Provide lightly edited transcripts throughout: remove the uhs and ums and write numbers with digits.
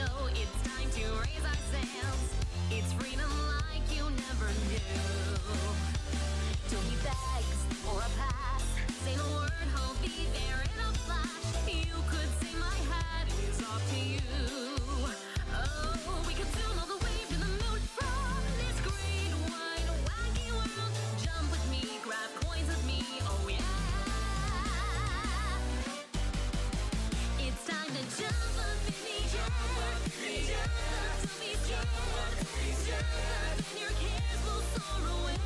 know it's time to raise our sails. It's freedom like you never knew. Don't need bags or a pass. Say the word, I'll be there in a flash. You could say my hat is off to you. Oh, we could zoom all the way to the moon from this great wide wacky world. Jump with me, grab coins with me, oh yeah. It's time to jump up in the air. Jump up, don't be scared. Jump up and your cares will soar away.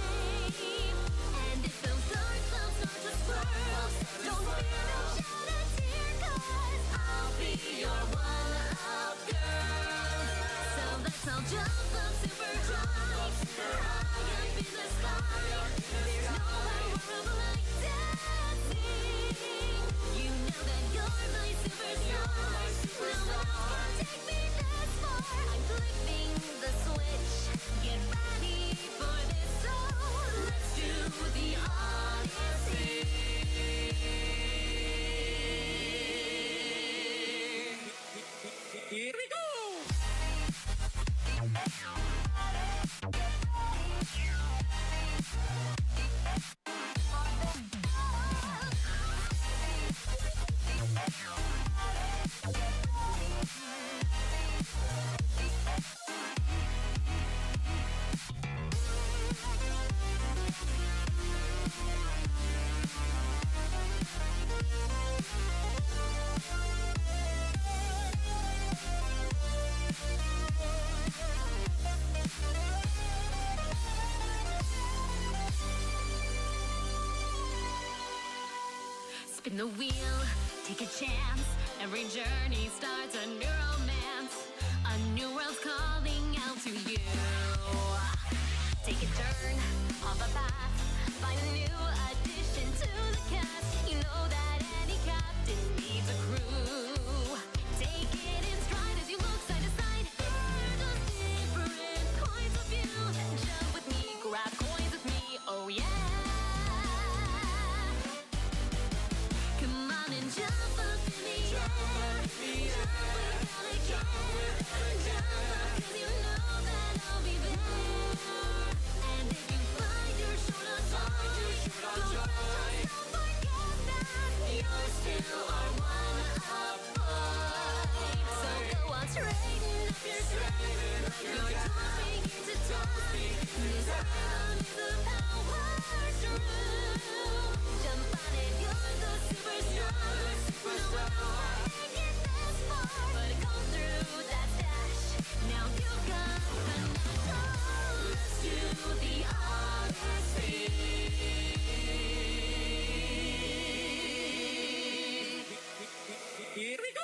And if those dark clouds start to swirl, don't fear, don't shed a tear, 'cause I'll be your one-up girl. So let's all jump up super high, high up in the sky. There's no power like dancing. You know that you're my superstar. No one else can take me this far. I'm flipping the switch. Get ready for this, so let's do the Odyssey. Here we go! Spin the wheel, take a chance. Every journey starts a new romance. A new world's calling out to you. Take a turn off a path. Find a new addition to the cast. You know that any captain needs a crew. Take it in stride as you look side to side. Hear those different points of view. Jump with me, grab coins with me, oh yeah. Come on and jump up in the air. Jump without a care. Jump up 'cause you know that I'll be there. And if you find you're short on time, don't forget that you're still our one-up boy. So go on, straighten up your stride. Your toes begin to die. This rhythm is the power through. Jump on it, you're the superstar. No one else can get this far. But go through that dash. Now you got the natural. Let's do the Odyssey. Here we go!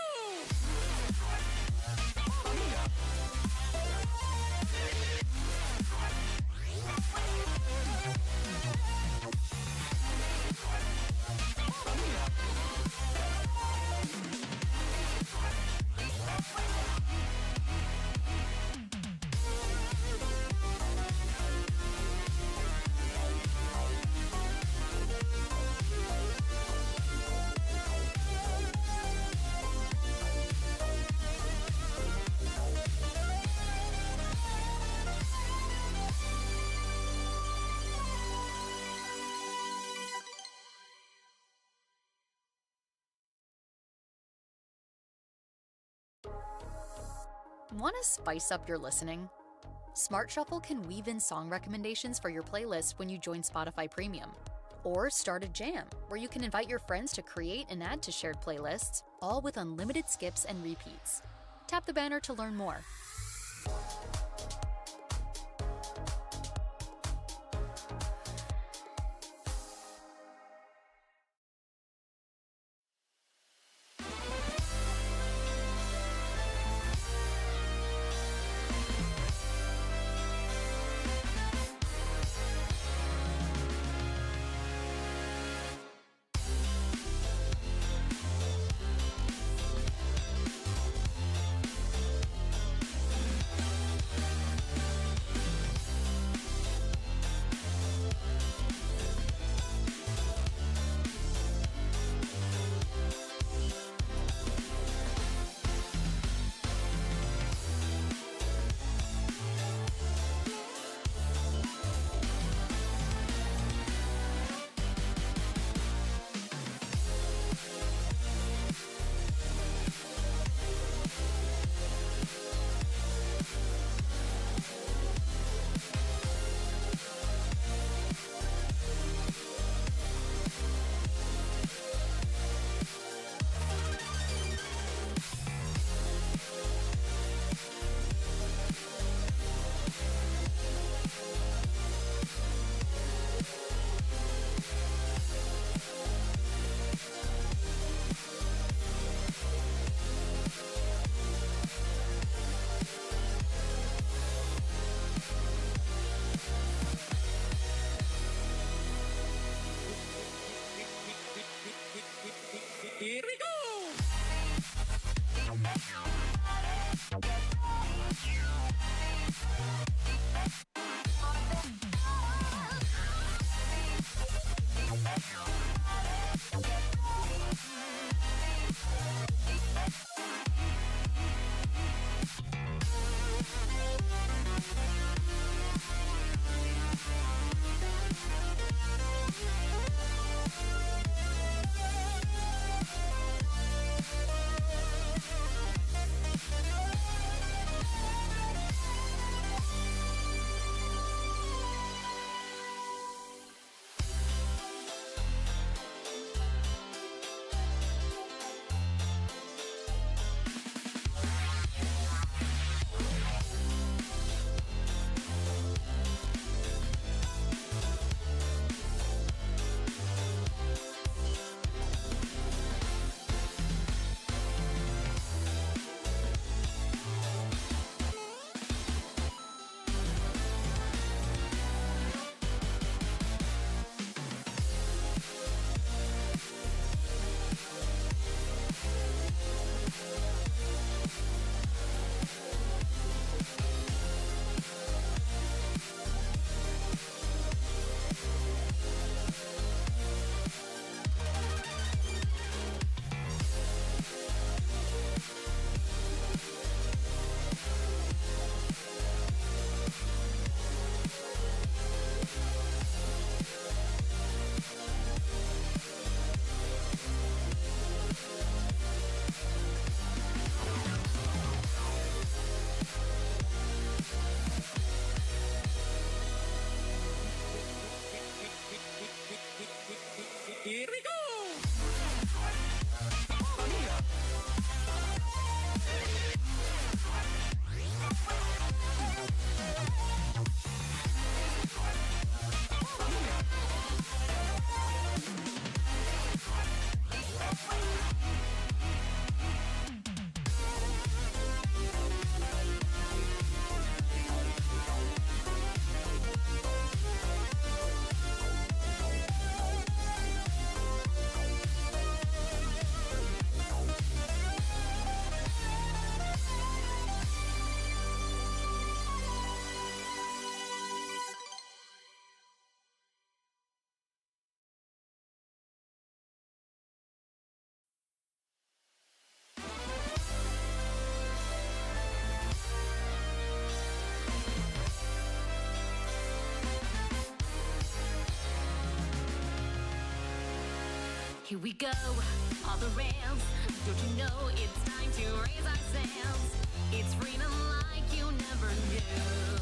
Want to spice up your listening? Smart Shuffle can weave in song recommendations for your playlist when you join Spotify Premium. Or start a jam, where you can invite your friends to create and add to shared playlists, all with unlimited skips and repeats. Tap the banner to learn more. Here we go, off the rails. Don't you know it's time to raise our sails? It's freedom like you never knew.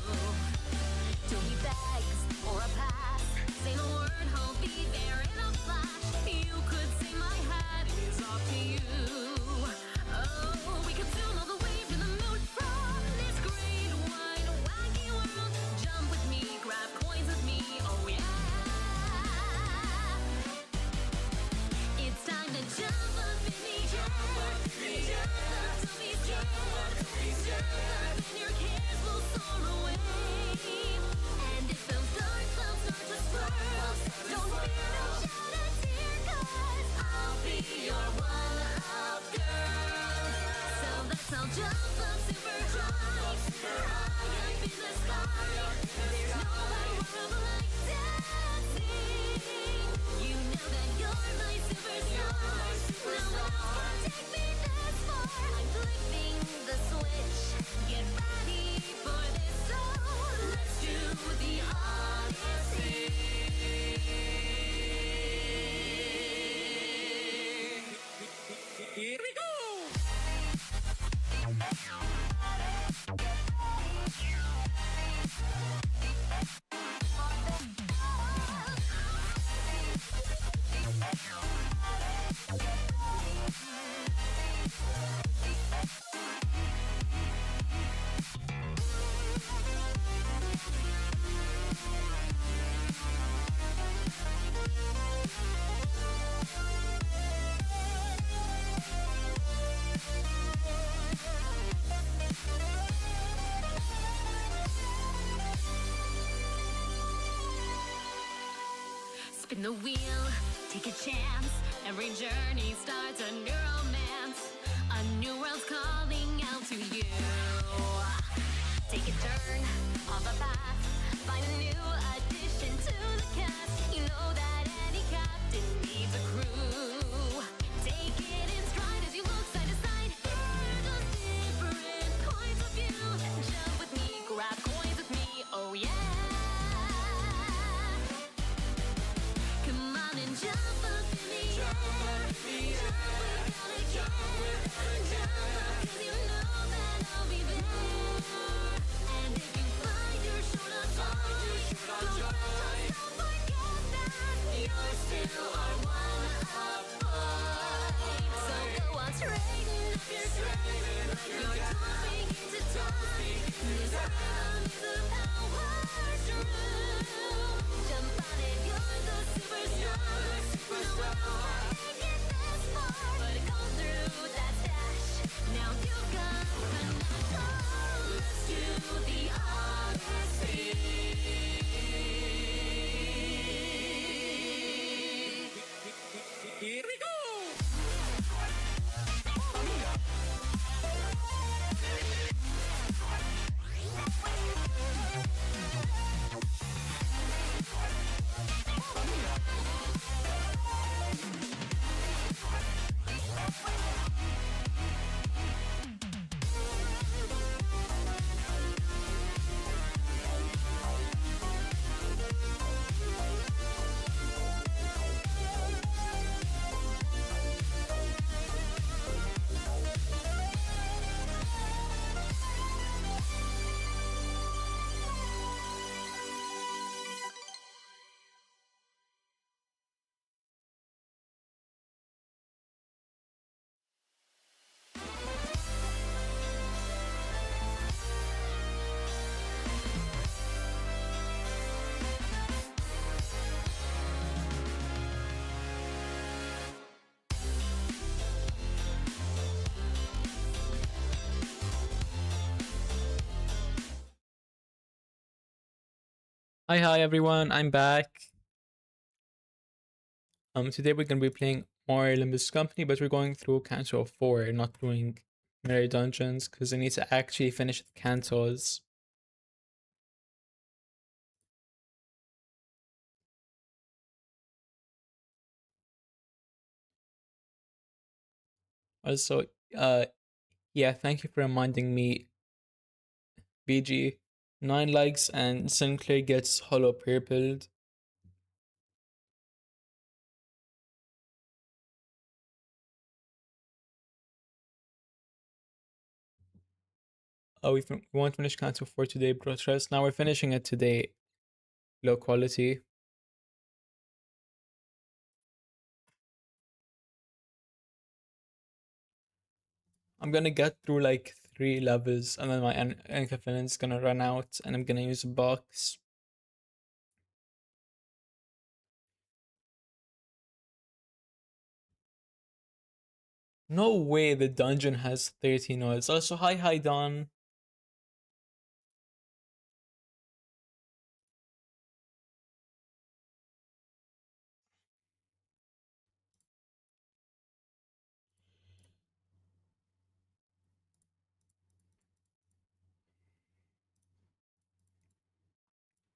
Don't need bags or a pass. Say the word, I'll be there in a flash. You could say my hat is off to you. Oh, we could zoom all the way to the moon from this great wide wacky world. Jump with me, grab coins with me, oh yeah. It's time to jump up in the air. Jump up, don't be scared. Jump up and your cares will soar away. And if those dark clouds start to swirl, don't fear, don't shed a tear, 'cause I'll be your one-up girl. So let's all jump up super high, high up in the sky. There's no power like dancing. You know that you're my superstar. No one else can take me this far. I'm flipping the switch. Get ready for this. So let's do the Odyssey. Here we go. Spin the wheel, take a chance. Every journey starts a new romance. A new world's calling out to you. Take a turn off the path. Find a new addition to the cast. You know that any captain needs a crew. Take it in stride as you look side to side. Hear those different points of view. Jump with me, grab coins with me, oh yeah. Come on and jump up in the air. Jump, we gotta get. Jump up, 'cause you know that I'll be there. And if you find you're short of time, don't forget that you're still our one-up boy. So go on, straighten up your stride. Let your toes begin to die. This rhythm is the power through. Jump on it, you're the superstar. No one else can get this far. But go through that dash. Now you've got control. Let's do the Odyssey. Here we go. Hi everyone, I'm back. Today we're gonna be playing more Limbus Company, but we're going through Canto 4, not doing Mirror Dungeons, because I need to actually finish the Cantos. Also, yeah, thank you for reminding me, BG. 9 likes and Sinclair gets hollow purpled. Oh, we won't finish CANTO 4 today, bro. Trust. Now we're finishing it today. Low quality. I'm gonna get through like 3 levels and then my confidence is gonna run out and I'm gonna use a box. No way the dungeon has 30 nodes. Also, hi Don.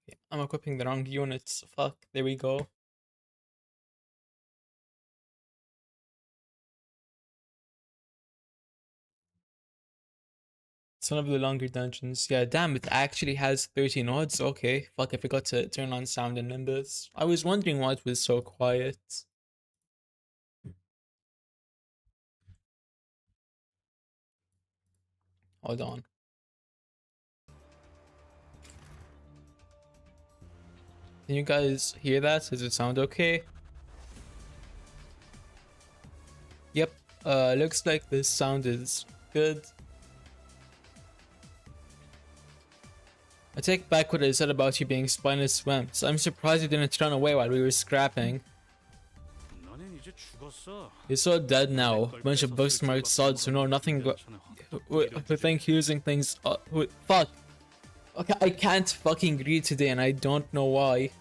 Yeah, I'm equipping the wrong units. Fuck, there we go. It's one of the longer dungeons. Yeah, damn, it actually has 30 nodes. Okay, fuck, I forgot to turn on sound in Limbus. I was wondering why it was so quiet. Hold on. Can you guys hear that? Does it sound okay? Yep, looks like this sound is good. I take back what I said about you being spineless swimps. I'm surprised you didn't run away while we were scrapping. You're so dead now. Bunch of book smart sods who know nothing who think using things fuck. Okay, I can't fucking read today and I don't know why.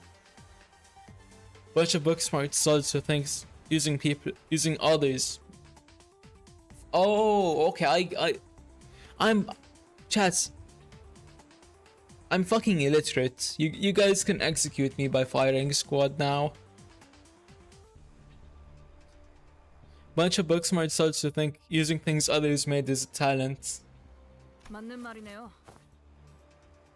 Bunch of book smart sods who thinks using others. Oh, okay, I'm chats. I'm fucking illiterate. You guys can execute me by firing squad now. Bunch of book smart sods who think using things others made is a talent.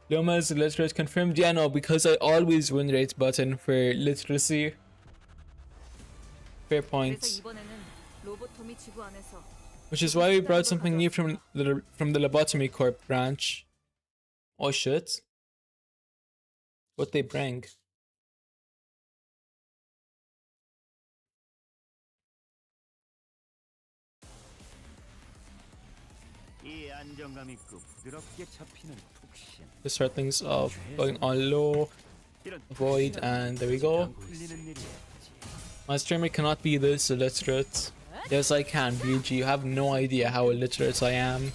Loma is illiterate confirmed? Yeah, no, because I always win rate button for literacy. Fair point. Which is why we brought something new from the Lobotomy Corp branch. Oh shit. What they bring? To start things off, going on low, avoid, and there we go. My streamer cannot be this illiterate. Yes, I can, BG. You have no idea how illiterate I am.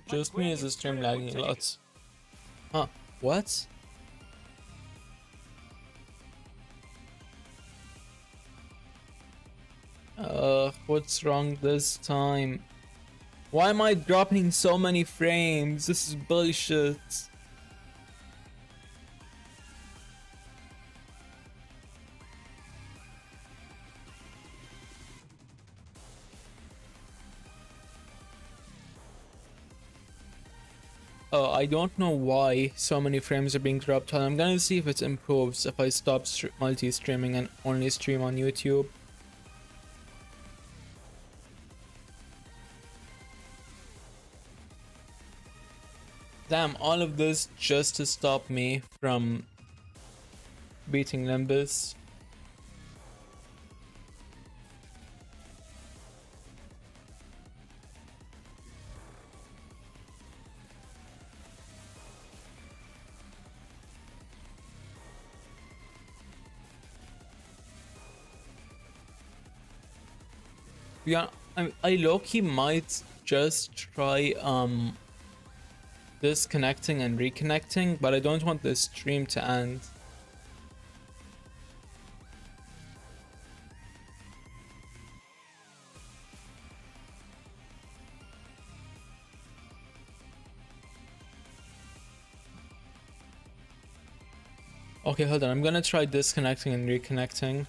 Just me as a stream lagging a lot. Huh, what? What's wrong this time? Why am I dropping so many frames? This is bullshit. I don't know why so many frames are being dropped. I'm gonna see if it improves if I stop multi-streaming and only stream on YouTube. Damn, all of this just to stop me from beating Limbus. Yeah, I low-key might just try disconnecting and reconnecting, but I don't want this stream to end. Okay, hold on, I'm gonna try disconnecting and reconnecting.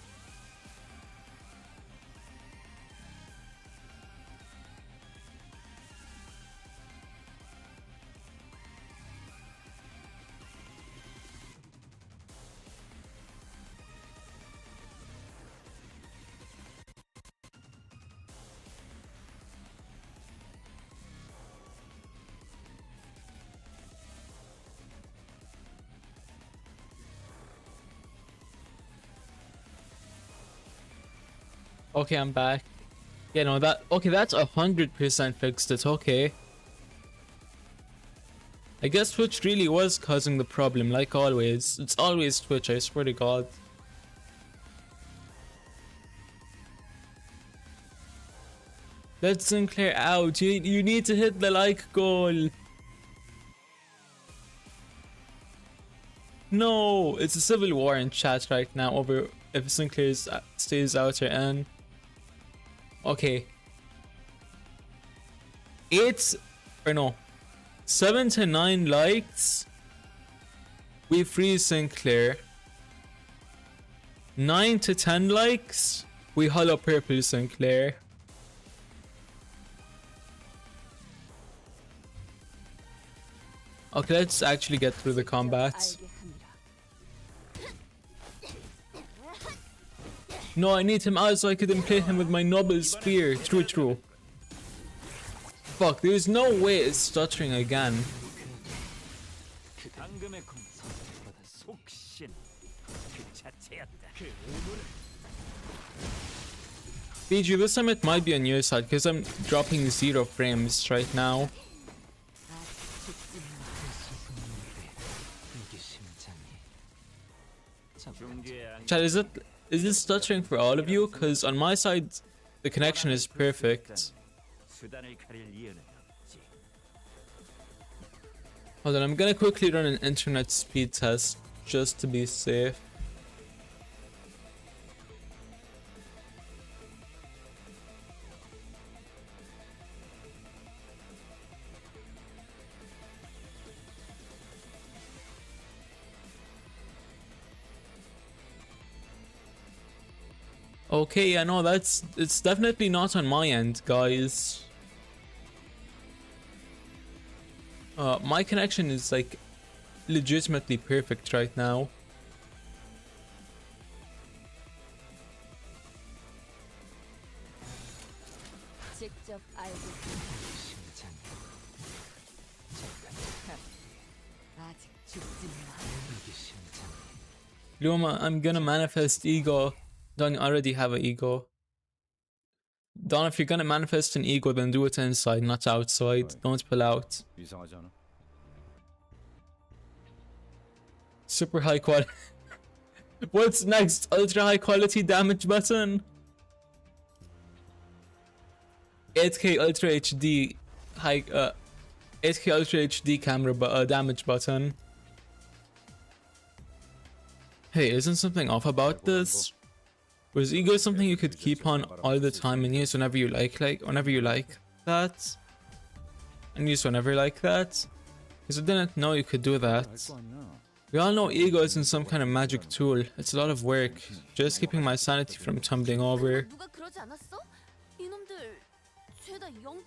Okay, I'm back. Yeah, no, okay, that's 100% fixed it, okay. I guess Twitch really was causing the problem, like always. It's always Twitch, I swear to God. Let Sinclair out. You need to hit the like goal. No, it's a civil war in chat right now over if Sinclair stays out or in. Okay. 7 to 9 likes. We freeze Sinclair. 9 to 10 likes. We hollow purple Sinclair. Okay, let's actually get through the combats. No, I need him out so I could implate him with my noble spear. True. Fuck, there's no way it's stuttering again. BG, this time it might be on your side because I'm dropping 0 frames right now. Chat, is it stuttering for all of you? Because on my side, the connection is perfect. Hold on, I'm gonna quickly run an internet speed test just to be safe. Okay, yeah, no, it's definitely not on my end, guys. My connection is like legitimately perfect right now. Luma, I'm gonna manifest ego. Don't already have an ego. Don, if you're gonna manifest an ego, then do it inside, not outside. Don't pull out. Super high quality. What's next? Ultra high quality damage button? 8K Ultra HD high 8K Ultra HD camera damage button. Hey, isn't something off about this? Was ego something you could keep on all the time and use whenever you like whenever you like that? And use whenever like that? Because I didn't know you could do that. We all know ego isn't some kind of magic tool. It's a lot of work. Just keeping my sanity from tumbling over.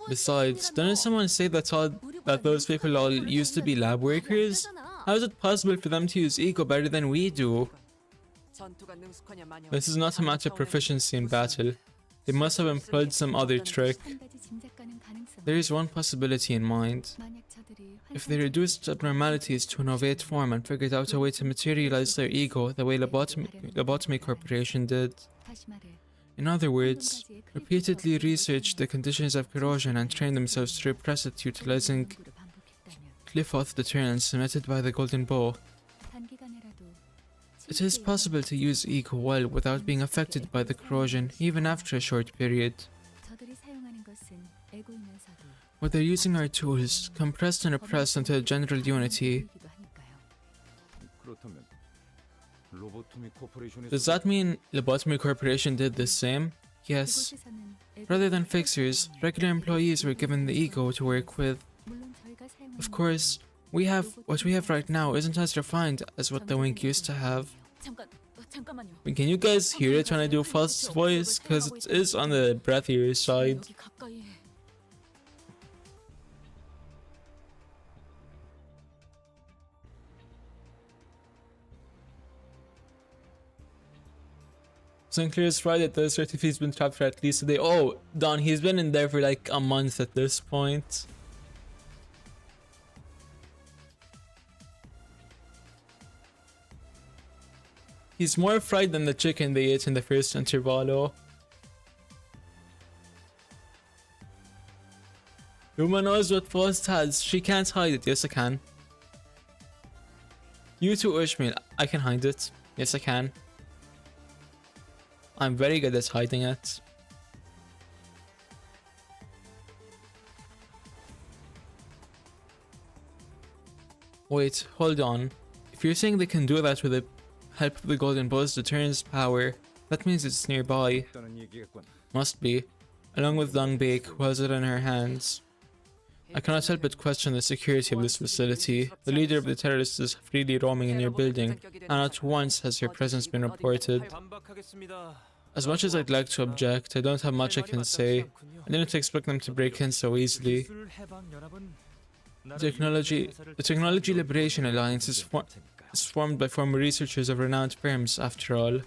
Besides, didn't someone say that those people all used to be lab workers? How is it possible for them to use ego better than we do? This is not a matter of proficiency in battle. They must have employed some other trick. There is one possibility in mind. If they reduced abnormalities to an ovate form and figured out a way to materialize their ego the way Lobotomy Corporation did. In other words, repeatedly researched the conditions of corrosion and trained themselves to repress it utilizing Clifoth deterrence emitted by the Golden Bow. It is possible to use ego well without being affected by the corrosion, even after a short period. What they're using are tools, compressed and repressed into a general unity. Does that mean Lobotomy Corporation did the same? Yes. Rather than fixers, regular employees were given the ego to work with. Of course, what we have right now isn't as refined as what the Wink used to have. Wait, can you guys hear it when I do Faust's voice? Because it is on the breathier side. Sinclair's right that the certificate's been trapped for at least a day. Oh, Don, he's been in there for like a month at this point. He's more fried than the chicken they ate in the first intervalo. Yuma knows what Faust has. She can't hide it. Yes, I can. You too, Ushmil. I can hide it. Yes, I can. I'm very good at hiding it. Wait, hold on. If you're saying they can do that with the help of the golden buzz that turns power, that means it's nearby. Must be. Along with Dongbake, who has it in her hands. I cannot help but question the security of this facility. The leader of the terrorists is freely roaming in your building, and not once has her presence been reported. As much as I'd like to object, I don't have much I can say. I didn't expect them to break in so easily. The Technology Liberation Alliance is formed by former researchers of renowned firms, after all.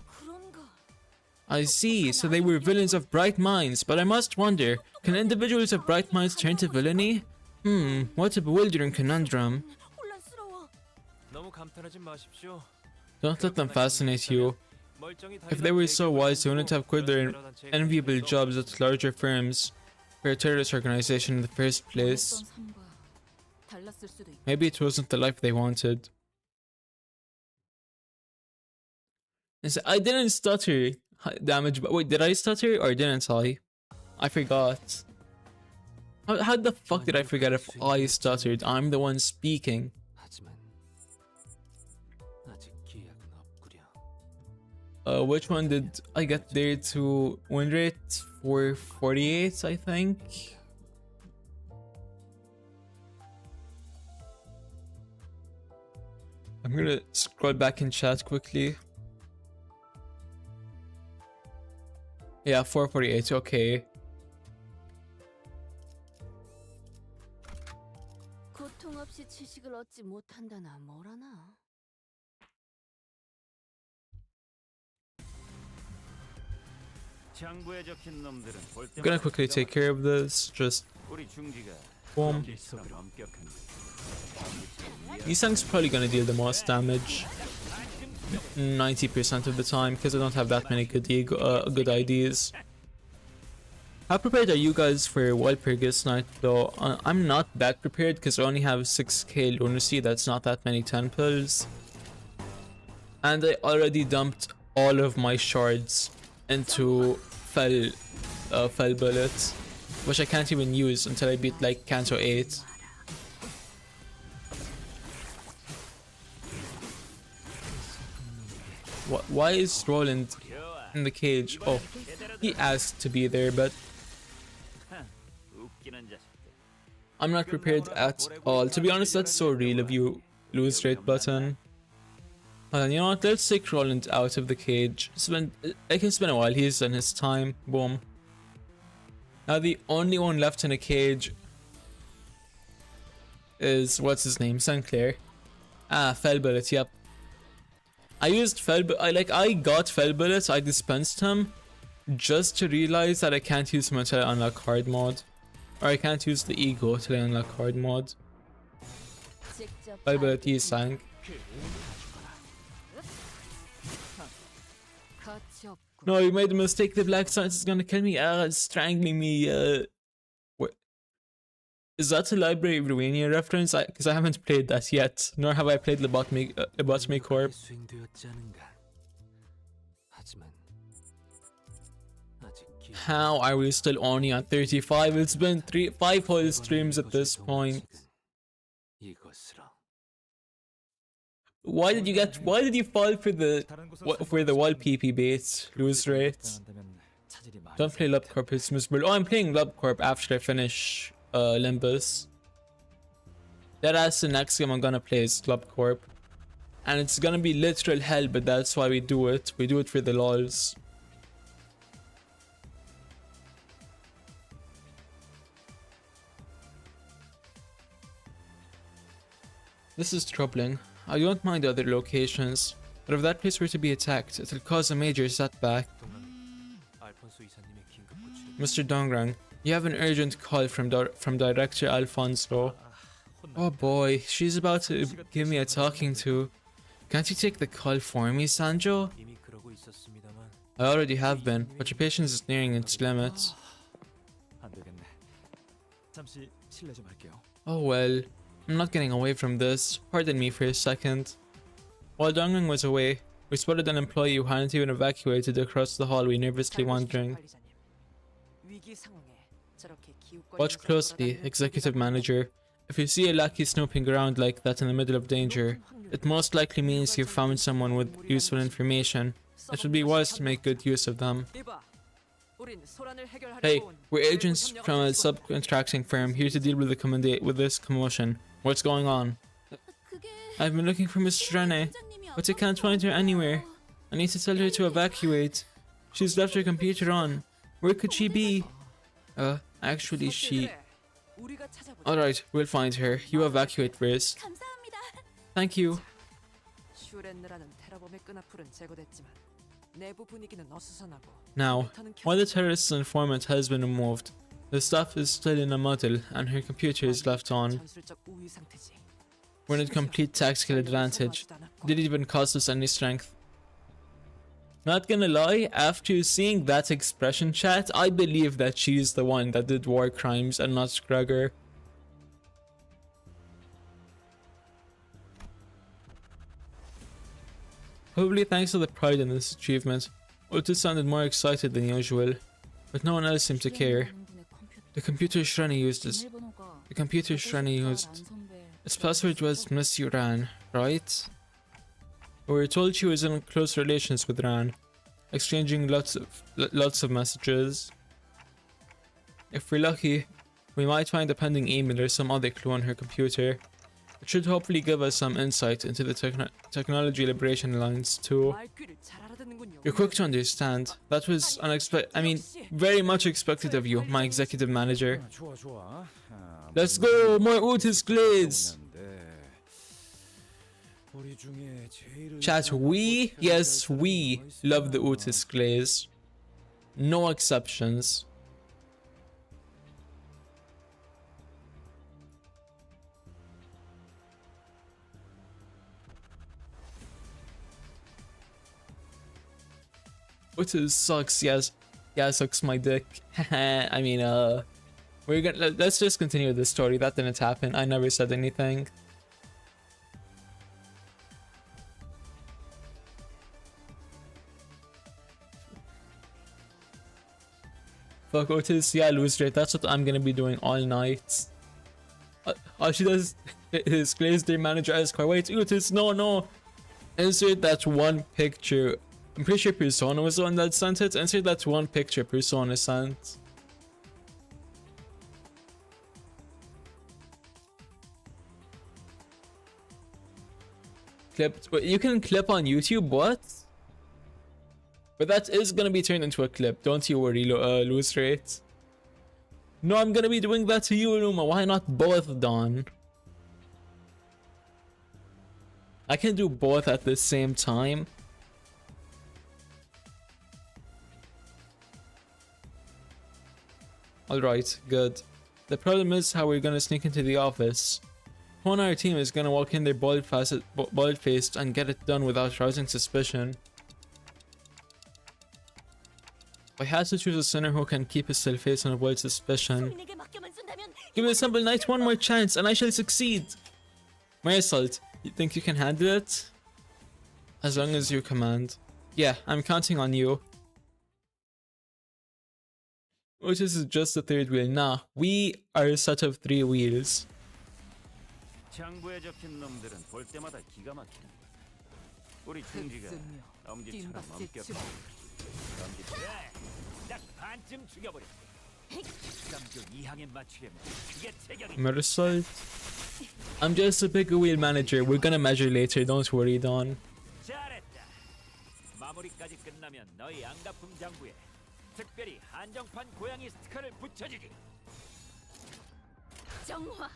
I see, so they were villains of bright minds, but I must wonder, can individuals of bright minds turn to villainy? What a bewildering conundrum. Don't let them fascinate you. If they were so wise, they wouldn't have quit their enviable jobs at larger firms for a terrorist organization in the first place. Maybe it wasn't the life they wanted. I didn't stutter. Damage, but wait, did I stutter or didn't I? I forgot. How the fuck did I forget if I stuttered? I'm the one speaking. Which one did I get there to win rate? 448, I think. I'm gonna scroll back in chat quickly. Yeah, 448, okay. 고통 없이 지식을 얻지 못한다나 뭐라나. I'm gonna quickly take care of this. Just boom. These things probably gonna deal the most damage 90% of the time because I don't have that many good IDs. How prepared are you guys for Walpurgis Night though? I'm not that prepared because I only have 6k lunacy. That's not that many temples. And I already dumped all of my shards into fell bullets, which I can't even use until I beat like CANTO 8. Why is Roland in the cage? Oh, he asked to be there, but I'm not prepared at all. To be honest, that's so real of you, lose rate button. And you know what, let's take Roland out of the cage. It's been a while, he's done his time. Boom. Now the only one left in a cage is, what's his name? Sinclair. Ah, Fell Bullet, yep. I used I got Fell Bullet, I dispensed him just to realize that I can't use him until I unlock hard mode. Or I can't use the ego until I unlock hard mode. Fell Bullet, he sank. No, you made a mistake. The Black Science is gonna kill me. It's strangling me. What? Is that a Library of Ruinia reference? Because I haven't played that yet. Nor have I played Lobotomy Corp. How are we still only on 35? It's been 5 whole streams at this point. Why did you fall for the wall PP bait? Lose rate. Don't play LubCorp, it's miserable. Oh, I'm playing LubCorp after I finish Limbus. That's the next game I'm gonna play is LubCorp. And it's gonna be literal hell, but that's why we do it. We do it for the lols. This is troubling. I don't mind other locations, but if that place were to be attacked, it'll cause a major setback. Mr. Dongrang, you have an urgent call from Director Alfonso. Oh boy, she's about to give me a talking to. Can't you take the call for me, Sanjo? I already have been, but your patience is nearing its limits. Oh well, I'm not getting away from this. Pardon me for a second. While Dongyun was away, we spotted an employee who hadn't even evacuated across the hallway, nervously wandering. Watch closely, executive manager. If you see a lackey snooping around like that in the middle of danger, it most likely means you've found someone with useful information. It would be wise to make good use of them. Hey, we're agents from a subcontracting firm here to deal with this commotion. What's going on? I've been looking for Miss Rene, but I can't find her anywhere. I need to tell her to evacuate. She's left her computer on. Where could she be? Actually she... Alright, we'll find her. You evacuate first. Thank you. Now, while the terrorist's informant has been removed, the staff is still in a muddle and her computer is left on. We're in a complete tactical advantage. Didn't even cost us any strength. Not gonna lie, after seeing that expression chat, I believe that she's the one that did war crimes and not Gregor. Probably thanks to the pride in this achievement, Otis sounded more excited than usual, but no one else seemed to care. The computer Shreni used its password was Miss Ran, right? We were told she was in close relations with Ran, exchanging lots of messages. If we're lucky, we might find a pending email or some other clue on her computer. It should hopefully give us some insight into the Technology Liberation Alliance too. You're quick to understand. That was very much expected of you, my executive manager. Let's go! More Otis Glaze! Chat, yes, we love the Otis Glaze. No exceptions. Otis sucks, yes. Yeah, sucks my dick. Let's just continue this story. That didn't happen. I never said anything. Fuck Otis, yeah, lose rate. That's what I'm gonna be doing all night. All she does is glaze their manager Esquire. Wait, Otis, no. Insert that one picture. I'm pretty sure Persona was the one that sent it. Insert that one picture Persona sent. Clipped. Wait, you can clip on YouTube? What? But that is gonna be turned into a clip. Don't you worry, lose rate. No, I'm gonna be doing that to you, Luma. Why not both, Don? I can do both at the same time. Alright, good. The problem is how we're gonna sneak into the office. Who on our team is gonna walk in there bald-faced and get it done without rousing suspicion? I had to choose a sinner who can keep his still face and avoid suspicion. Give me a simple night one more chance and I shall succeed! Marisol, you think you can handle it? As long as you command. Yeah, I'm counting on you. Otis is just the third wheel. Nah, we are a set of 3 wheels. Marisol, I'm just a bigger wheel manager. We're gonna measure later. Don't worry, Don. 특별히 한정판 고양이 스티커를 붙여주지. 정화.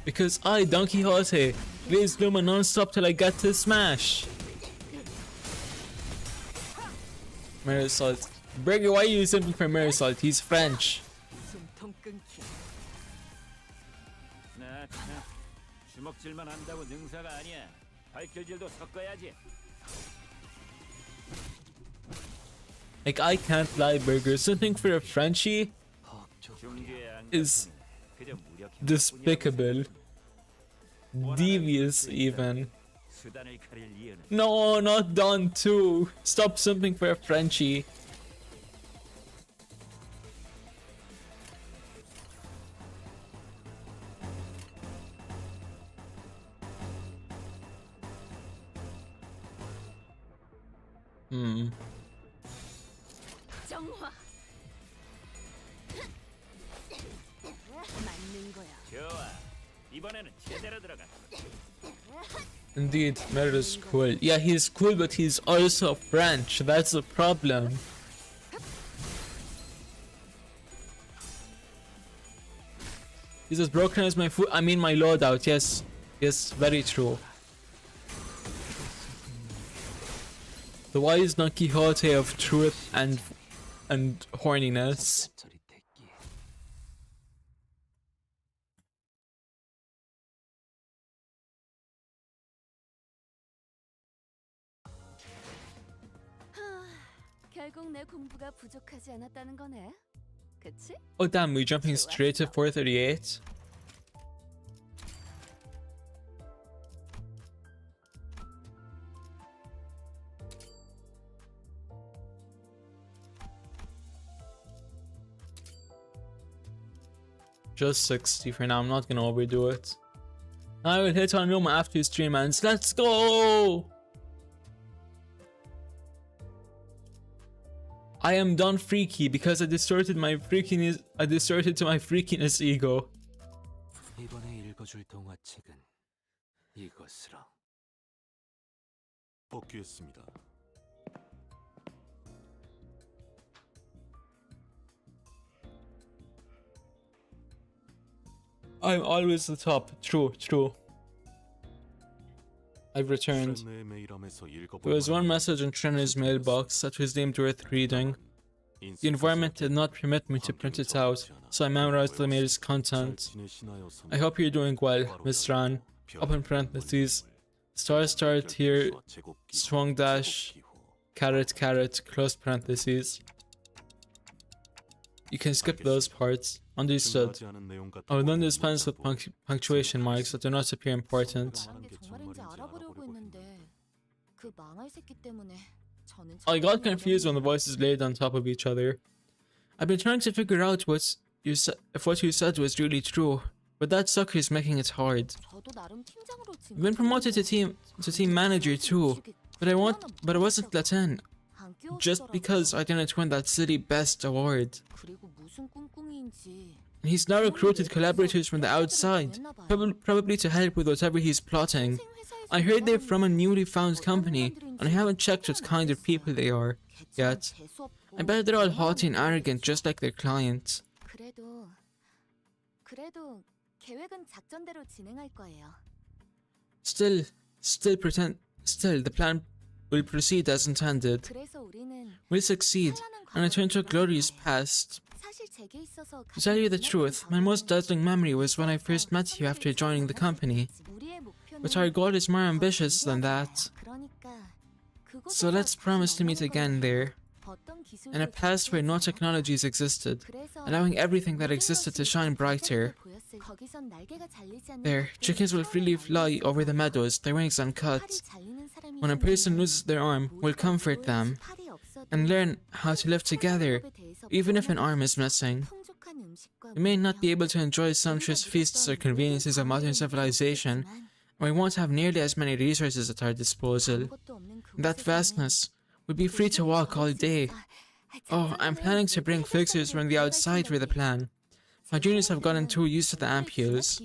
Because I, Don Quixote, glaze Luma non-stop till I get to smash. Marisol. Burger, why are you simping for Marisol? He's French. 주먹질만 한다고 능사가 아니야. 발길질도 섞어야지. Like, I can't lie, Burger. Something for a Frenchie 중주의 안 is 그저 무력해 despicable. Devious, even. 수단을 가릴 이유는 No, not done too. Stop something for a Frenchie. 정화. 맞는 거야. 좋아. 이번에는 제대로 들어가. Indeed, Merit is cool. Yeah, he's cool, but he's also French. That's the problem. He's as broken as my foot. I mean, my loadout. Yes, yes, very true. The wise Don Quixote of truth and horniness. 결국 내 공부가 부족하지 않았다는 거네. 그치? Oh damn, we're jumping straight to 438. Just 60 for now, I'm not gonna overdo it. I will hit on Roma after stream ends. Let's go! I am done freaky because I distorted my freakiness. I distorted to my freakiness ego. 이번에 읽어줄 동화책은 이것으로. 복귀했습니다. I'm always the top. True, true. I've returned. 내 메일함에서 읽어볼 There was one 만한 message in Trina's mailbox that was deemed worth reading. The environment did not permit me to print it out, so I memorized the mail's content. I hope you're doing well, Miss Ran. Open parentheses. Star tier strong dash caret close parentheses. You can skip those parts. Understood. I will then dispense with punctuation marks that do not appear important. I got confused when the voices laid on top of each other. I've been trying to figure out if what you said was really true, but that sucker is making it hard. I've been promoted to team manager too, but I wasn't let in just because I didn't win that city best award. And he's now recruited collaborators from the outside, probably to help with whatever he's plotting. I heard they're from a newly found company, and I haven't checked what kind of people they are yet. I bet they're all haughty and arrogant, just like their clients. Still, the plan will proceed as intended. We'll succeed, and return to a glorious past. To tell you the truth, my most dazzling memory was when I first met you after joining the company. But our goal is more ambitious than that. So let's promise to meet again there, in a past where no technologies existed, allowing everything that existed to shine brighter. There, chickens will freely fly over the meadows, their wings uncut. When a person loses their arm, we'll comfort them and learn how to live together, even if an arm is missing. We may not be able to enjoy sumptuous feasts or conveniences of modern civilization, and we won't have nearly as many resources at our disposal. In that vastness, we'll be free to walk all day. Oh, I'm planning to bring fixers from the outside for the plan. My juniors have gotten too used to the ampules.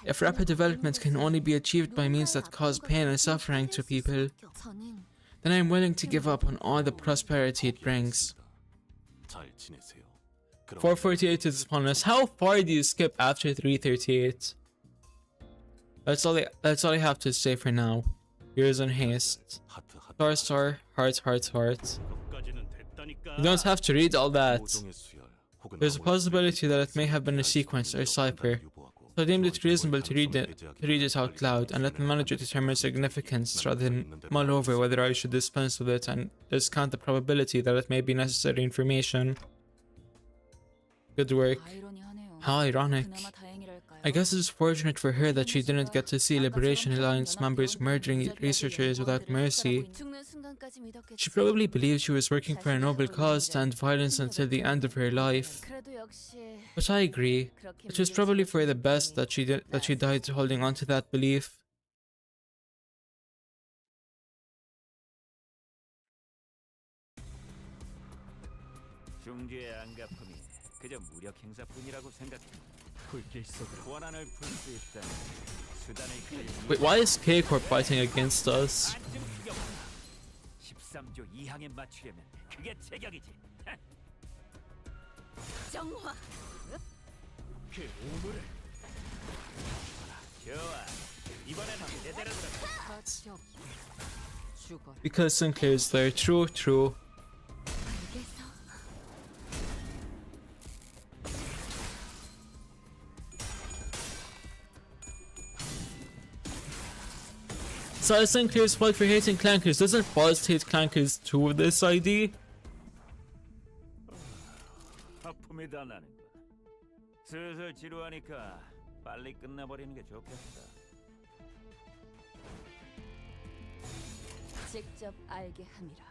If rapid development can only be achieved by means that cause pain and suffering to people, then I'm willing to give up on all the prosperity it brings. 448 is upon us. How far do you skip after 338? That's all I have to say for now. Here's in haste. Star, heart. You don't have to read all that. There's a possibility that it may have been a sequence or cipher, So I deemed it reasonable to read it out loud and let the manager determine significance rather than mull over whether I should dispense with it and discount the probability that it may be necessary information. Good work. How ironic. I guess it's fortunate for her that she didn't get to see Liberation Alliance members murdering researchers without mercy. She probably believed she was working for a noble cause to end violence until the end of her life. But I agree. It was probably for the best that she died holding on to that belief. 중주의 안가품이 그저 무력 행사뿐이라고 생각해. 불길 속으로 원한을 풀 수 있다. 수단을 가릴 Wait, why is K-Corp fighting against us? 13조 2항에 맞추려면 그게 제격이지. 정화. 그 오물을. 좋아. 이번에는 제대로 들어가. Because Sinclair is there. True, true. So Sinclair's fault for hating clankers. Doesn't Faust hate clankers too with this ID? 하품이 다 나는 거. 슬슬 지루하니까 빨리 끝내버리는 게 좋겠다. 직접 알게 함이라.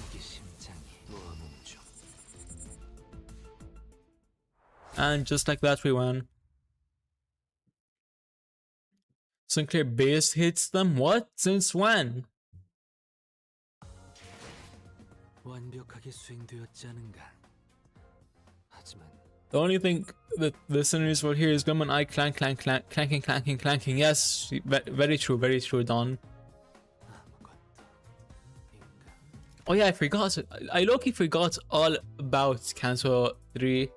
이게 심장이 놓아뭉쳐. And just like that we won. Sinclair base hits them? What? Since when? 완벽하게 수행되었지 않은가. 하지만 The only thing that listeners will hear is Gum and I clank, clank, clank, clanking, clanking, clanking. Yes, very true, Don. Oh yeah, I forgot. I low-key forgot all about CANTO 3.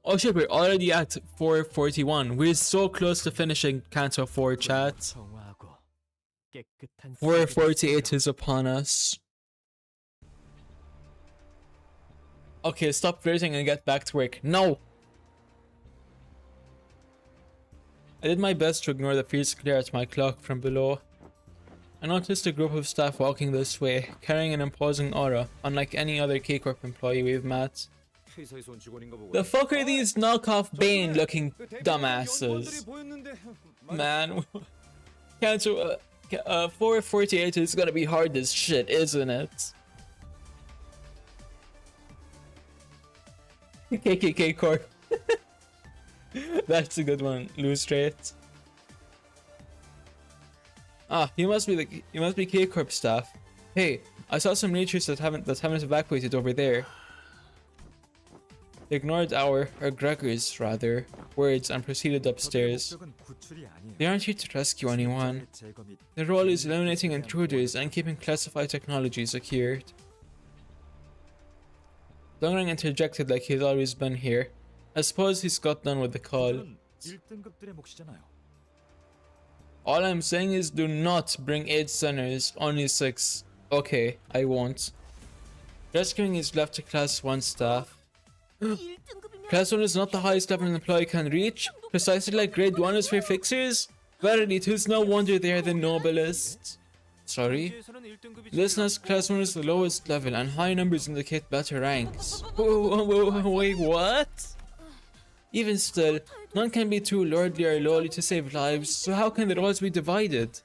Oh shit, we're already at 441. We're so close to finishing CANTO 4, chat. 448 is upon us. Okay, stop flirting and get back to work. No! I did my best to ignore the fierce glare at my clock from below. I noticed a group of staff walking this way, carrying an imposing aura, unlike any other K-Corp employee we've met. The fuck are these knockoff Bane looking dumbasses? Man, CANTO 448 is gonna be hard as shit, isn't it? KKK Corp. That's a good one. Lose rate. Ah, you must be K Corp staff. Hey, I saw some creatures that haven't evacuated over there. They ignored our Gregor's rather words and proceeded upstairs. They aren't here to rescue anyone. Their role is eliminating intruders and keeping classified technology secured. Dongrang interjected like he's always been here. I suppose he's got done with the call. All I'm saying is do not bring 8 centers, only 6. Okay, I won't. Rescuing is left to Class 1 staff. Class 1 is not the highest level an employee can reach, precisely like Grade 1 is for fixers? Verily, 'tis no wonder they are the noblest. Sorry? Listeners, Class 1 is the lowest level and high numbers indicate better ranks. Wait, what? Even still, none can be too lordly or lowly to save lives, so how can the roles be divided?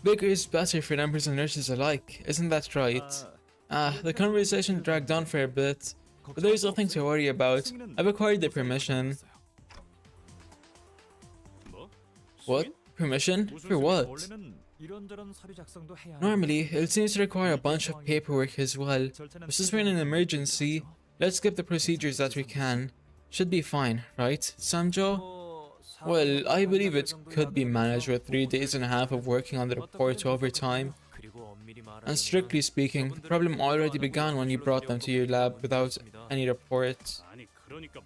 Bigger is better for numbers and nurses alike, isn't that right? The conversation dragged on for a bit, but there's nothing to worry about. I've acquired the permission. What? Permission? For what? Normally, it seems to require a bunch of paperwork as well, but since we're in an emergency, let's skip the procedures that we can. Should be fine, right, Samjo? Well, I believe it could be managed with 3 days and a half of working on the report overtime. And strictly speaking, the problem already began when you brought them to your lab without any report.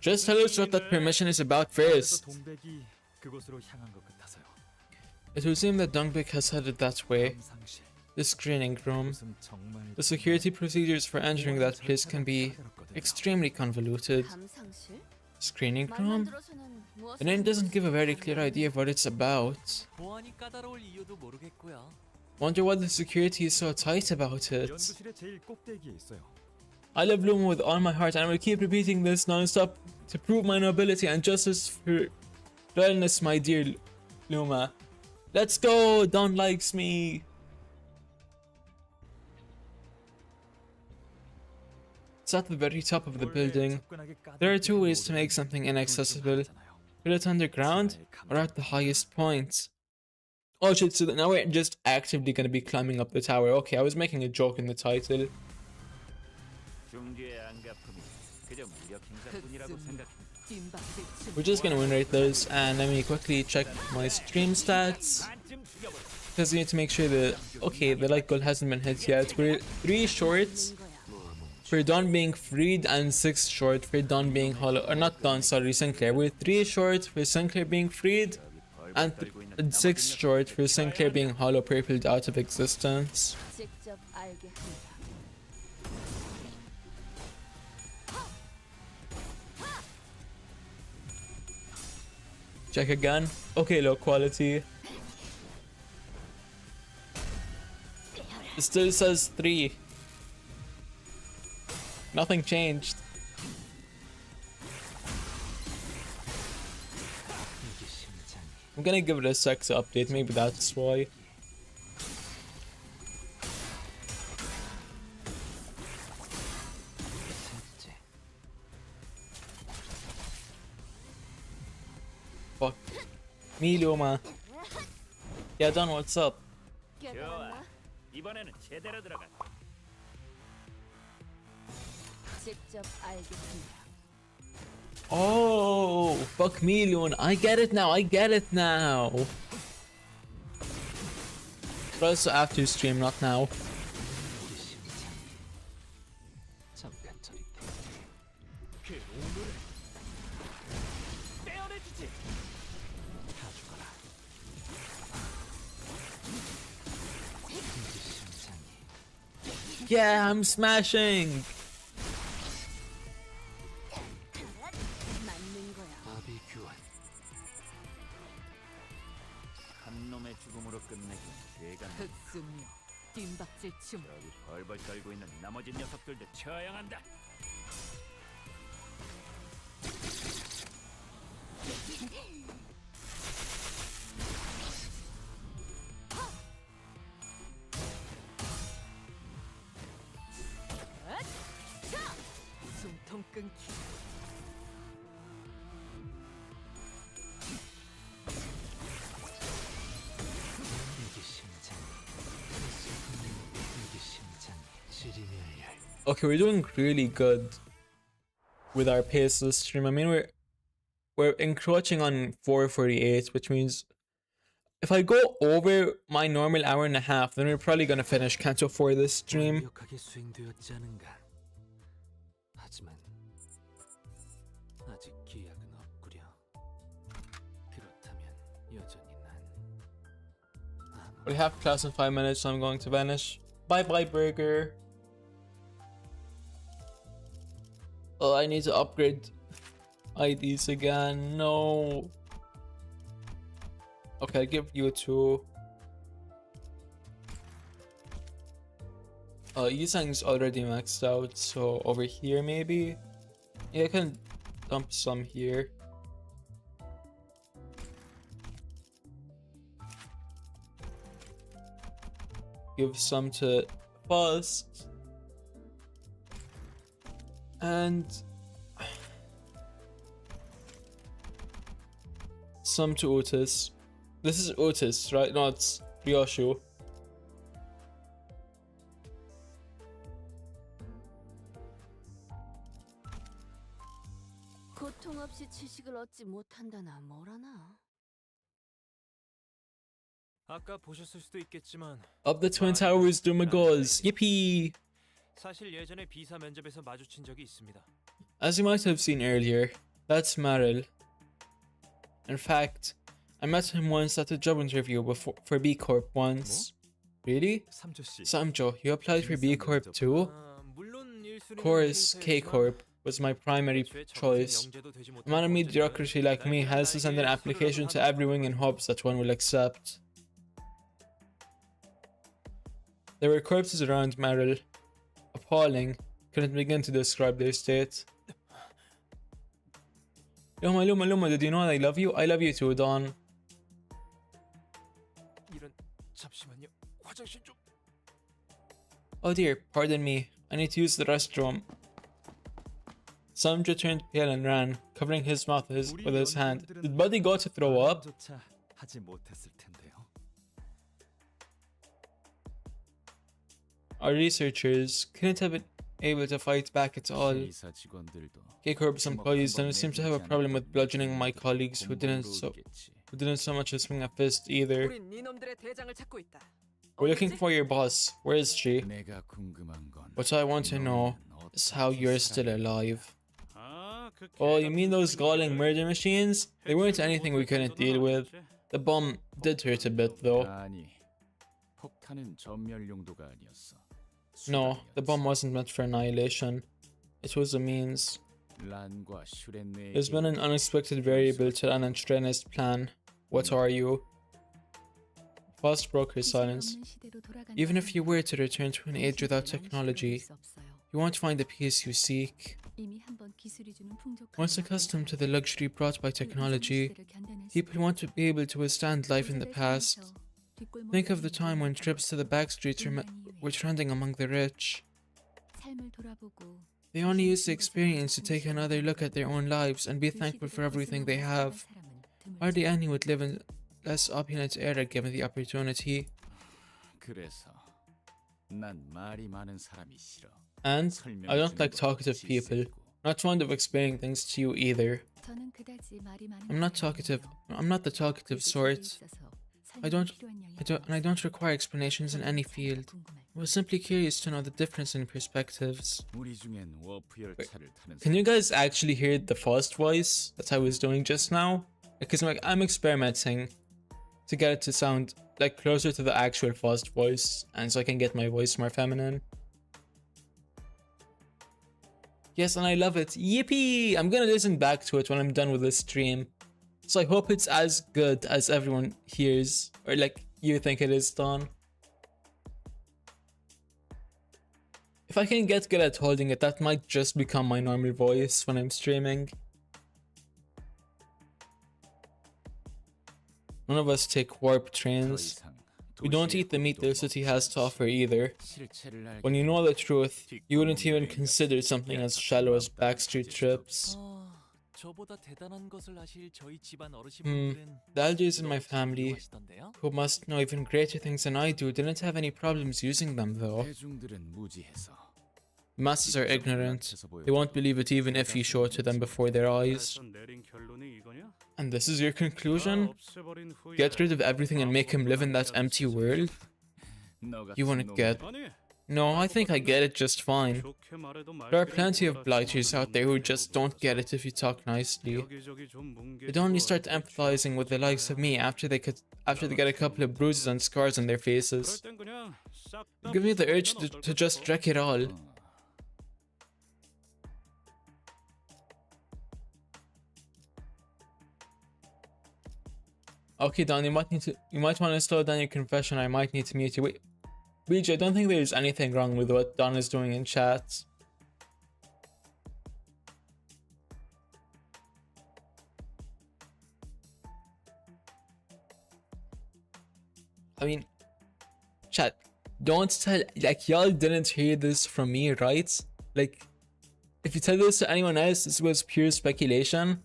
Just tell us what that permission is about first. It would seem that Dungbik has headed that way. 상실. The screening room. 무슨 정말 The security procedures for entering that place can be extremely convoluted. 감상실? Screening 말만 room? 들어서는 무엇을 The name doesn't give a very 하는지 clear idea of what it's about. 보안이 까다로울 이유도 모르겠고요. Wonder why the security is so tight about it. 연구실의 제일 꼭대기에 있어요. I love Luma with all my heart and I will keep repeating this non-stop to prove my nobility and justice for realness, my dear Luma. Let's go! Don likes me! It's at the very top of the building. There are two ways to make something inaccessible. Put it underground or at the highest point. Oh shit, so now we're just actively gonna be climbing up the tower. Okay, I was making a joke in the title. 중주의 안가품이 그저 무력 행사뿐이라고 생각해. We're just gonna win rate those and let me quickly check my stream stats. 반쯤 죽여버려. Because we need to make sure that, okay, the light goal hasn't been hit yet. We're 3 short for Don being freed and 6 short for Don being hollow, or not Don, sorry, Sinclair. We're 3 short for Sinclair being freed and 6 short for Sinclair being hollow purpled out of existence. 직접 알게 한다. Check again. Okay, low quality. It still says 3. Nothing changed. 이게 심장이 I'm gonna give it a sec to update, maybe that's why. 셋째. Fuck. Me, Luma. Yeah, Don, what's up? 좋아. 이번에는 제대로 들어가. 직접 알게 한다. Oh, fuck me, Leon. I get it now. I get it now. But also after stream, not now. 이게 심장이 잠깐 저리 그 오물을 떼어내주지. 가져가라. 이게 심장이 Yeah, I'm smashing. 맞는 거야. 아비 교환. 한 놈의 죽음으로 끝내기 죄가 나. 흑승류, 뒷박질 춤. 여기 벌벌 떨고 있는 나머지 녀석들도 처형한다. 숨통 끊기. 이게 심장이 이게 심장이 시리멸렬. Okay, we're doing really good with our pace this stream. I mean, we're encroaching on 4:48, which means if I go over my normal hour and a half, then we're probably gonna finish Canto 4 this stream. 완벽하게 수행되었지 않은가. 하지만 아직 기약은 없구려. 그렇다면 여전히 난 We have class in 5 minutes, so I'm going to vanish. Bye bye, burger. Oh, I need to upgrade IDs again. No. Okay, I'll give you a 2. Yusang's already maxed out, so over here maybe? Yeah, I can dump some here. Give some to Bust. And some to Otis. This is Otis, right? No, it's Ryoshu. 고통 없이 지식을 얻지 못한다나 뭐라나. 아까 보셨을 수도 있겠지만 Up the Twin Towers, do my goals. Yippee! 사실 예전에 비사 면접에서 마주친 적이 있습니다. As you might have seen earlier, that's Meryl. In fact, I met him once at a job interview before for B Corp once. Really? 삼조 씨. Samjo, you applied for B Corp too? 물론 1순위는 Course K 헬스였지만 Corp was my primary 애초에 저 같은 choice. 영재도 되지 A 못한 man of 범죄자는 mediocrity like me has to send an 나에게 application 술을 to everyone in hopes that one will accept. There were corpses around Merrill. Appalling. Couldn't begin to describe their state. Luma, did you know I love you? I love you too, Don. 이런 잠시만요. 화장실 좀. Oh dear, pardon me. I need to use the restroom. Samjo turned pale and ran, covering his mouth with his hand. Did Buddy go to throw up? 조차 하지 못했을 텐데요. Our researchers couldn't have been able to fight back at all. 이사 직원들도 K-Corp's employees didn't seem to have a problem with bludgeoning my colleagues who didn't so much as swing a fist either. 우린 니놈들의 대장을 찾고 있다. We're looking for your boss. Where is she? 내가 궁금한 건 What I want to know is how you're still alive. Oh, you mean those galling murder machines? They weren't anything we couldn't deal with. The bomb did hurt a bit though. 아니, 폭탄은 전멸 용도가 아니었어. No, the bomb wasn't meant for annihilation. It was a means. 란과 슈렌네의 There's been an unexpected variable to An and Shrene's plan. What are you? Fast broke her silence. Even if you were to return to an age without technology, you won't find the peace you seek. Once accustomed to the luxury brought by technology, people want to be able to withstand life in the past. Think of the time when trips to the back streets were trending among the rich. They only used the experience to take another look at their own lives and be thankful for everything they have. Hardly any would live in less opulent era given the opportunity. 그래서 난 말이 많은 사람이 싫어. And I don't like talkative people. Not fond of explaining things to you either. I'm not talkative. I'm not the talkative sort. I don't require explanations in any field. I was simply curious to know the difference in perspectives. 우리 중엔 워프 열차를 타는 Can you guys actually hear the fast voice that I was doing just now? Because I'm experimenting to get it to sound like closer to the actual fast voice, and so I can get my voice more feminine. Yes, and I love it. Yippee! I'm gonna listen back to it when I'm done with this stream. So I hope it's as good as everyone hears, or like you think it is, Don. If I can get good at holding it, that might just become my normal voice when I'm streaming. None of us take warp trains. We don't eat the meat the city has to offer either. When you know the truth, you wouldn't even consider something as shallow as backstreet trips. 저보다 대단한 것을 아실 저희 집안 The 어르신분들은 elders in my family, 하시던데요? who must know even greater things than I do, didn't have any problems using them though. 대중들은 무지해서 Masses are ignorant. They won't believe it even if you show it to them before their eyes. And this is your conclusion? Get rid of everything and make him live in that empty world? You wouldn't get... No, I think I get it just fine. There are plenty of blighters out there who just don't get it if you talk nicely. They'd only start empathizing with the likes of me after they get a couple of bruises and scars on their faces. Give me the urge to just wreck it all. Okay, Don, you might want to slow down your confession. I might need to mute you. Wait, BJ, I don't think there's anything wrong with what Don is doing in chat. I mean, chat, don't tell, like, y'all didn't hear this from me, right? Like, if you tell this to anyone else, this was pure speculation.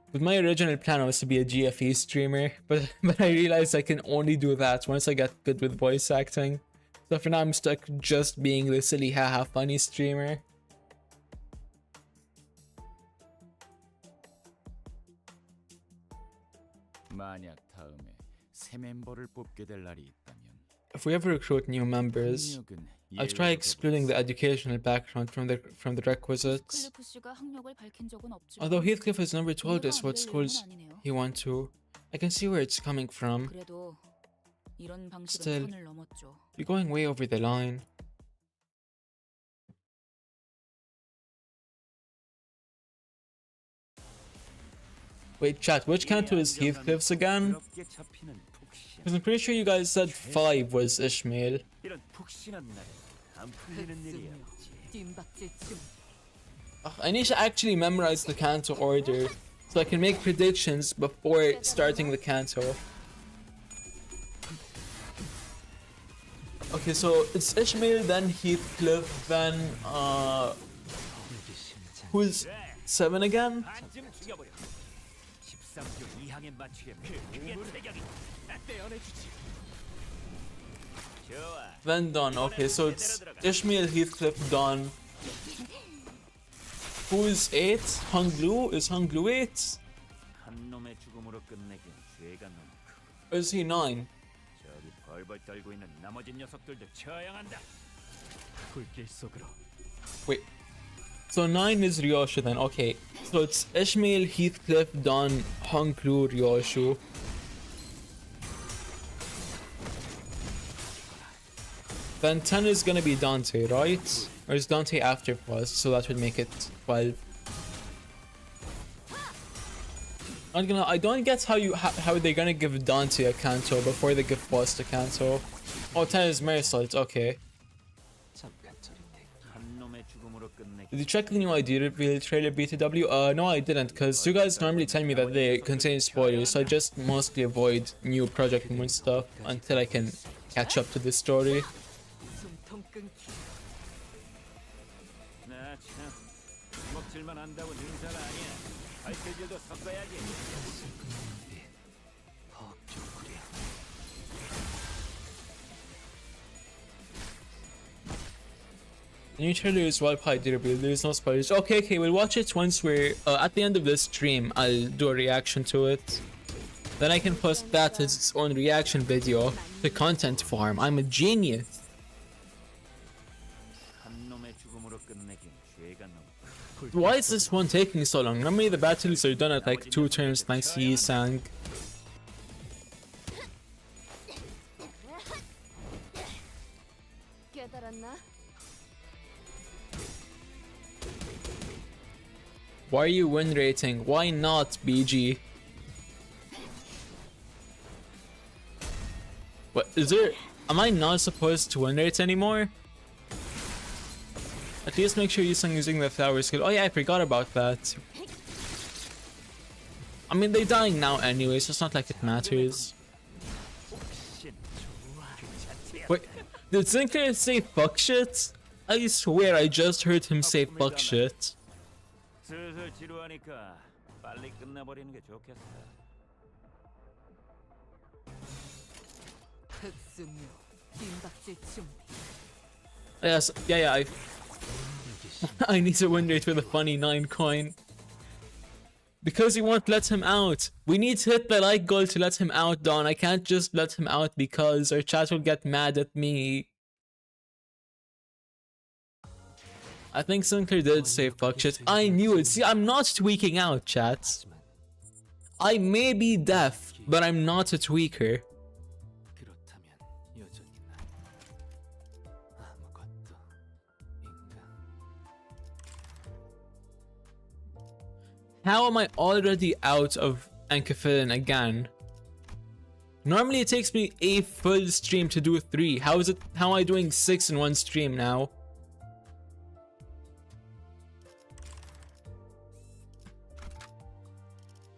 But my original plan was to be a GFE streamer, but I realized I can only do that once I get good with voice acting. So for now I'm stuck just being the silly haha funny streamer. 만약 다음에 새 멤버를 뽑게 될 날이 있다면 If we ever recruit new members, I'll try excluding the educational background from the requisites. Although Heathcliff has never told us what schools he went to, I can see where it's coming from. 그래도 이런 방식은 Still. 선을 넘었죠. You're going way over the line. Wait, chat, which canto is Heathcliff's again? 부럽게 잡히는 푹신. Because I'm pretty sure you guys said 5 was Ishmael. 이런 푹신한 날에 안 풀리는 일이 없지. 뒷박질 중. I need to actually memorize the canto order so I can make predictions before starting the canto. Okay, so it's Ishmael, then Heathcliff, then who's 7 again? 반쯤 죽여버려. 13조 2항에 맞추려면 그게 체격이. 떼어내주지. 좋아. Then Don. Okay, so it's Ishmael, Heathcliff, Don. Who's 8? Hunglu? Is Hunglu 8? 한 놈의 죽음으로 끝내긴 죄가 너무 크고. Or is he 9? 저기 벌벌 떨고 있는 나머지 녀석들도 처형한다. 불길 속으로. Wait. So 9 is Ryoshu then. Okay. So it's Ishmael, Heathcliff, Don, Hunglu, Ryoshu. Then 10 is gonna be Dante, right? Or is Dante after Pause? So that would make it 12. I don't get how they're gonna give Dante a canto before they give Pause to canto. Oh, 10 is Marisol, okay. 한 놈의 죽음으로 끝내긴. Did you check the new ID reveal trailer BTW? No, I didn't, because you guys normally tell me that they contain spoilers, so I just mostly avoid new Project Moon stuff until I can catch up to the story. 숨통 끊기. 나참 먹질만 한다고 능사가 아니야. 발길질도 섞어야지. The new trailer is well pie reveal. There is no spoilers. Okay, we'll watch it once we're at the end of this stream. I'll do a reaction to it. Then I can post that as its own reaction video to content farm. I'm a genius. 한 놈의 죽음으로 끝내긴 죄가 너무. Why is this one taking so long? Normally the battles are done at like 2 turns. Thanks to Yi-sang. 깨달았나? Why are you win rating? Why not, BG? What is there? Am I not supposed to win rate anymore? At least make sure you're using the flower skill. Oh yeah, I forgot about that. I mean, they're dying now anyway, so it's not like it matters. Wait, did Sinclair say fuck shit? I swear I just heard him say fuck shit. 슬슬 지루하니까 빨리 끝내버리는 게 좋겠어. 흑수묘. 뒷박질 준비. Yes, yeah, I need to win rate with a funny 9 coin. Because he won't let him out. We need to hit the like goal to let him out, Don. I can't just let him out because our chat will get mad at me. I think Sinclair did say fuck shit. I knew it. See, I'm not tweaking out, chat. I may be deaf, but I'm not a tweaker. 그렇다면 여전히 난 아무것도 인간. How am I already out of Ankefilin again? Normally it takes me a full stream to do 3. How am I doing 6 in one stream now?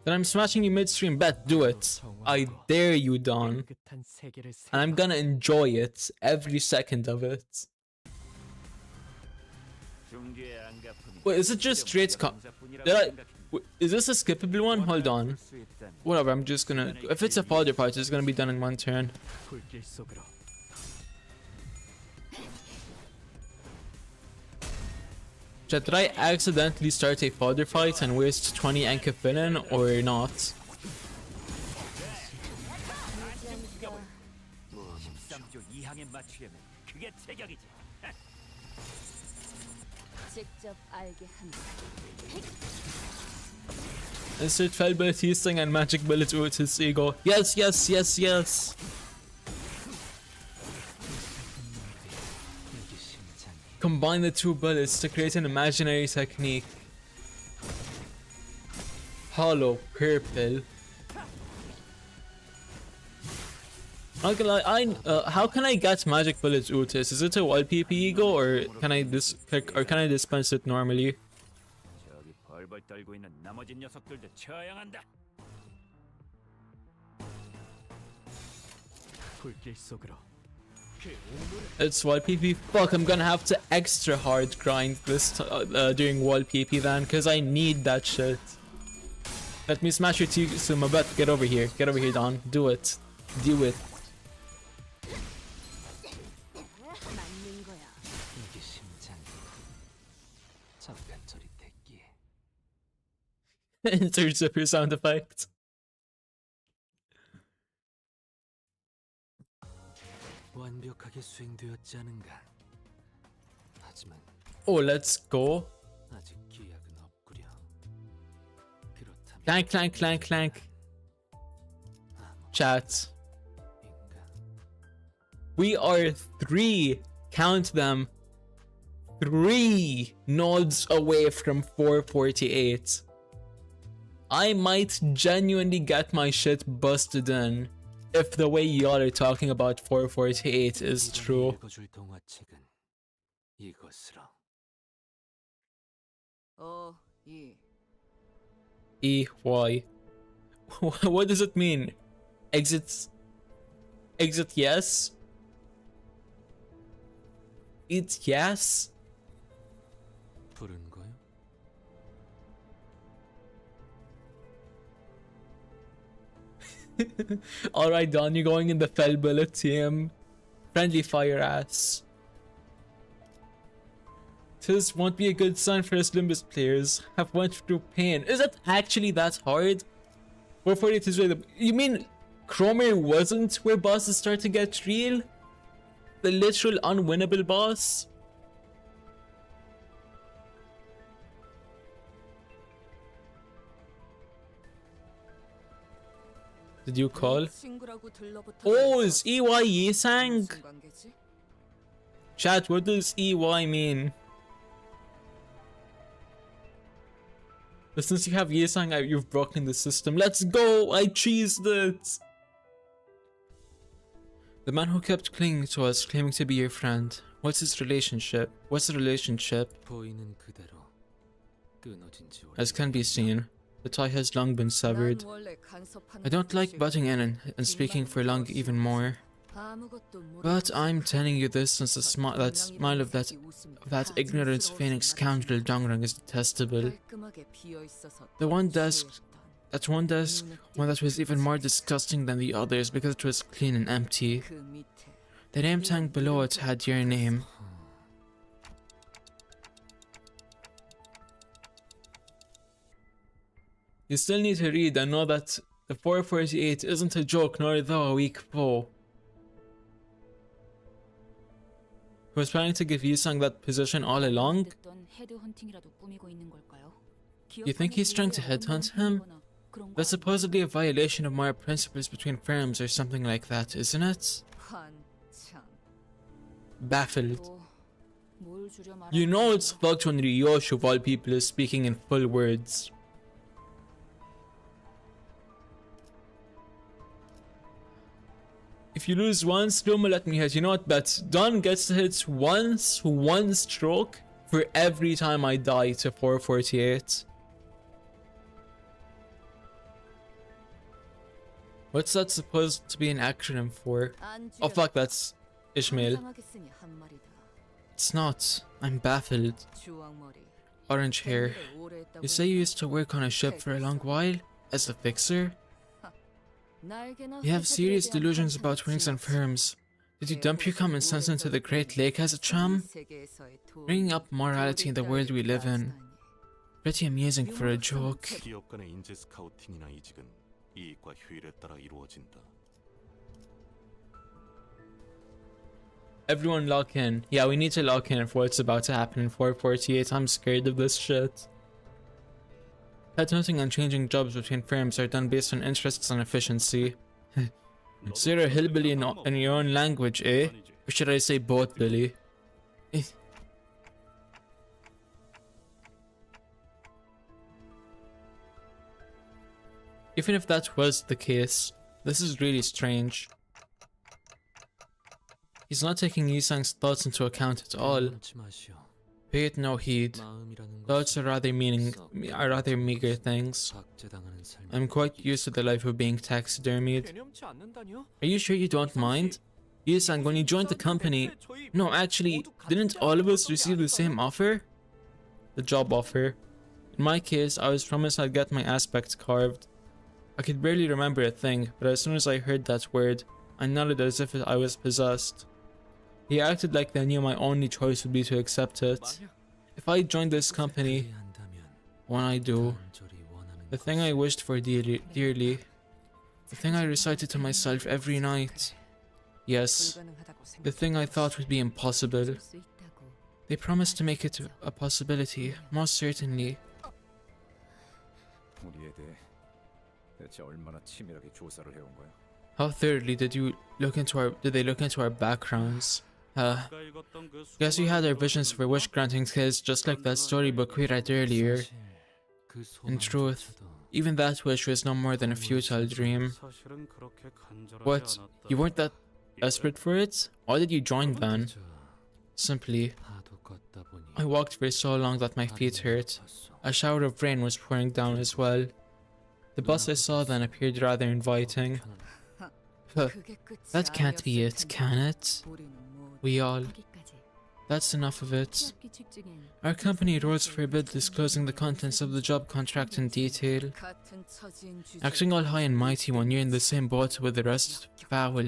Then I'm smashing you midstream. Bet, do it. I dare you, Don. And I'm gonna enjoy it. Every second of it. 중죄의 안갚음이 Wait, is it just straight is this a skippable one? Hold on. Whatever, I'm just gonna... If it's a folder part, it's gonna be done in one turn. 불길 속으로. Chat, did I accidentally start a fodder fight and waste 20 Ankefilin or not? 13조 2항에 맞추려면 그게 체격이지. 직접 알게 한다. Insert Fell Bullet Heasting and Magic Bullet Otis Ego. Yes, yes, yes, yes. Combine the two bullets to create an imaginary technique. Hollow purple. Not gonna lie, how can I get Magic Bullets Otis? Is it a wild PP ego or can I dispense it normally? 저기 벌벌 떨고 있는 나머지 녀석들도 쳐야 한다. 불길 속으로. It's wild PP. Fuck, I'm gonna have to extra hard grind this during wild PP then, cause I need that shit. Let me smash your Tsuma, but get over here. Get over here, Don. Do it. Do it. 맞는 거야. 이게 심장이. 잠깐 저리 대기. Insert zipper sound effect. 완벽하게 수행되었지 않은가. 하지만 Oh, let's go. 아직 기약은 없구려. 그렇다면 Clank, clank, clank, clank. Chat. 인간 We are 3, count them, 3 nodes away from 448. I might genuinely get my shit busted in if the way y'all are talking about 448 is true. 읽어줄 동화책은 이것으로. EY. What does it mean? Exit yes? It's yes? 부른 거요? Alright, Don, you're going in the Fell Bullet team. Friendly fire ass. This won't be a good sign for us Limbus players. Have went through pain. Is it actually that hard? 448 is really. You mean Chromer wasn't where bosses start to get real? The literal unwinnable boss? Did you call? Oh, is EY Yisang? Chat, what does EY mean? But since you have Yisang, you've broken the system. Let's go! I cheesed it! The man who kept clinging to us, claiming to be your friend. What's his relationship? What's the relationship? 보이는 그대로 끊어진 지 As can be seen, the tie has long been severed. I don't like butting in and speaking for long even more. But I'm telling you this since the smile of that ignorant feigning scoundrel Dongrang is detestable. One that was even more disgusting than the others because it was clean and empty. The name tag below it had your name. You still need to read and know that the 448 isn't a joke nor though a weak foe. He was planning to give Yisang that position all along? You think he's trying to headhunt him? That's supposedly a violation of moral principles between firms or something like that, isn't it? Baffled. You know it's fucked when Ryoshi of all people is speaking in full words. If you lose once, Luma let me hit. You know what, bet? Don gets to hit once, one stroke for every time I die to 448. What's that supposed to be an acronym for? Oh fuck, that's Ishmael. It's not. I'm baffled. Orange hair. You say you used to work on a ship for a long while? As a fixer? You have serious delusions about rings and firms. Did you dump your common sense into the Great Lake as a chum? Bringing up morality in the world we live in. Pretty amusing for a joke. 기업 간의 인재 스카우팅이나 이직은 이익과 효율에 따라 이루어진다. Everyone lock in. Yeah, we need to lock in for what's about to happen in 448. I'm scared of this shit. Headhunting and changing jobs between firms are done based on interests and efficiency. So you're a hillbilly in your own language, eh? Or should I say both, Billy? Eh. Even if that was the case, this is really strange. He's not taking Yisang's thoughts into account at all. Pay it no heed. Thoughts are rather meager things. I'm quite used to the life of being taxidermied. Are you sure you don't mind? Yisang, when you joined the company... No, actually, didn't all of us receive the same offer? The job offer. In my case, I was promised I'd get my aspects carved. I could barely remember a thing, but as soon as I heard that word, I nodded as if I was possessed. He acted like they knew my only choice would be to accept it. If I joined this company, when I do, the thing I wished for dearly, the thing I recited to myself every night, yes, the thing I thought would be impossible, they promised to make it a possibility, most certainly. How thoroughly did they look into our backgrounds? Guess we had our visions for wish granting skills just like that storybook we read earlier. In truth, even that wish was no more than a futile dream. What? You weren't that desperate for it? Why did you join then? Simply, I walked for so long that my feet hurt. A shower of rain was pouring down as well. The bus I saw then appeared rather inviting. That can't be it, can it? We all... That's enough of it. Our company rose for a bid disclosing the contents of the job contract in detail. Acting all high and mighty when you're in the same boat with the rest, foul.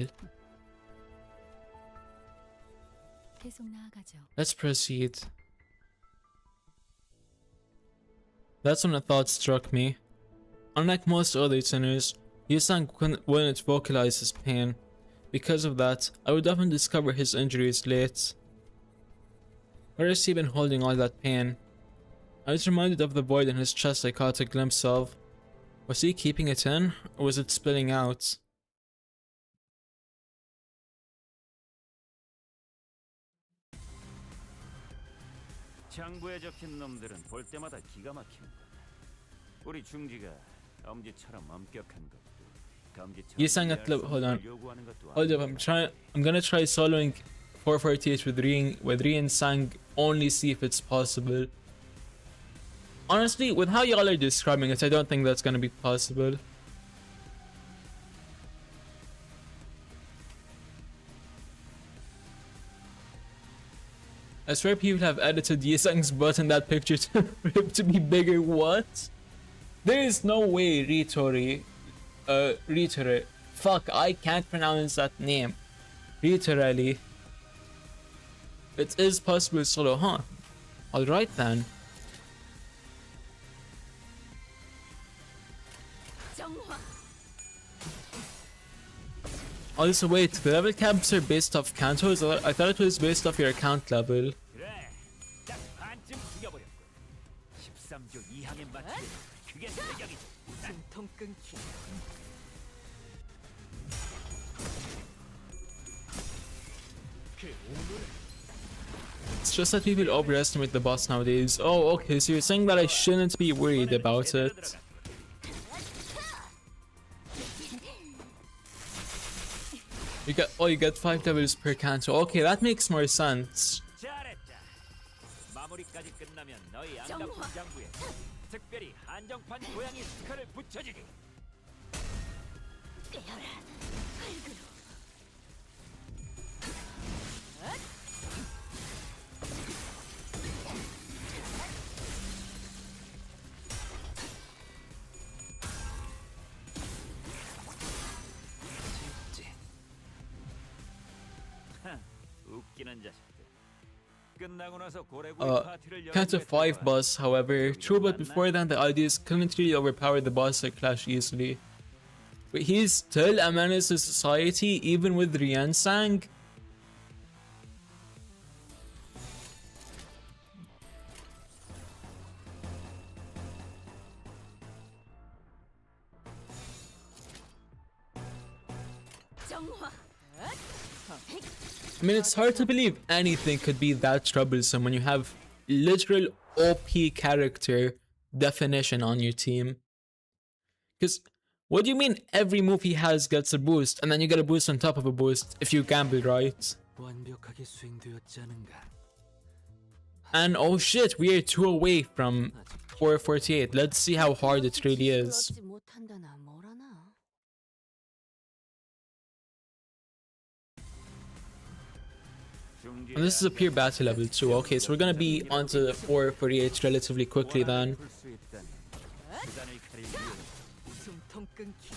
Let's proceed. That's when a thought struck me. Unlike most other sinners, Yisang wouldn't vocalize his pain. Because of that, I would often discover his injuries late. Where has he been holding all that pain? I was reminded of the void in his chest I caught a glimpse of. Was he keeping it in, or was it spilling out? 장부에 적힌 놈들은 볼 때마다 기가 막힌다. 우리 중기가 엄지처럼 엄격한 것도 Yisang at level. Hold on. Hold up. I'm gonna try soloing 448 with Ri and Sang. Only see if it's possible. Honestly, with how y'all are describing it, I don't think that's gonna be possible. I swear people have edited Yisang's butt in that picture for him to be bigger. What? There is no way Ritere. Fuck, I can't pronounce that name. Literally. It is possible solo, huh? Alright then. Also wait, the level caps are based off CANTO? I thought it was based off your account level. It's just that people overestimate the boss nowadays. Oh, okay, so you're saying that I shouldn't be worried about it. You get 5 levels per CANTO. Okay, that makes more sense. CANTO 5 boss, however, true, but before then the ideas couldn't really overpower the boss or clash easily. But he's still a menace to society even with Rian-sang? I mean, it's hard to believe anything could be that troublesome when you have literal OP character definition on your team. Because what do you mean every move he has gets a boost and then you get a boost on top of a boost if you gamble right? And oh shit, we are 2 away from 448. Let's see how hard it really is. And this is a pure battle level 2. Okay, so we're gonna be onto 448 relatively quickly then. 숨통 끊기.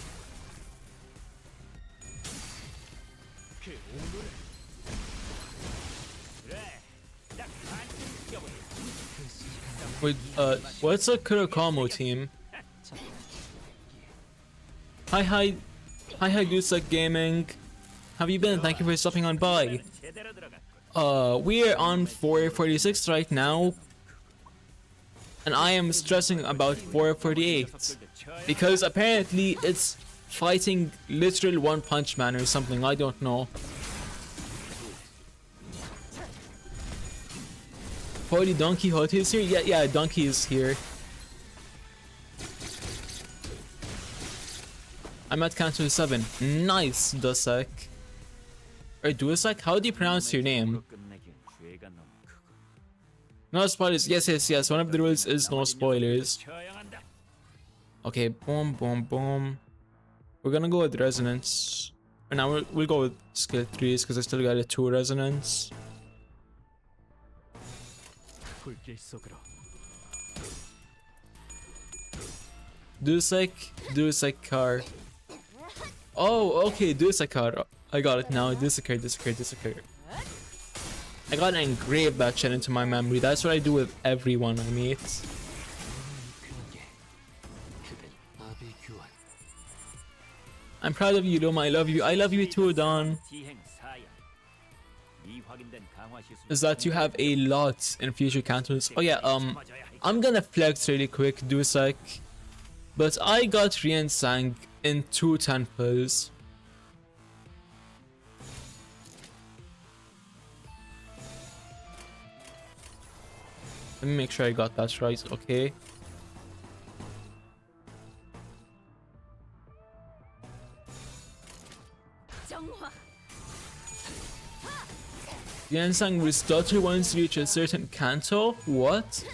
Wait, what's a Kurokamo team? Hi, Gooseck Gaming. Have you been? Thank you for stopping on by. We are on 446 right now. And I am stressing about 448. Because apparently it's fighting literal One Punch Man or something, I don't know. Holy Don Quixote is here? Yeah, Donkey is here. I'm at CANTO 7. Nice, Dusek. Or Dusek? How do you pronounce your name? No spoilers. Yes. One of the rules is no spoilers. Okay, boom. We're gonna go with Resonance. And now we'll go with skill 3s because I still got a 2 Resonance. Dusek car. Oh, okay, Dusek car. I got it now. Dusek. I gotta engrave that shit into my memory. That's what I do with everyone I meet. I'm proud of you, Dom. I love you. I love you too, Don. Is that you have a lot in future CANTOs. Oh yeah, I'm gonna flex really quick, Dusek. But I got Rien Sang in 2 temples. Let me make sure I got that right, okay. Yansang with daughter once to reach a certain CANTO? What?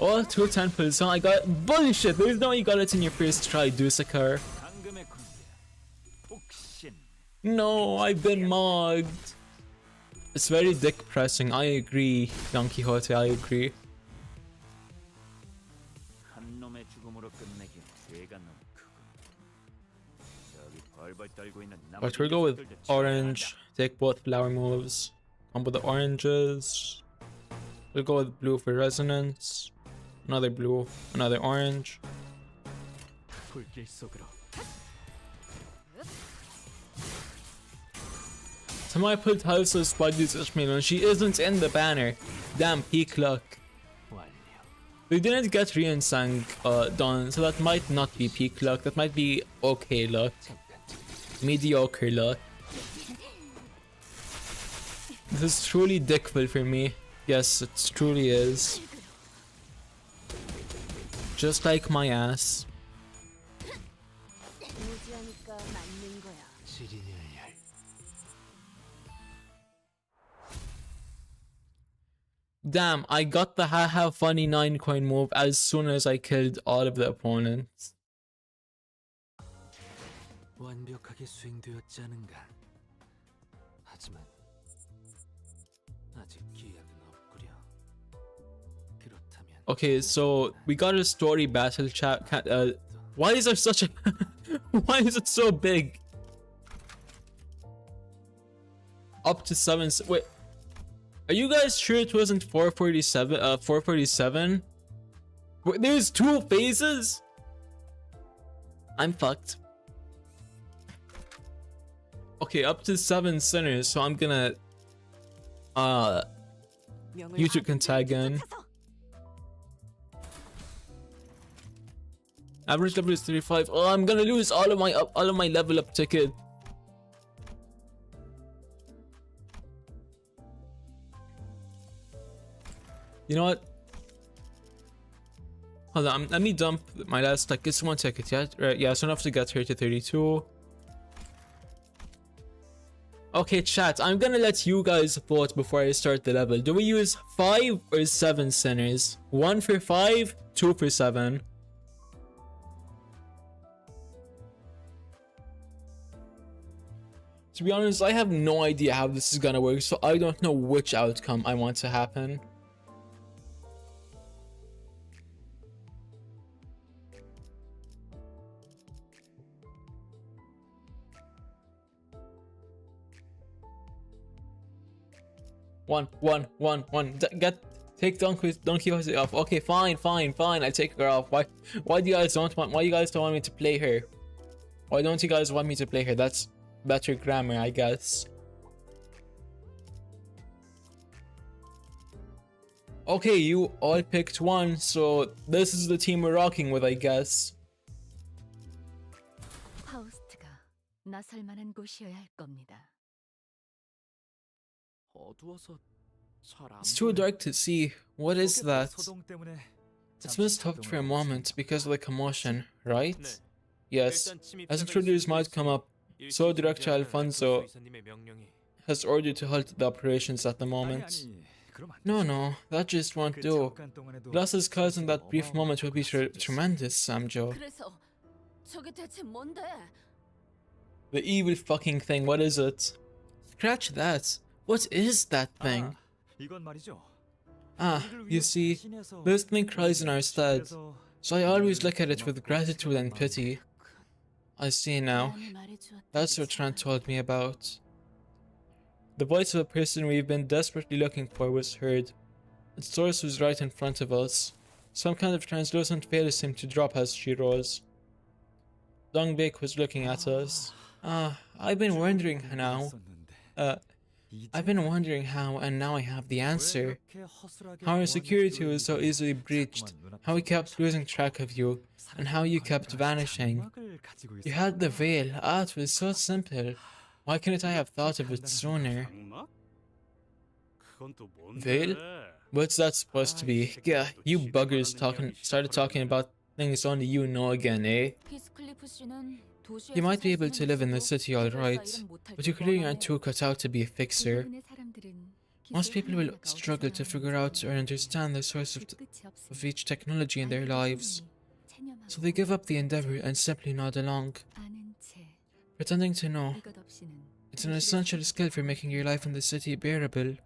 Oh, 2 temples, huh? I got bullshit! There's no way you got it in your first try, Dusakar. No, I've been mogged. It's very dick pressing, I agree, Don Quixote, I agree. Alright, we'll go with orange, take both flower moves, combo the oranges. We'll go with blue for resonance, another blue, another orange. Somebody put Halsa Spidey's Ishmael and she isn't in the banner. Damn, peak luck. We didn't get Rien Sang done, so that might not be peak luck, that might be okay luck. Mediocre luck. This is truly dickful for me. Yes, it truly is. Just like my ass. Damn, I got the haha funny 9 coin move as soon as I killed all of the opponents. 완벽하게 수행되었지 않은가. 하지만 아직 기약은 없구려. 그렇다면 Okay, so we got a story battle chat. Why is there such a why is it so big? Up to 7. Wait, are you guys sure it wasn't 447? 447? Wait, there's 2 phases? I'm fucked. Okay, up to 7 sinners, so I'm gonna YouTube can tag in. Average level is 35. Oh, I'm gonna lose all of my level up ticket. You know what? Hold on, let me dump my last, like, it's 1 ticket, yeah? Right, yeah, so enough to get her to 32. Okay, chat, I'm gonna let you guys vote before I start the level. Do we use 5 or 7 sinners? 1 for 5, 2 for 7. To be honest, I have no idea how this is gonna work, so I don't know which outcome I want to happen. One. Take Donkey off. Okay, fine. I take her off. Why do you guys don't want me to play her? Why don't you guys want me to play her? That's better grammar, I guess. Okay, you all picked one, so this is the team we're rocking with, I guess. 파우스트가 나설 만한 곳이어야 할 겁니다. 어두워서 잘 안 It's too 보여. dark to see. What is that? 소동 때문에 It's been stopped for a moment because of the commotion, right? 네. Yes. 일단 침입자가 As intruders might come up, so Director Alfonso 이사님의 명령이 has ordered to halt the operations at the moment. No, that just won't do. Losses caused in that brief moment will be tremendous, Samjo. 그래서 저게 대체 뭔데? The evil fucking thing, what is it? Scratch that. What is that thing? 이건 말이죠. You see, this thing cries in our stead, so I always look at it with gratitude and pity. I see now. That's what Trent told me about. The voice of a person we've been desperately looking for was heard. Its source was right in front of us. Some kind of translucent veil seemed to drop as she rose. Dongbek was looking at us. I've been wondering how, and now I have the answer. How our security was so easily breached, how we kept losing track of you, and how you kept vanishing. You had the veil. It was so simple. Why couldn't I have thought of it sooner? Veil? What's that supposed to be? Yeah, you buggers started talking about things only you know again, eh? You might be able to live in the city alright, but you clearly aren't too cut out to be a fixer. Most people will struggle to figure out or understand the source of each technology in their lives, so they give up the endeavor and simply nod along, pretending to know. It's an essential skill for making your life in the city bearable.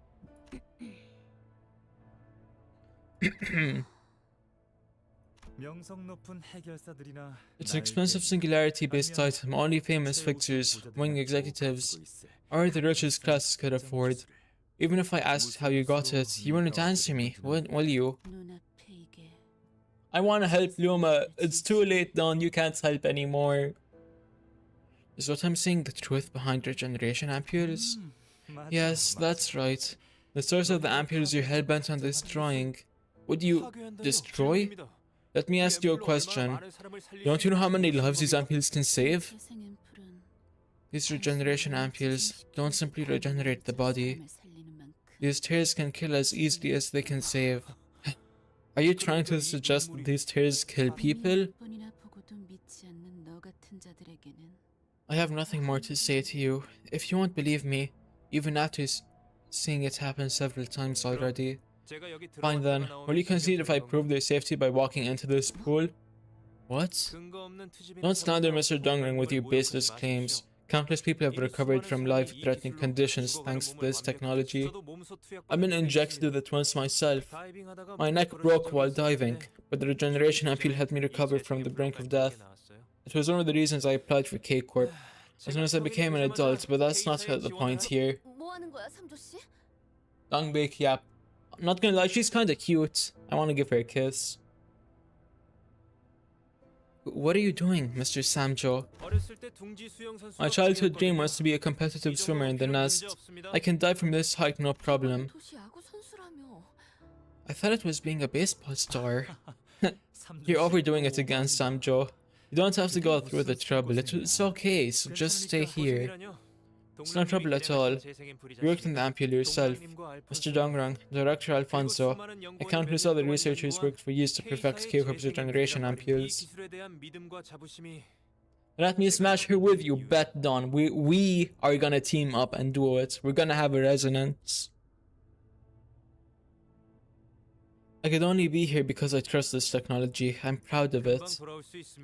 It's an expensive singularity-based item only famous fixers, wing executives, or the richest classes could afford. Even if I asked how you got it, you wouldn't answer me, will you? I want to help Luma. It's too late, Don. You can't help anymore. Is what I'm saying the truth behind regeneration ampules? Yes, that's right. The source of the ampules you're hellbent on destroying. Would you destroy? Let me ask you a question. Don't you know how many lives these ampules can save? These regeneration ampules don't simply regenerate the body. These tears can kill as easily as they can save. Are you trying to suggest that these tears kill people? I have nothing more to say to you. If you won't believe me, even after seeing it happen several times already. Fine then, will you concede if I prove their safety by walking into this pool? What? Don't slander Mr. Dongring with your baseless claims. Countless people have recovered from life-threatening conditions thanks to this technology. I've been injected with it once myself. My neck broke while diving, but the regeneration ampule helped me recover from the brink of death. It was one of the reasons I applied for K-Corp as soon as I became an adult, but that's not the point here. Dongbek, yeah. I'm not gonna lie, she's kinda cute. I wanna give her a kiss. What are you doing, Mr. Samjo? My childhood dream was to be a competitive swimmer in the nest. I can dive from this height no problem. I thought it was being a baseball star. You're overdoing it again, Samjo. You don't have to go through the trouble. It's okay, so just stay here. It's no trouble at all. You worked in the ampule yourself. Mr. Dongrang, Director Alfonso, and countless other researchers worked for years to perfect K-Corp's regeneration ampules. Let me smash her with you, bet Don. We are gonna team up and do it. We're gonna have a resonance. I could only be here because I trust this technology. I'm proud of it.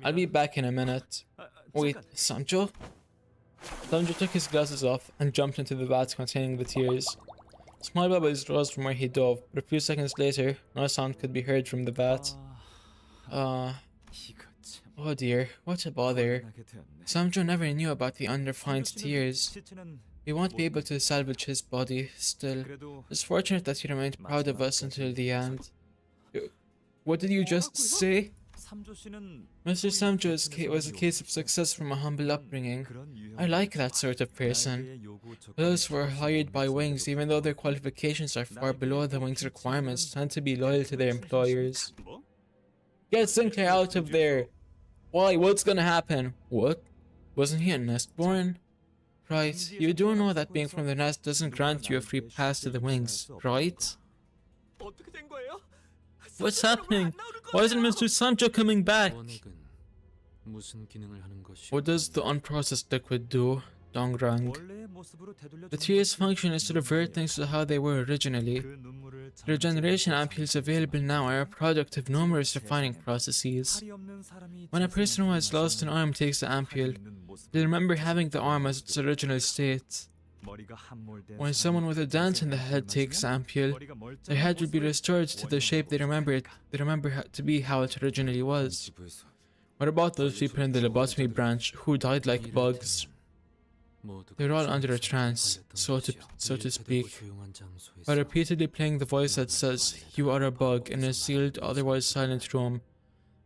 I'll be back in a minute. Wait, Sancho? Sancho took his glasses off and jumped into the vat containing the tears. Small bubbles rose from where he dove, but a few seconds later, no sound could be heard from the vat. Oh dear, what a bother. Sancho never knew about the unrefined tears. We won't be able to salvage his body, still. It's fortunate that he remained proud of us until the end. What did you just say? Mr. Sancho was a case of success from a humble upbringing. I like that sort of person. Those who are hired by Wings, even though their qualifications are far below the Wings' requirements, tend to be loyal to their employers. Get Sinclair out of there! Why? What's gonna happen? What? Wasn't he a nestborn? Right, you do know that being from the nest doesn't grant you a free pass to the Wings, right? What's happening? Why isn't Mr. Sancho coming back? What does the unprocessed liquid do, Dongrang? The tear's function is to revert things to how they were originally. The regeneration ampules available now are a product of numerous refining processes. When a person who has lost an arm takes the ampule, they remember having the arm as its original state. When someone with a dent in the head takes the ampule, their head will be restored to the shape they remember to be how it originally was. What about those people in the lobotomy branch who died like bugs? They're all under a trance, so to speak, by repeatedly playing the voice that says, "You are a bug," in a sealed, otherwise silent room.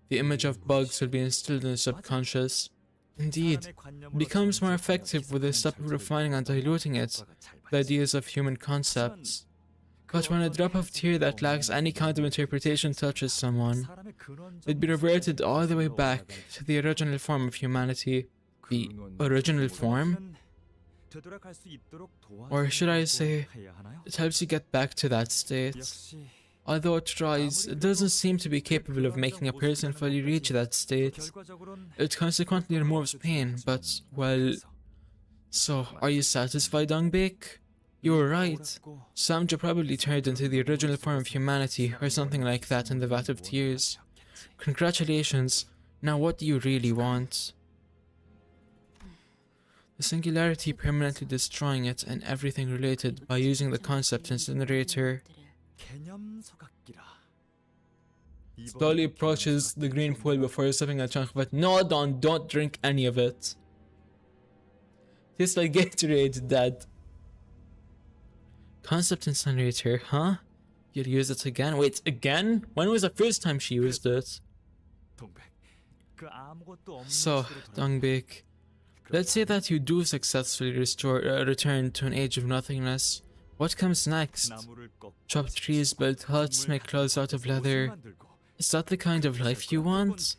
The image of bugs will be instilled in the subconscious. Indeed, it becomes more effective with a step of refining and diluting it with ideas of human concepts. But when a drop of tear that lacks any kind of interpretation touches someone, it'd be reverted all the way back to the original form of humanity. The original form? Or should I say, it helps you get back to that state. Although it tries, it doesn't seem to be capable of making a person fully reach that state. It consequently removes pain, but, well... So, are you satisfied, Dongbek? You were right. Samja probably turned into the original form of humanity, or something like that in the Vat of Tears. Congratulations. Now what do you really want? The singularity permanently destroying it and everything related by using the concept incinerator. Slowly approaches the green pool before sipping a chunk of it. No, don't drink any of it. Tastes like Gatorade, Dad. Concept incinerator, huh? You'll use it again? Wait, again? When was the first time she used it? So, Dongbek, let's say that you do successfully return to an age of nothingness. What comes next? Chop trees, build huts, make clothes out of leather. Is that the kind of life you want?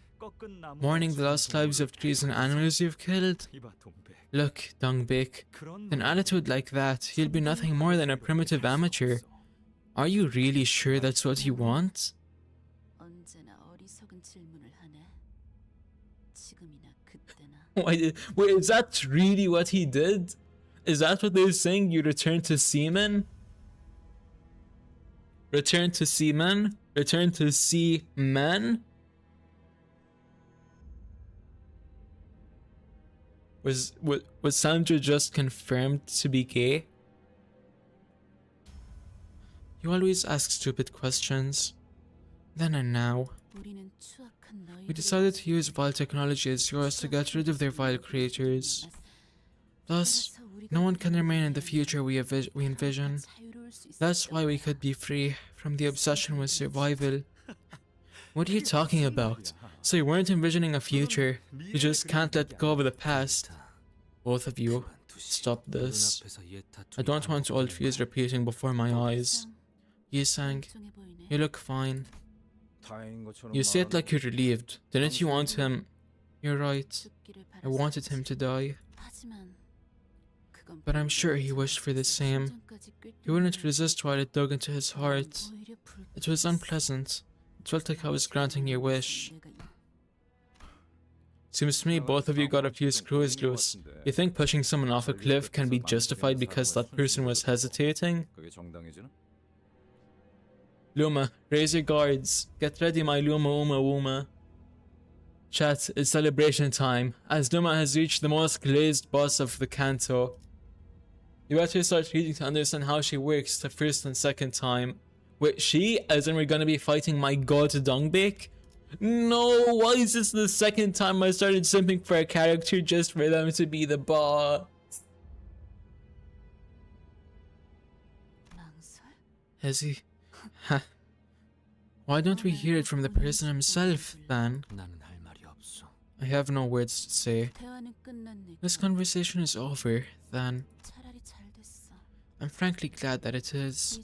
Mourning the lost lives of trees and animals you've killed? Look, Dongbek, an attitude like that, you'll be nothing more than a primitive amateur. Are you really sure that's what you want? Wait, is that really what he did? Is that what they're saying? You return to semen? Return to semen? Return to see men? Was Sandra just confirmed to be gay? You always ask stupid questions. Then and now. We decided to use vile technology as yours to get rid of their vile creators. Thus, no one can remain in the future we envision. That's why we could be free from the obsession with survival. What are you talking about? So you weren't envisioning a future, you just can't let go of the past. Both of you, stop this. I don't want old fears repeating before my eyes. Yisang, you look fine. You say it like you're relieved. Didn't you want him? You're right. I wanted him to die. but I'm sure he wished for the same. He wouldn't resist while it dug into his heart. It was unpleasant. It felt like I was granting your wish. Seems to me both of you got a few screws loose. You think pushing someone off a cliff can be justified because that person was hesitating? Luma, raise your guards. Get ready, my Luma Uma Wuma. Chat, it's celebration time. As Luma has reached the most glazed boss of the CANTO. You better start reading to understand how she works the first and second time. Wait, she? As in we're gonna be fighting my god Dongbake? No, why is this the second time I started simping for a character just for them to be the boss? Has he? Why don't we hear it from the person himself, then? I have no words to say. This conversation is over, then. I'm frankly glad that it is.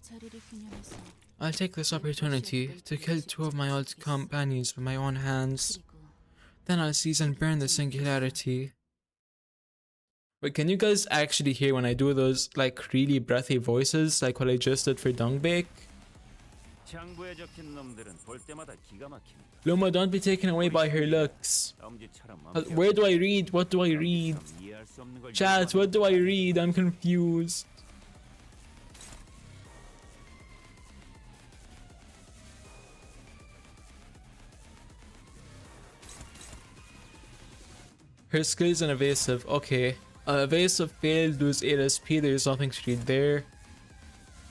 I'll take this opportunity to kill two of my old companions with my own hands. Then I'll seize and burn the singularity. Wait, can you guys actually hear when I do those, like, really breathy voices, like what I just did for Dongbake? Luma, don't be taken away by her looks. Where do I read? What do I read? Chat, what do I read? I'm confused. Her skills and evasive. Okay. Evasive failed, lose 8 SP. There's nothing to read there.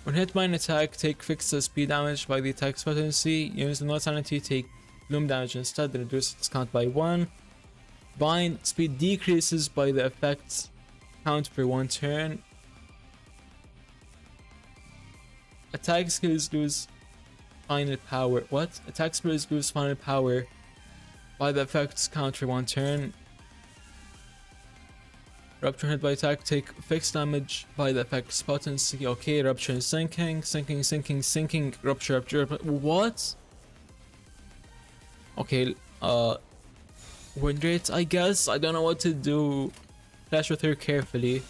When hit by an attack, take fixed SP damage by the attack's potency. Use the no sanity, take bloom damage instead, then reduce its count by 1. Bind, speed decreases by the effect's count for 1 turn. Attack skills lose final power. What? Attack skills lose final power by the effect's count for 1 turn. Rupture hit by attack, take fixed damage by the effect's potency. Okay, rupture and sinking, rupture, rupture. What? Okay, win rate, I guess. I don't know what to do. Flash with her carefully.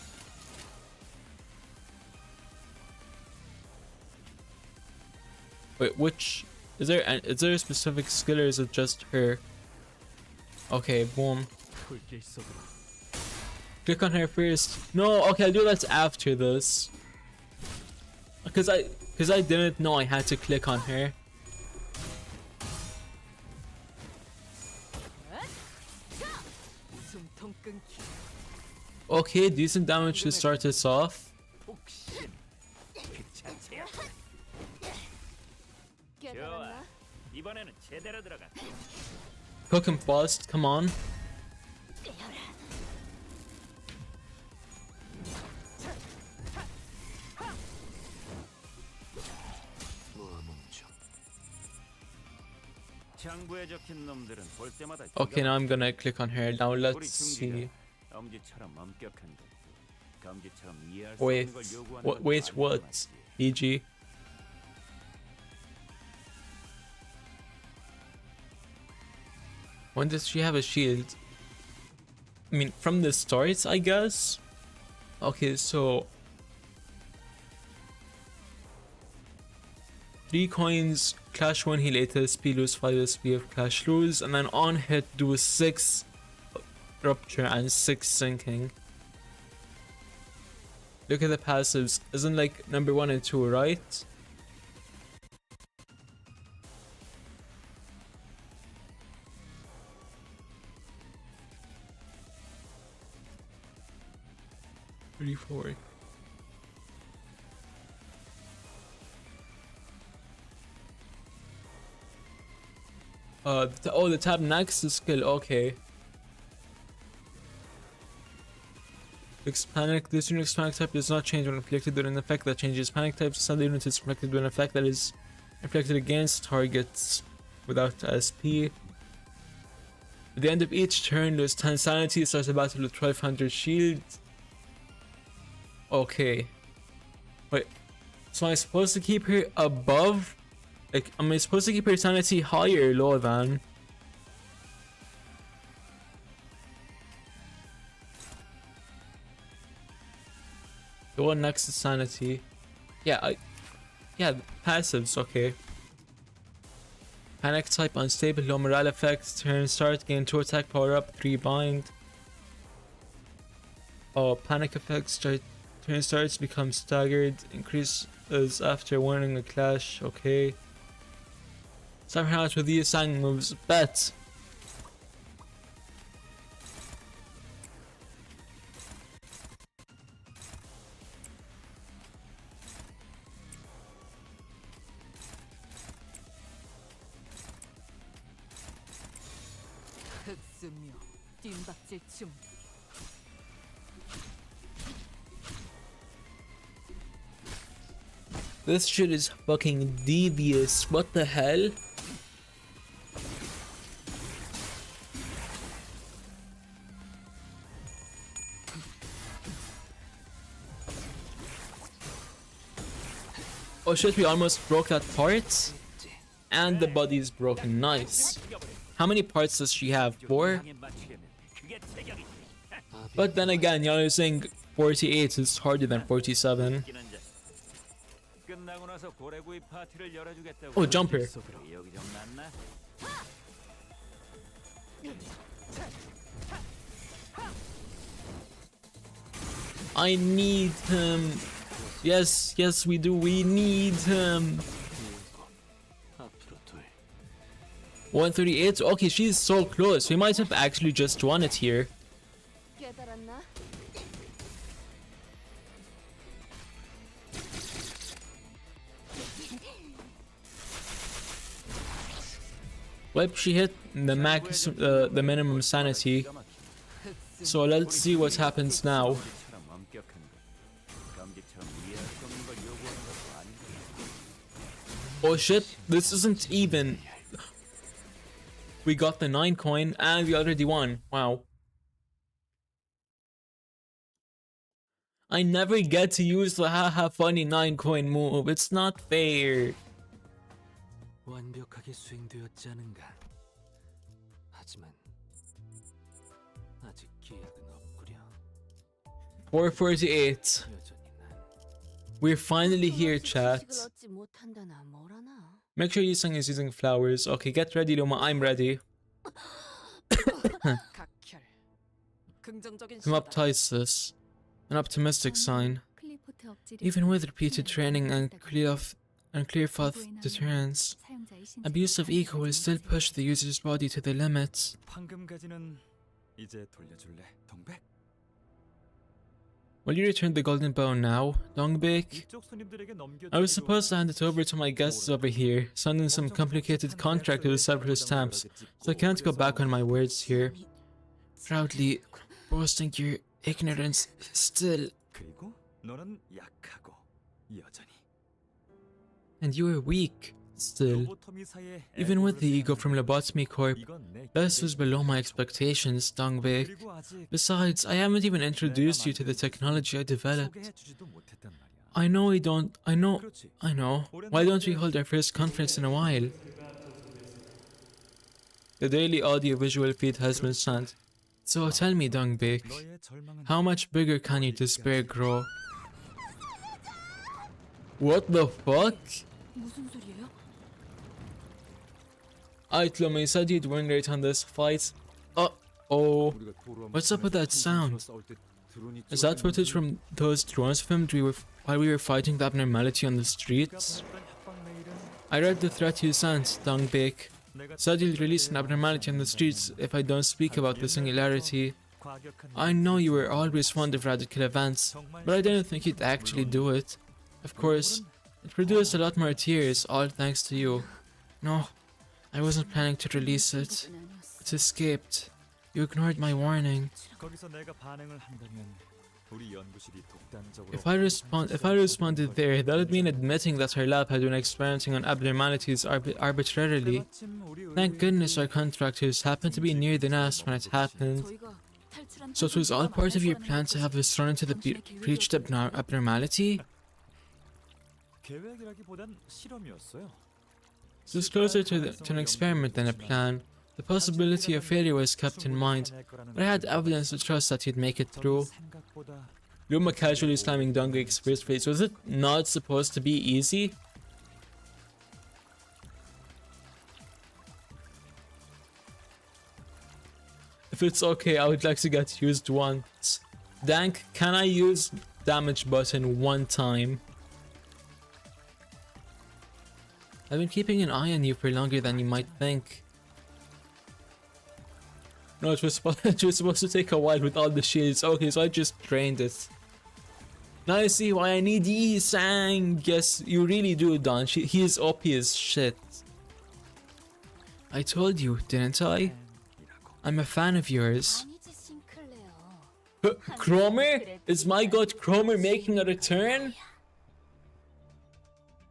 Wait, which is there a specific skill or is it just her? Okay, boom. Click on her first. No, okay, I'll do that after this. Cause I didn't know I had to click on her. Okay, decent damage to start us off. Hook him fast, come on. Okay, now I'm gonna click on her. Now let's see. Wait, what? EG. When does she have a shield? I mean, from the start, I guess? Okay, so 3 coins, clash 1 heal 8 SP, lose 5 SP of clash lose, and then on hit do 6 rupture and 6 sinking. Look at the passives, isn't like number 1 and 2, right? Pretty forward. The tab next is skill, okay. Panic. This unit's panic type does not change when inflicted with an effect that changes panic type. Suddenly unit is inflicted with an effect that is inflicted against targets without SP. At the end of each turn, lose 10 sanity, starts the battle with 1200 shield. Okay. Wait. So am I supposed to keep her above? Like, am I supposed to keep her sanity higher or lower than? The one next to sanity. Yeah, yeah, the passives, okay. Panic type unstable, low morale effects, turn start, gain 2 attack, power up, 3 bind. Oh, panic effects, turn starts, become staggered, increases after warning a clash, okay. Somehow with these sang moves, bet. 흑수묘 뜀박질 중. This shit is fucking devious. What the hell? Oh shit, we almost broke that part. And the body is broken. Nice. How many parts does she have? 4? But then again, y'all are saying 48 is harder than 47. Oh, jumper. I need him. Yes, yes, we do. We need him. 138. Okay, she's so close. We might have actually just won it here. 깨달았나? Well, she hit the max, the minimum sanity. So let's see what happens now. Oh shit, this isn't even. We got the 9 coin and we already won. Wow. I never get to use the haha funny 9 coin move. It's not fair. 완벽하게 수행되었지 않은가. 하지만 아직 기약은 없구려. 448. 여전히 난 We're finally here, chat. 지식을 얻지 못한다나 뭐라나. Make sure Yusung is using flowers. Okay, get ready, Luma. I'm ready. 각혈. 긍정적인 Come up, Tysus. An optimistic sign. 클리포트 억지를 Even with repeated training and clear path deterrence, abuse of ego will still push the user's body to the limits. 황금 가지는 이제 돌려줄래, 동백? Will you return the golden bow now, Dongbek? 이쪽 손님들에게 넘겨. I was supposed to hand it over to my guests over here, sending some complicated contract with several stamps, so I can't go back on my words here. Proudly boasting your ignorance still. 그리고 너는 약하고 여전히. And you are weak still. Even with the ego from Lobotomy Corp, Bess was below my expectations, Dongbek. Besides, I haven't even introduced you to the technology I developed. I know. Why don't we hold our first conference in a while? The daily audio-visual feed has been sent. So tell me, Dongbek, how much bigger can your despair grow? What the fuck? 무슨 소리예요? Aitlum, you said you'd win great on this fight. Uh-oh. What's up with that sound? Is that footage from those drones filmed while we were fighting the abnormality on the streets? I read the threat you sent, Dongbek. Said you'll release an abnormality on the streets if I don't speak about the singularity. I know you were always fond of radical events, but I didn't think you'd actually do it. Of course, it produced a lot more tears, all thanks to you. No, I wasn't planning to release it. It escaped. You ignored my warning. 거기서 내가 반응을 한다면 우리 연구실이 독단적으로. If I responded there, that would mean admitting that our lab had been experimenting on abnormalities arbitrarily. Thank goodness our contractors happened to be near the nest when it happened. 저희가 탈출한 So it was all part of your plan to have us thrown into the breached abnormality? 계획이라기보단 실험이었어요. This was closer to an experiment than a plan. The possibility of failure was kept in mind, but I had evidence to trust that you'd make it through. Luma casually slamming Dungwake's first face. Was it not supposed to be easy? If it's okay, I would like to get used once. Dank, can I use damage button one time? I've been keeping an eye on you for longer than you might think. No, it was supposed to take a while with all the shields. Okay, so I just drained it. Now I see why I need Yi Sang. Yes, you really do, Don. He is OP as shit. I told you, didn't I? I'm a fan of yours. Cromer? Is my god Cromer making a return?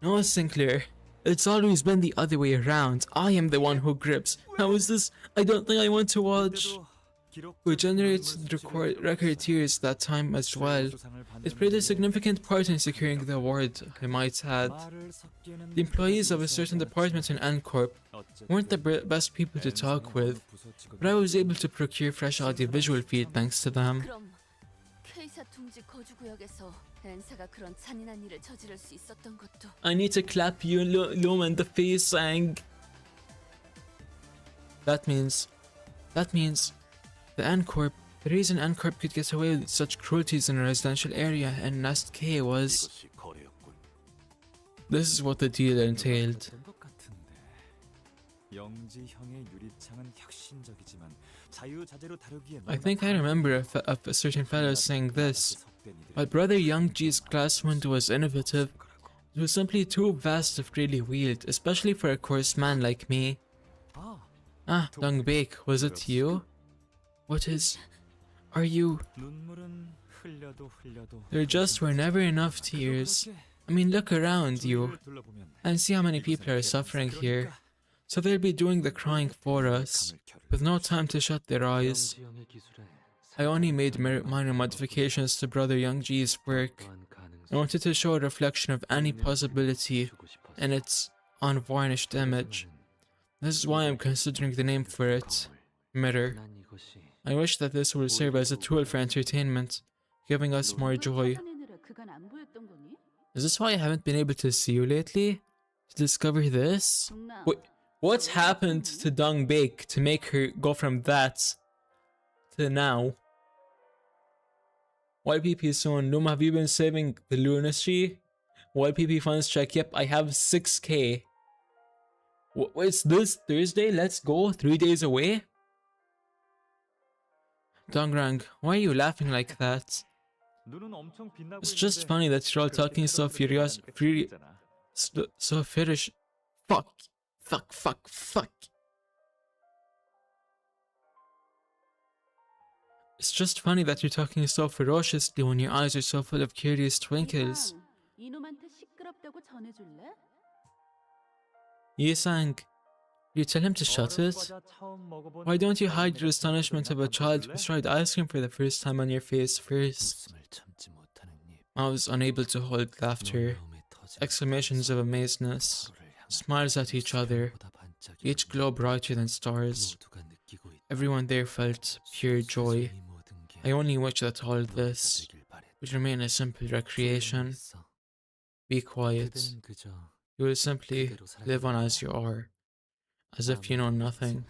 No, Sinclair. It's always been the other way around. I am the one who grips. How is this? I don't think I want to watch. Who generated record tiers that time as well. It played a significant part in securing the award, I might add. The employees of a certain department in Ancorp weren't the best people to talk with, but I was able to procure fresh audiovisual feed thanks to them. I need to clap you, Luma, in the face, Sang. That means the reason Ancorp could get away with such cruelties in a residential area in Nest K was... This is what the deal entailed. I think I remember a certain fellow saying this. While Brother Youngji's glass window was innovative, it was simply too vast to freely wield, especially for a coarse man like me. Ah, Dongbake, was it you? What is... Are you... There just were never enough tears. I mean, look around you and see how many people are suffering here. So they'll be doing the crying for us, with no time to shut their eyes. I only made minor modifications to Brother Youngji's work. I wanted to show a reflection of any possibility in its unvarnished image. This is why I'm considering the name for it, Mirror. I wish that this will serve as a tool for entertainment, giving us more joy. Is this why I haven't been able to see you lately? To discover this? Wait, what's happened to Dongbake to make her go from that to now? YPP soon. Luma, have you been saving the lunacy? YPP funds check. Yep, I have 6k. What's this? Thursday? Let's go. 3 days away? Dongrang, why are you laughing like that? It's just funny that you're all talking so furious. So furious. Fuck. It's just funny that you're talking so ferociously when your eyes are so full of curious twinkles. Yisang, you tell him to shut it? Why don't you hide your astonishment of a child who's tried ice cream for the first time on your face first? I was unable to hold laughter. Exclamations of amazeness. Smiles at each other. Each glow brighter than stars. Everyone there felt pure joy. I only wish that all this would remain a simple recreation. Be quiet. You will simply live on as you are, as if you know nothing.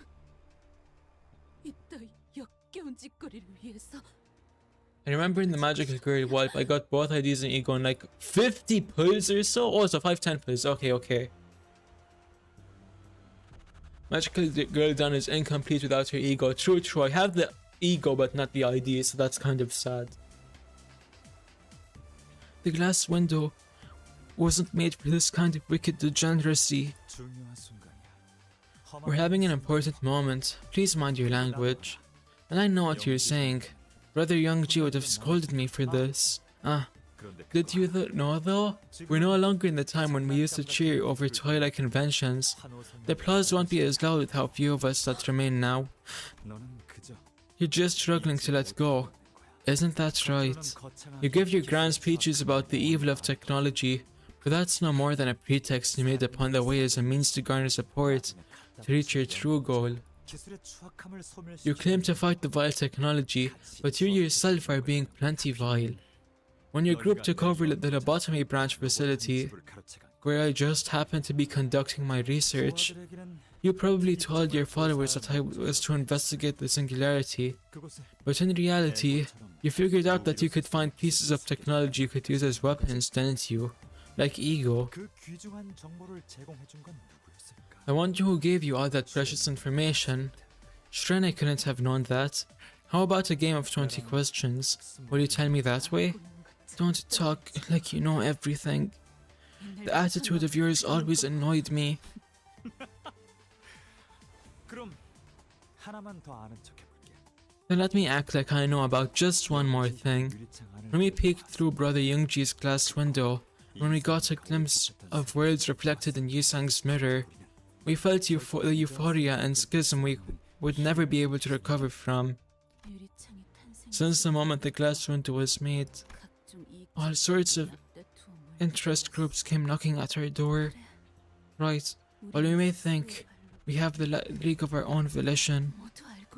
I remember in the Magical Girl wipe, I got both IDs and ego in like 50 pulls or so. Oh, so 5-10 pulls. Okay. Magical Girl done is incomplete without her ego. True. I have the ego but not the ID, so that's kind of sad. The glass window wasn't made for this kind of wicked degeneracy. We're having an important moment. Please mind your language. And I know what you're saying. Brother Youngji would have scolded me for this. Did you know though? We're no longer in the time when we used to cheer over Twilight conventions. The applause won't be as loud with how few of us that remain now. You're just struggling to let go. Isn't that right? You give your grand speeches about the evil of technology, but that's no more than a pretext you made upon the way as a means to garner support to reach your true goal. You claim to fight the vile technology, but you yourself are being plenty vile. When your group took over the lobotomy branch facility, where I just happened to be conducting my research, you probably told your followers that I was to investigate the singularity, but in reality, you figured out that you could find pieces of technology you could use as weapons, didn't you? Like ego. I wonder who gave you all that precious information. Shrene couldn't have known that. How about a game of 20 questions? Will you tell me that way? Don't talk like you know everything. The attitude of yours always annoyed me. Then let me act like I know about just one more thing. When we peeked through Brother Youngji's glass window, when we got a glimpse of worlds reflected in Yusang's mirror, we felt the euphoria and schism we would never be able to recover from. Since the moment the glass window was made, all sorts of interest groups came knocking at our door. Right, while we may think we have the league of our own volition,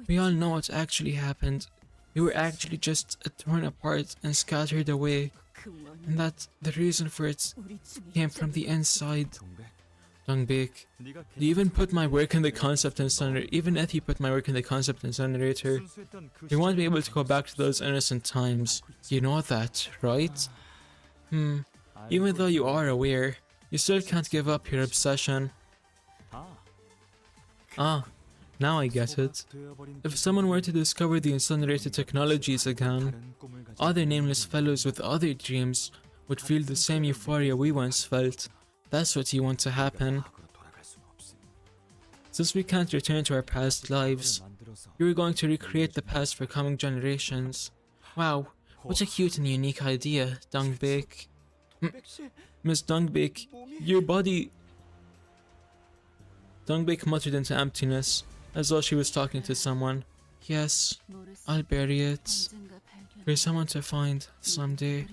we all know what actually happened. We were actually just torn apart and scattered away, and that the reason for it came from the inside. Dongbek, do you even put my work in the concept incinerator? Even if you put my work in the concept incinerator, you won't be able to go back to those innocent times. You know that, right? Even though you are aware, you still can't give up your obsession. Ah, now I get it. If someone were to discover the incinerated technologies again, other nameless fellows with other dreams would feel the same euphoria we once felt. That's what you want to happen. Since we can't return to our past lives, you're going to recreate the past for coming generations. Wow, what a cute and unique idea, Dongbek. Miss Dongbek, your body... Dongbek muttered into emptiness, as though she was talking to someone. Yes, I'll bury it. For someone to find someday.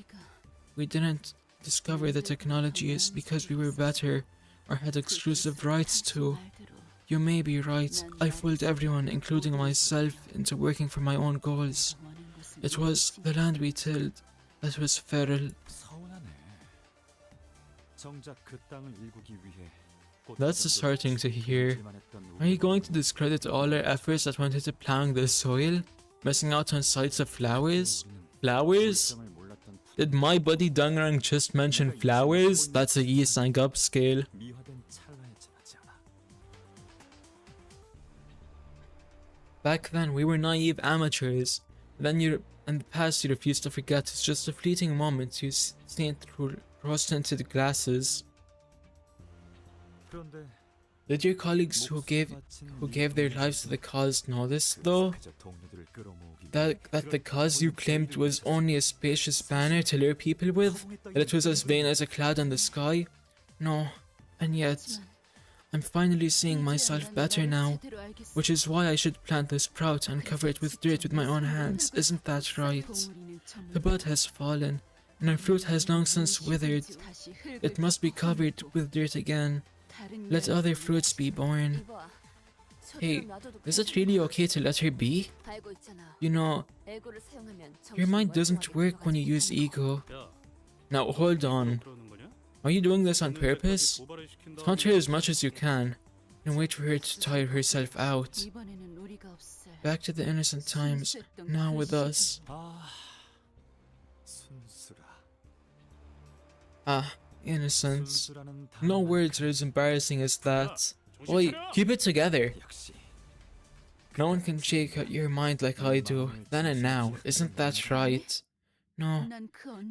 We didn't discover the technologies because we were better or had exclusive rights to. You may be right. I fooled everyone, including myself, into working for my own goals. It was the land we tilled that was feral. That's disheartening to hear. Are you going to discredit all our efforts that went into plowing the soil? Missing out on sights of flowers? Flowers? Did my buddy Dangrang just mention flowers? That's a Yisang upscale. Back then, we were naive amateurs. Then in the past, you refused to forget. It's just a fleeting moment you see through rose-tinted glasses. Did your colleagues who gave their lives to the cause know this, though? That the cause you claimed was only a spacious banner to lure people with? That it was as vain as a cloud in the sky? No, and yet, I'm finally seeing myself better now, which is why I should plant this sprout and cover it with dirt with my own hands, isn't that right? The bud has fallen, and our fruit has long since withered. It must be covered with dirt again. Let other fruits be born. Hey, is it really okay to let her be? You know, your mind doesn't work when you use ego. Now hold on. Are you doing this on purpose? Taunt her as much as you can, and wait for her to tire herself out. Back to the innocent times, now with us. Ah, innocence. No words are as embarrassing as that. Oi, keep it together. No one can shake out your mind like I do, then and now, isn't that right? No,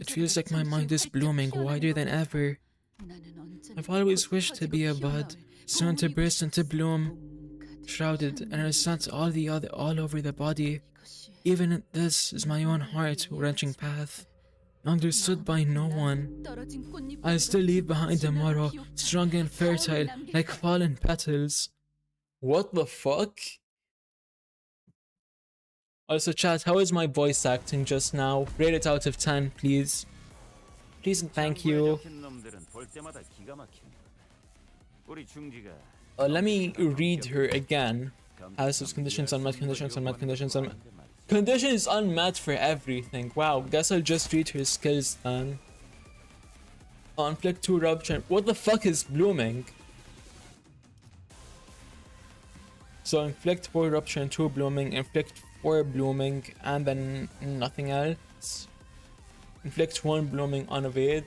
it feels like my mind is blooming wider than ever. I've always wished to be a bud, soon to burst into bloom, shrouded in a scent all over the body. Even this is my own heart-wrenching path, understood by no one. I'll still leave behind tomorrow, strong and fertile, like fallen petals. What the fuck? Also chat, how is my voice acting just now? Rate it out of 10, please. Please and thank you. Let me read her again. As those conditions unmet, conditions unmet, conditions unmet. Condition is unmet for everything. Wow, guess I'll just read her skills then. Inflict 2 rupture. What the fuck is blooming? So inflict 4 rupture and 2 blooming, inflict 4 blooming, and then nothing else. Inflict 1 blooming on evade.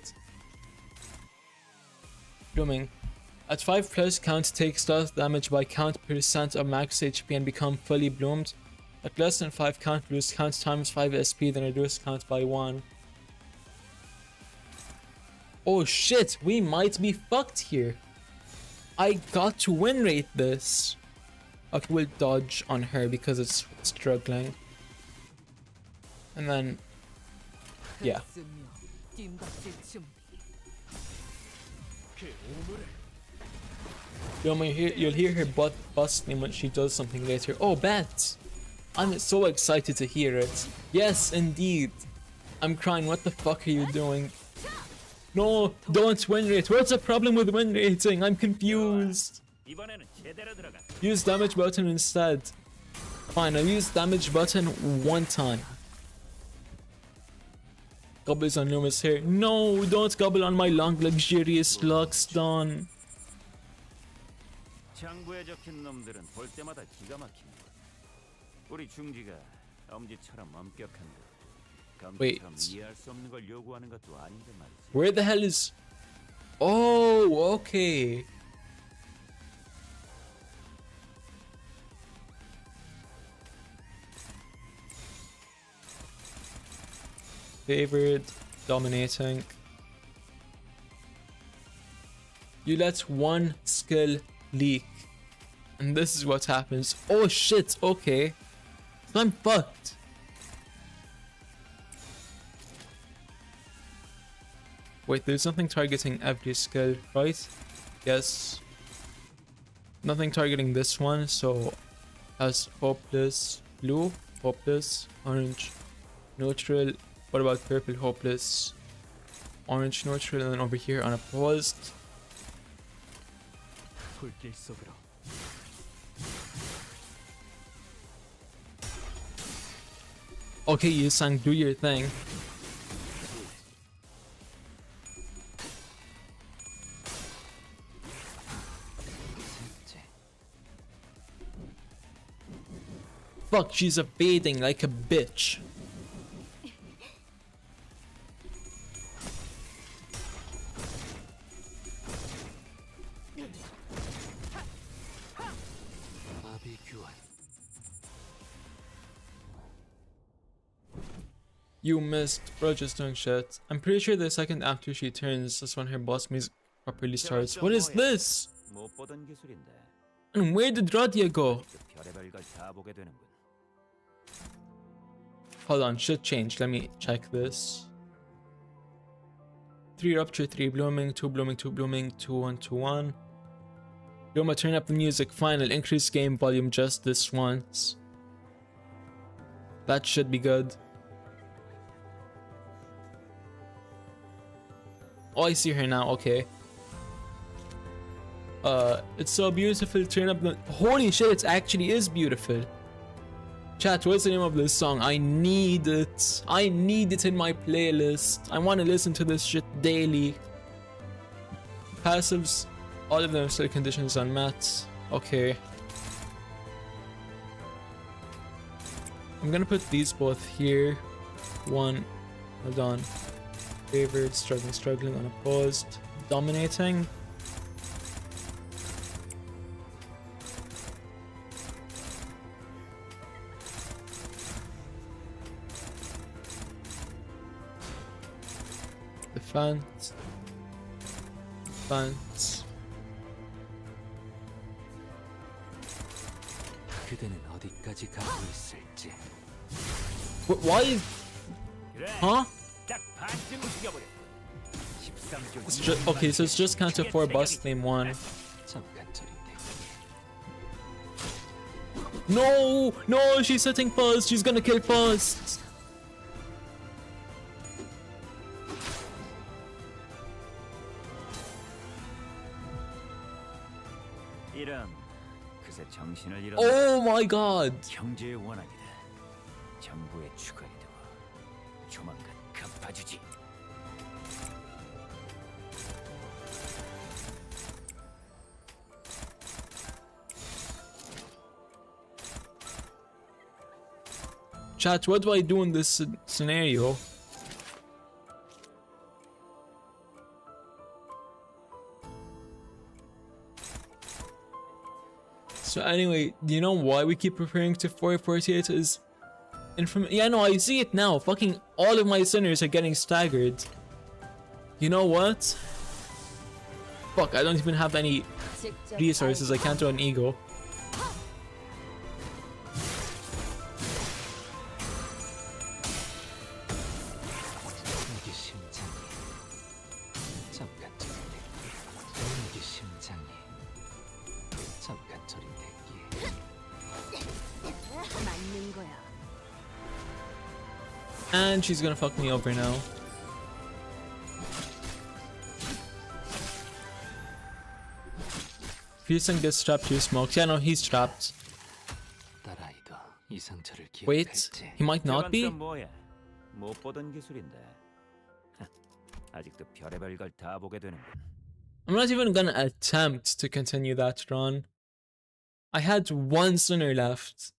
Blooming. At 5 plus count, take stealth damage by count percent of max HP and become fully bloomed. At less than 5 count, lose count times 5 SP, then reduce count by 1. Oh shit, we might be fucked here. I got to win rate this. Okay, we'll dodge on her because it's struggling. And then, yeah. You'll hear her butt busting when she does something later. Oh, bet! I'm so excited to hear it. Yes, indeed. I'm crying. What the fuck are you doing? No, don't win rate. What's the problem with win rating? I'm confused. Use damage button instead. Fine, I'll use damage button 1 time. Gobbles on Loomis here. No, don't gobble on my long, luxurious locks, Don. 창부에 적힌 놈들은 볼 때마다 기가 막힌다. 우리 중지가 엄지처럼 엄격한데 검처럼 이해할 수 없는 걸 요구하는 것도 아닌데 말이지. Where the hell is? Oh, okay. Favored, dominating. You let 1 skill leak, and this is what happens. Oh shit, okay. So I'm fucked. Wait, there's nothing targeting every skill, right? Yes. Nothing targeting this one, so as hopeless blue, hopeless, orange, neutral. What about purple, hopeless, orange, neutral, and then over here unopposed. Okay, you sang, do your thing. Fuck, she's evading like a bitch. You missed, bro, just doing shit. I'm pretty sure the second after she turns is when her boss music properly starts. What is this? 못 보던 기술인데. And where did Radia go? 별의별 걸 다 보게 되는군. Hold on, shit changed. Let me check this. 3 rupture, 3 blooming, 2 blooming, 2 blooming, 2 1 2 1. Luma, turn up the music. Fine, I'll increase game volume just this once. That should be good. Oh, I see her now. Okay. It's so beautiful. Turn up the. Holy shit! It actually is beautiful. Chat, what's the name of this song? I need it. I need it in my playlist. I want to listen to this shit daily. Passives, all of them are still conditions unmet. Okay. I'm gonna put these both here. One. Hold on. Favored, struggling, unopposed, dominating. Defense. Defense. Why? Huh? It's just, okay, so it's just CANTO 4 bust name 1. No! No! She's setting Fuzz! She's gonna kill Fuzz! Oh my god! 장부에 추가되어 조만간 갚아주지. Chat, what do I do in this scenario? So anyway, do you know why we keep referring to 448 as yeah, no, I see it now. Fucking all of my sinners are getting staggered. You know what? Fuck, I don't even have any resources. I can't do an ego. And she's gonna fuck me over now. Fusen gets strapped to your smokes. Yeah, no, he's trapped. Wait, he might not be? 뭐야? 못 보던 기술인데. 아직도 별의별 걸 다 보게 되는군. I'm not even gonna attempt to continue that run. I had one sinner left.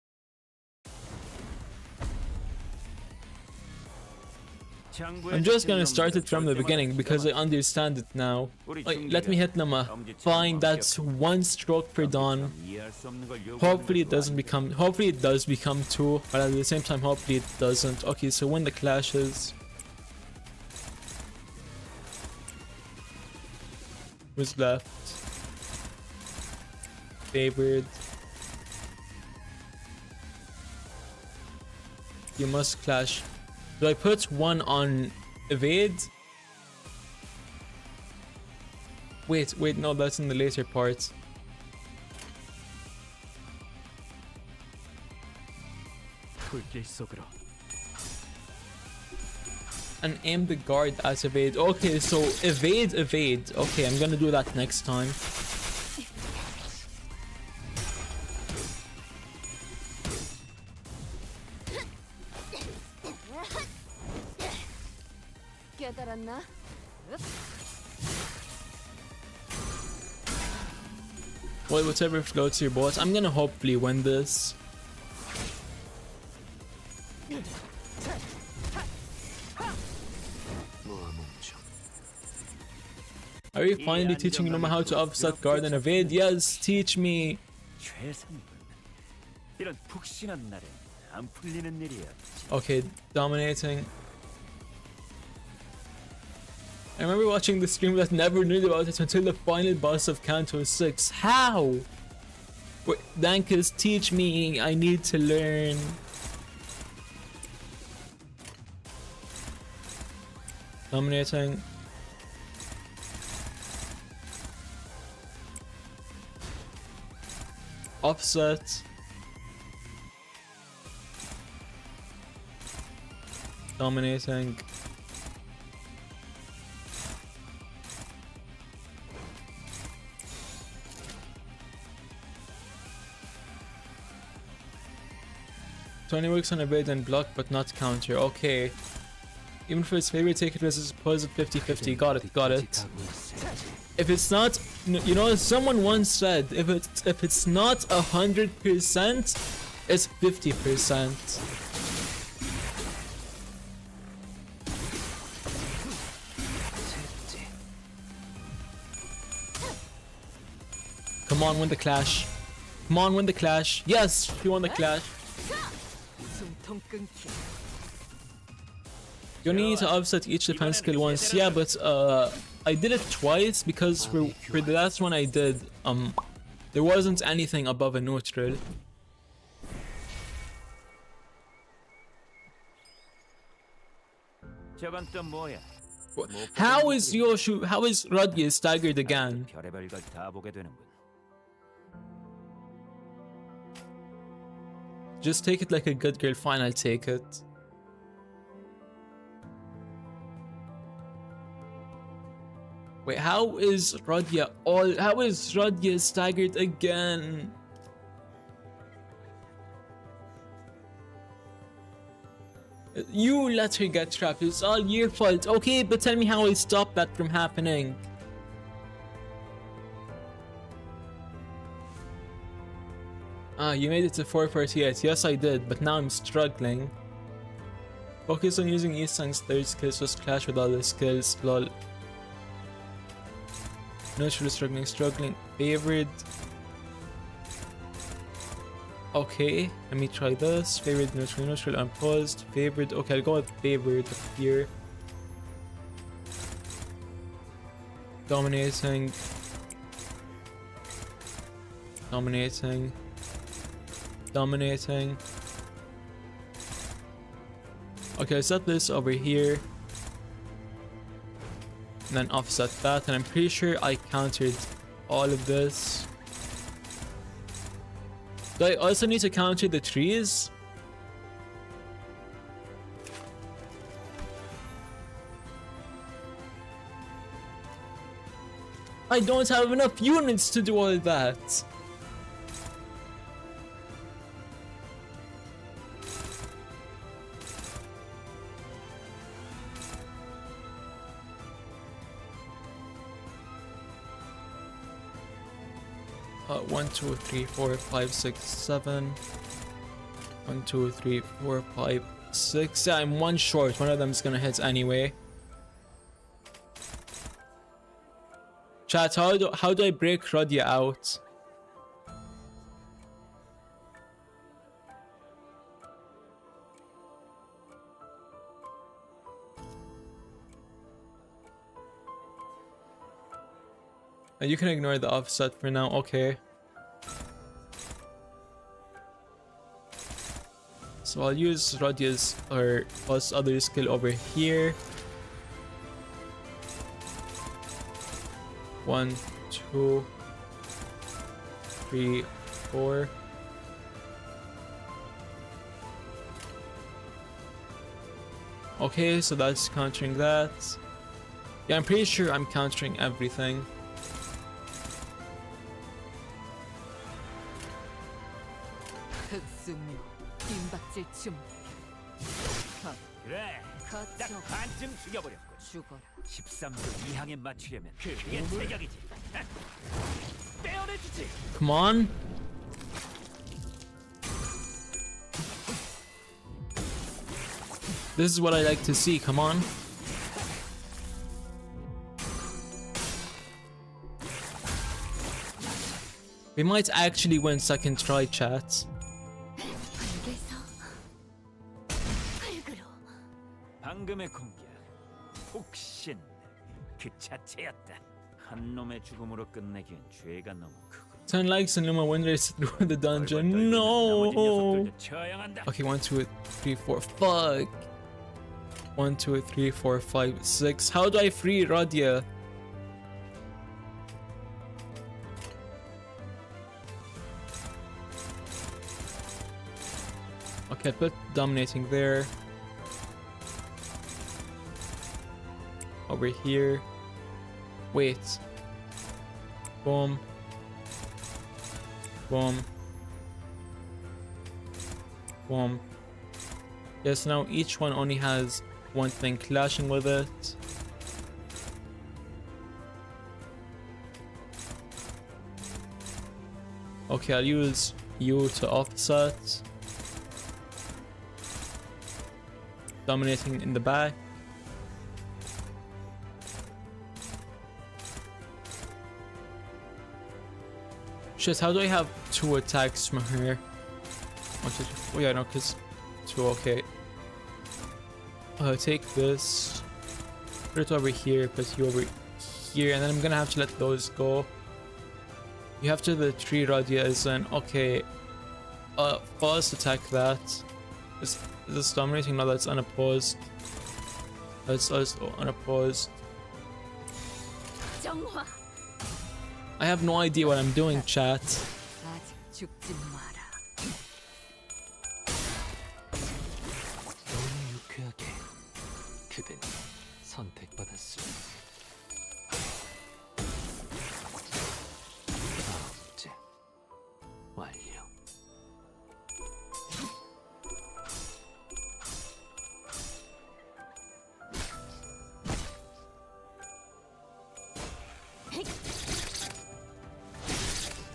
I'm just gonna start it from the beginning because I understand it now. Like, let me hit Nama. Fine, that's one stroke per dawn. Hopefully it does become two, but at the same time hopefully it doesn't. Okay, so when the clashes. Who's left? Favored. You must clash. Do I put one on evade? Wait, no, that's in the later part. And aim the guard as evade. Okay, so evade. Okay, I'm gonna do that next time. Well, whatever floats your boat. I'm gonna hopefully win this. Are you finally teaching Numa how to offset guard and evade? Yes, teach me. Okay, dominating. I remember watching the stream that never knew about it until the final boss of CANTO 6. How? Wait, Dankus, teach me. I need to learn. Dominating. Offset. Dominating. Tony works on evade and block but not counter. Okay. Even for his favorite, take it as his opposite 50-50. Got it. If it's not, you know, someone once said, if it's not 100%, it's 50%. Come on, win the clash. Come on, win the clash. Yes, you won the clash. You only need to offset each defense skill once. Yeah, but I did it twice because for the last one I did, there wasn't anything above a neutral. How is Rodya staggered again? Just take it like a good girl. Fine, I'll take it. Wait, how is Rodya staggered again? You let her get trapped. It's all your fault. Okay, but tell me how I stop that from happening. Ah, you made it to 448. Yes, I did, but now I'm struggling. Focus on using Eastang's third skills, just clash with other skills. Lol. Neutral, struggling. Favored. Okay, let me try this. Favored, neutral, unpaused. Favored. Okay, I'll go with favored here. Dominating. Okay, set this over here. And then offset that. And I'm pretty sure I countered all of this. Do I also need to counter the trees? I don't have enough units to do all that. One, two, three, four, five, six, seven. 1, 2, 3, 4, 5, 6. Yeah, I'm one short. One of them's gonna hit anyway. Chat, how do I break Radia out? You can ignore the offset for now. Okay. So I'll use Radia's or plus other skill over here. 1, 2, 3, 4. Okay, so that's countering that. Yeah, I'm pretty sure I'm countering everything. 그래, 딱 반쯤 죽여버렸군. 13도 이항에 맞추려면 그게 제격이지. 떼어내주지. Come on. This is what I like to see. Come on. We might actually win second try, chat. 방금의 공격, 혹신 그 자체였다. 한 놈의 죽음으로 끝내기엔 죄가 너무 크고. 10 likes and Luma wonders through the dungeon. No. Okay, 1, 2, 3, 4. Fuck. 1, 2, 3, 4, 5, 6. How do I free Radia? Okay, put dominating there. Over here. Wait. Boom. Boom. Boom. Yes, now each one only has one thing clashing with it. Okay, I'll use you to offset. Dominating in the back. Shit, how do I have 2 attacks from here? 1, 2, 3. Oh yeah, no, because 2, okay. Take this. Put it over here, put you over here, and then I'm gonna have to let those go. You have to the 3 Radia is an okay. First attack that. Is this dominating? No, that's unopposed. That's also unopposed. I have no idea what I'm doing, chat.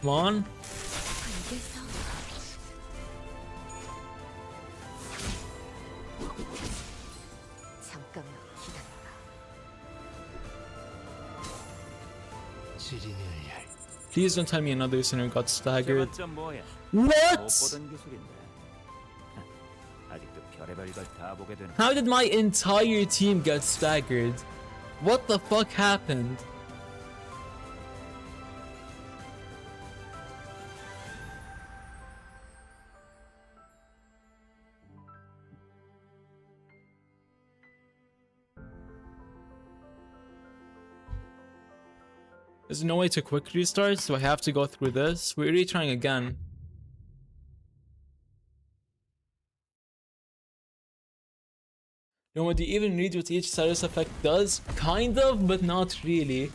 Come on. 알겠어. 잠깐만 기다려라. Please don't tell me another sinner got staggered. 저건 뭐야? What? 못 보던 기술인데. 아직도 별의별 걸 다 보게 되는. How did my entire team get staggered? What the fuck happened? There's no way to quick restart, so I have to go through this. We're retrying again. You know, do you even read what each status effect does? Kind of, but not really.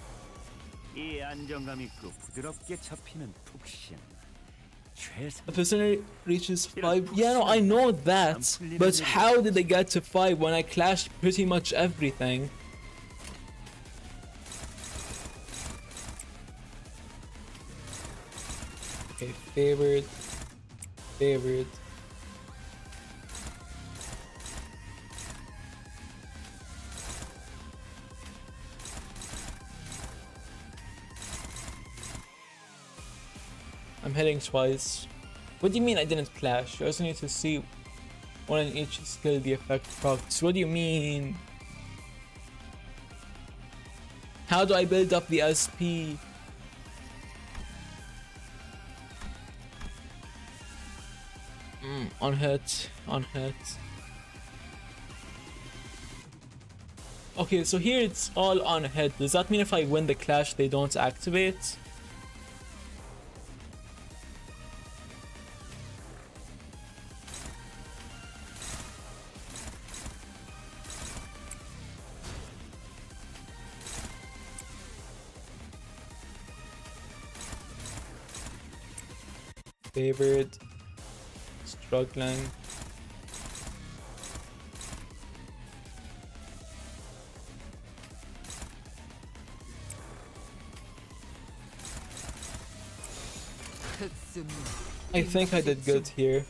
이 안정감 있고 부드럽게 잡히는 푹신. 최상. If the sinner reaches 5, yeah, no, I know that, but how did they get to 5 when I clashed pretty much everything? Okay, favored. I'm hitting twice. What do you mean I didn't clash? You also need to see one in each skill the effect procs. What do you mean? How do I build up the SP? On hit. Okay, so here it's all on hit. Does that mean if I win the clash they don't activate? Favored. Struggling. I think I did good here.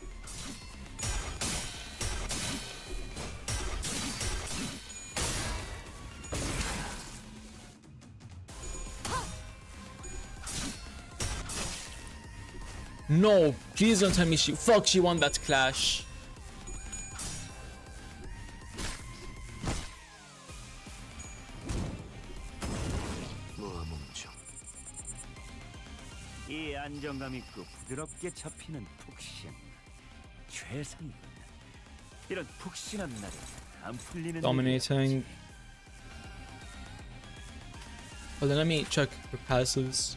No, please don't tell me she won that clash. 이 안정감 있고 부드럽게 잡히는 푹신. 최상이군. 이런 푹신한 날에 안 풀리는. Dominating. Hold on, let me check for passives.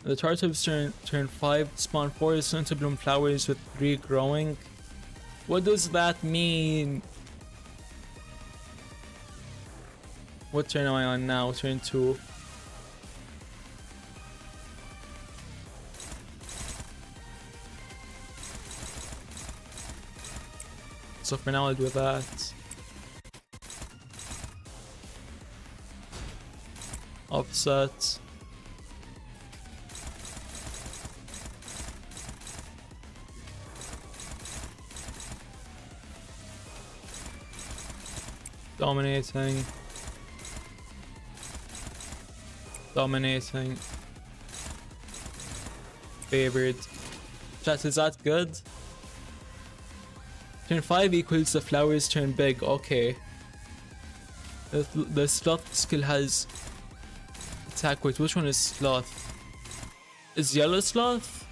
The Tartubs turn 5, spawn 4 soon to bloom flowers with 3 growing. What does that mean? What turn am I on now? Turn 2. So for now I'll do that. Offset. Dominating. Favored. Chat, is that good? Turn 5 equals the flowers turn big. Okay. The sloth skill has attack. Wait, which one is sloth? Is yellow sloth?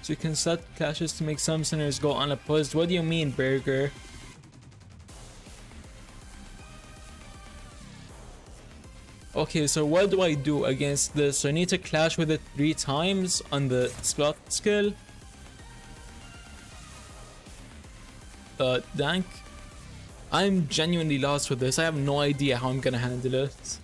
So you can set clashes to make some sinners go unopposed. What do you mean, Burger? Okay, so what do I do against this? So I need to clash with it 3 times on the sloth skill. Dank. I'm genuinely lost with this. I have no idea how I'm gonna handle it.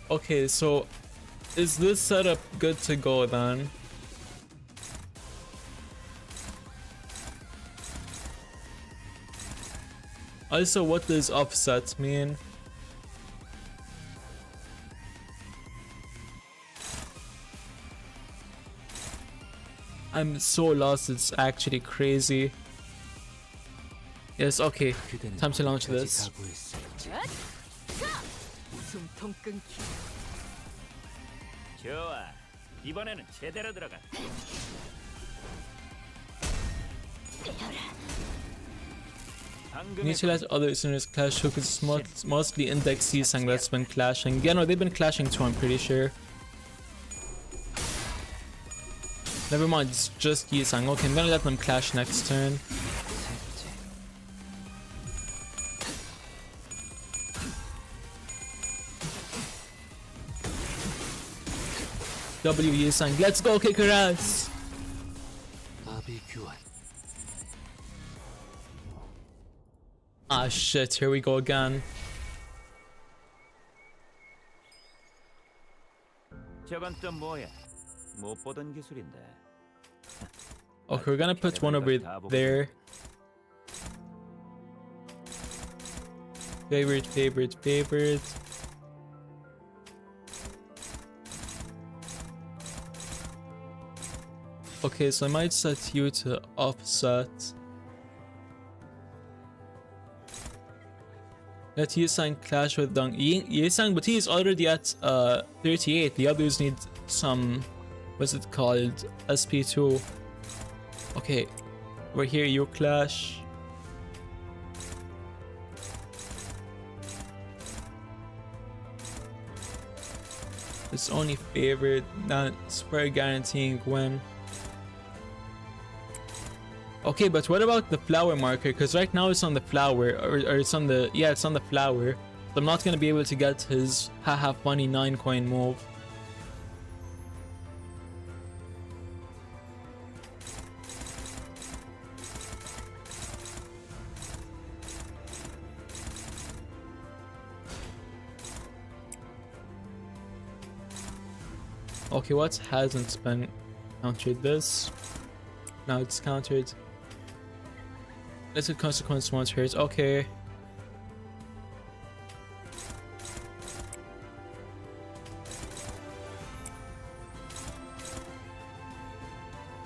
Okay, so is this setup good to go then? Also, what does offset mean? I'm so lost, it's actually crazy. Yes, okay. Time to launch this. 숨통 끊기. 좋아. 이번에는 제대로 들어가. You need to let other listeners clash who could mostly index Yisang that's been clashing. Yeah, no, they've been clashing too, I'm pretty sure. Never mind, it's just Yisang. Okay, I'm gonna let them clash next turn. W Yisang, let's go kick her ass! Ah shit, here we go again. 저건 또 뭐야? 못 보던 기술인데. Okay, we're gonna put one over there. Favorite, favorite, favorite. Okay, so I might set you to offset. Let Yisang clash with Dong. Yisang, but he's already at 38. The others need some, what's it called? SP2. Okay, we're here, you clash. It's only favored, not square guaranteeing win. Okay, but what about the flower marker? Because right now it's on the flower, or it's on the, yeah, it's on the flower. So I'm not going to be able to get his haha funny 9 coin move. Okay, what hasn't been countered? This. Now it's countered. Little consequence once hurts. Okay.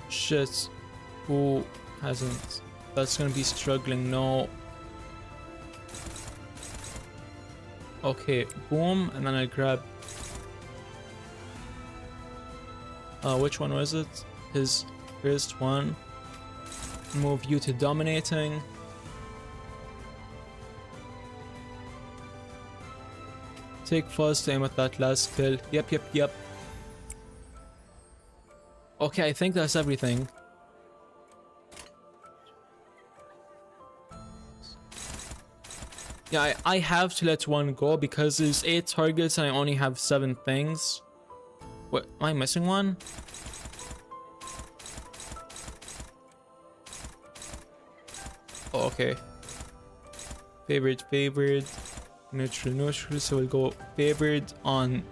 Shit. Who hasn't? That's gonna be struggling. No. Okay. Boom. And then I grab. Which one was it? His first one. Move you to dominating. Take first aim at that last kill. Yep. Okay, I think that's everything. Yeah, I have to let one go because there's 8 targets and I only have 7 things. What, am I missing one? Oh, okay. Favored, neutral, so we'll go favored on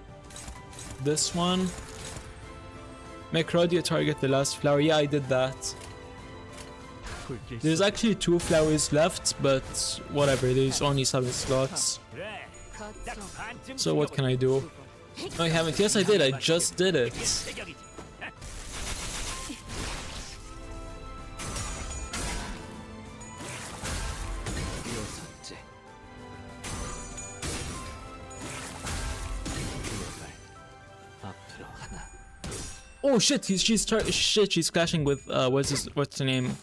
this one. Make Rodia target the last flower. Yeah, I did that. There's actually 2 flowers left, but whatever, there's only 7 slots. So what can I do? No, I haven't. Yes, I did. I just did it. Oh shit! She's clashing with what's her name?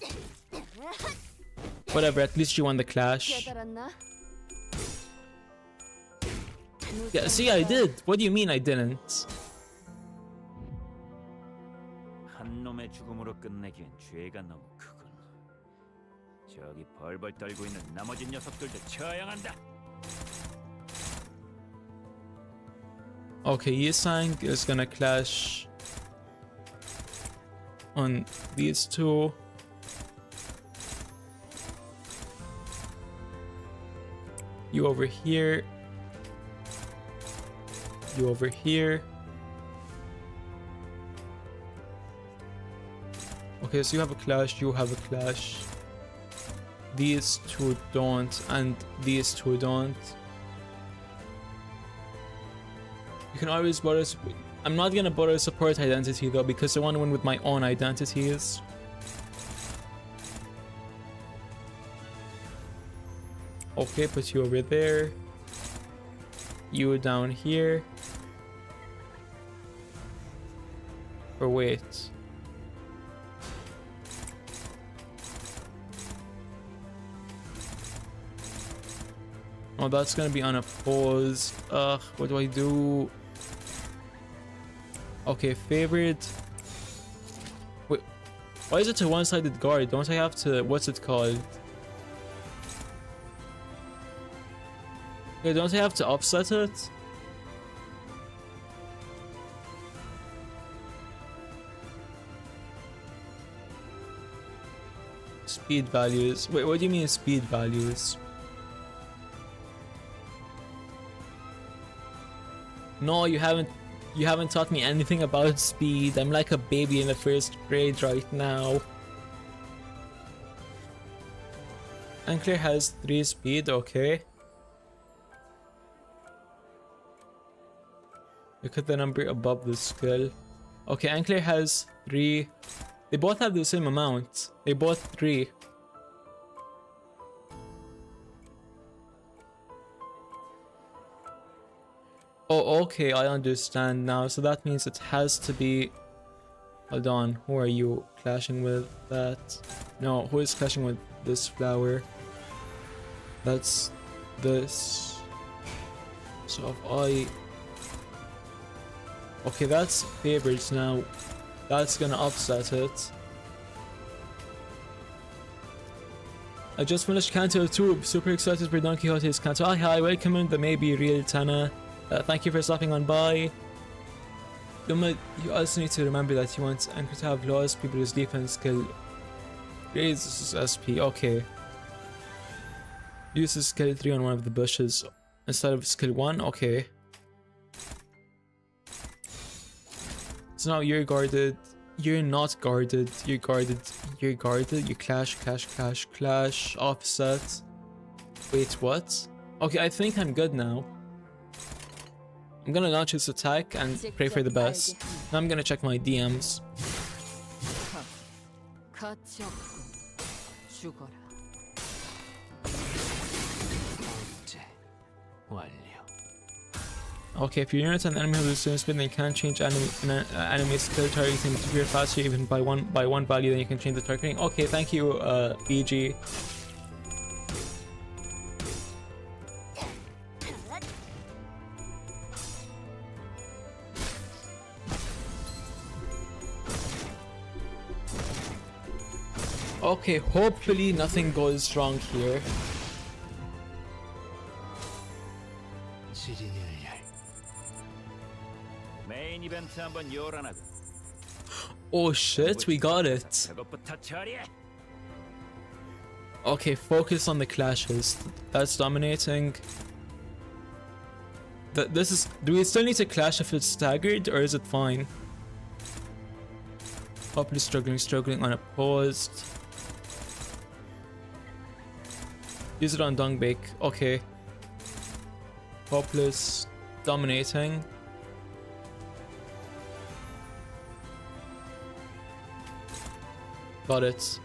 Whatever. At least she won the clash. Yeah. See, I did. What do you mean I didn't? 번의 죽음으로 끝내기엔 죄가 너무 크군. 저기 벌벌 떨고 있는 나머지 녀석들도 처형한다. Okay, Yisang is gonna clash on these two. You over here. You over here. Okay, so you have a clash, you have a clash. These two don't, and these two don't. You can always borrow. I'm not gonna borrow support identity though, because I want to win with my own identities. Okay, put you over there. You down here. Or wait. Oh, that's gonna be unopposed. Ugh, what do I do? Okay, favorite. Wait, why is it a one-sided guard? Don't I have to, what's it called? Yeah, don't I have to offset it? Speed values. Wait, what do you mean speed values? No, you haven't taught me anything about speed. I'm like a baby in the first grade right now. Unclear has 3 speed, okay. Look at the number above the skill. Okay, Unclear has 3. They both have the same amount. They both 3. Oh, okay, I understand now. So that means it has to be... Hold on, who are you clashing with that? No, who is clashing with this flower? That's this. So if I... Okay, that's favorites now. That's gonna upset it. I just finished Canto 2. Super excited for Don Quixote's Canto. Hi, welcome in the maybe real Tana. Thank you for stopping on by. You also need to remember that you want Anchor to have laws, people whose defense skill raises SP. Okay. Use skill 3 on one of the bushes instead of skill 1. Okay. So now you're guarded. You're not guarded. You're guarded. You're guarded. You clash, clash, clash, clash. Offset. Wait, what? Okay, I think I'm good now. I'm gonna launch this attack and pray for the best. Now I'm gonna check my DMs. Okay, if you're near an enemy who is spin, then you can change enemy skill targeting to appear faster even by one value, then you can change the targeting. Okay, thank you, BG. Okay, hopefully nothing goes wrong here. Oh shit, we got it. Okay, focus on the clashes. That's dominating. This is... Do we still need to clash if it's staggered, or is it fine? Hopefully struggling unopposed. Use it on Dongbake. Okay. Hopeless. Dominating. Got it.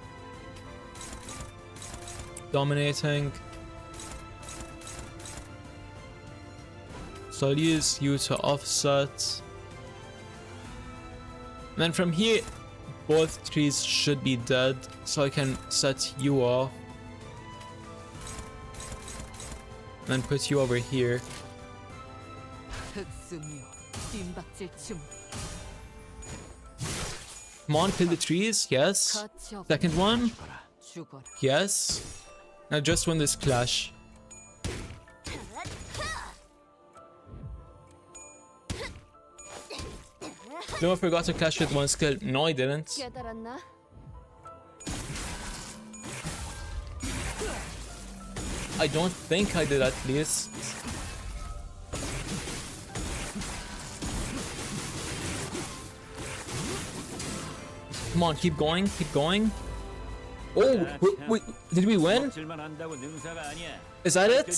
Dominating. So I'll use you to offset. And then from here, both trees should be dead, so I can set you off. And then put you over here. Come on, kill the trees. Yes. Second one. Yes. Now just win this clash. No, I forgot to clash with one skill. No, I didn't. 깨달았나? I don't think I did at least. Come on, keep going, keep going. Oh, wait, did we win? Is that it?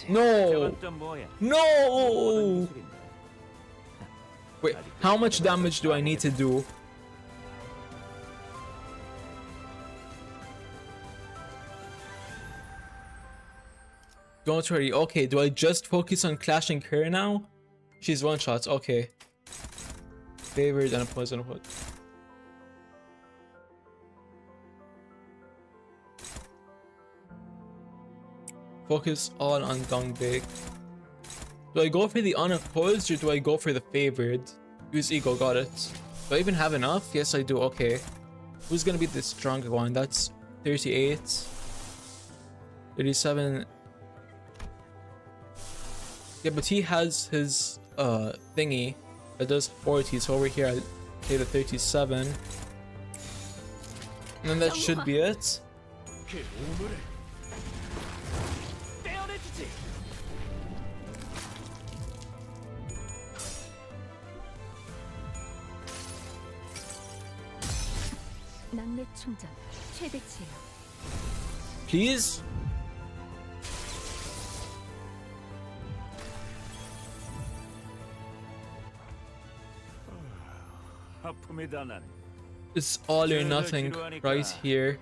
No! No! Wait, how much damage do I need to do? Don't worry. Okay, do I just focus on clashing her now? She's one shot. Okay. Favored and a poison hood. Focus all on Dongbik. Do I go for the unopposed or do I go for the favored? Use ego, got it. Do I even have enough? Yes, I do. Okay. Who's gonna be the stronger one? That's 38. 37. Yeah, but he has his thingy that does 40. So over here, I'll play the 37. And then that should be it. 낙뢰 충전 최대치예요. Please? It's all or nothing right here.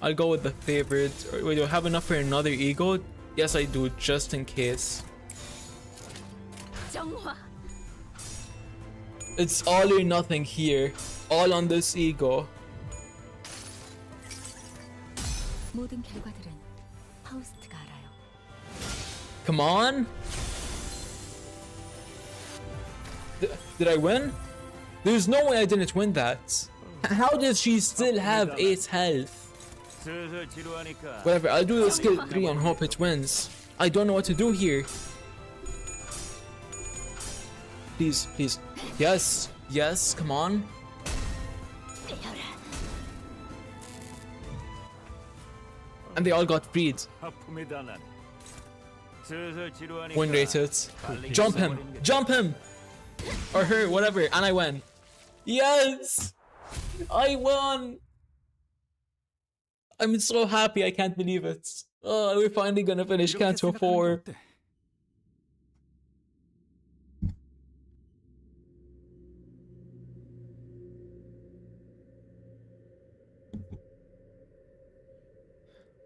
I'll go with the favorite. Wait, do I have enough for another ego? Yes, I do, just in case. 정화. It's all or nothing here. All on this ego. 모든 결과들은 파우스트가 알아요. Come on. Did I win? There's no way I didn't win that. How does she still have 8 health? Whatever, I'll do the skill 3 and hope it wins. I don't know what to do here. Please, please. Yes, yes, come on. And they all got freed. Win rated. Jump him! Jump him! Or her, whatever, and I win. Yes! I won! I'm so happy, I can't believe it. Oh, we're finally gonna finish CANTO 4.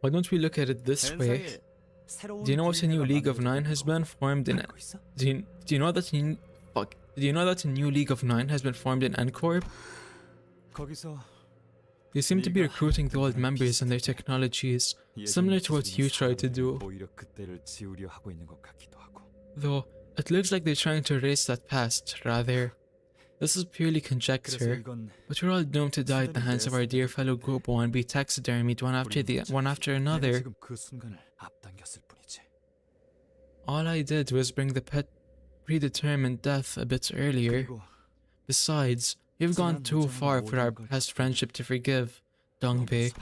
Why don't we look at it this way? Do you know what a new League of 9 has been formed in? Do you know that Do you know that a new League of 9 has been formed in Ncorp? They seem to be recruiting the old members and their technologies, similar to what you tried to do. Though, it looks like they're trying to erase that past, rather. This is purely conjecture, but we're all doomed to die at the hands of our dear fellow Gobo and be taxidermied one after another. All I did was bring the pet predetermined death a bit earlier. Besides, we've gone too far for our past friendship to forgive, Dongbik.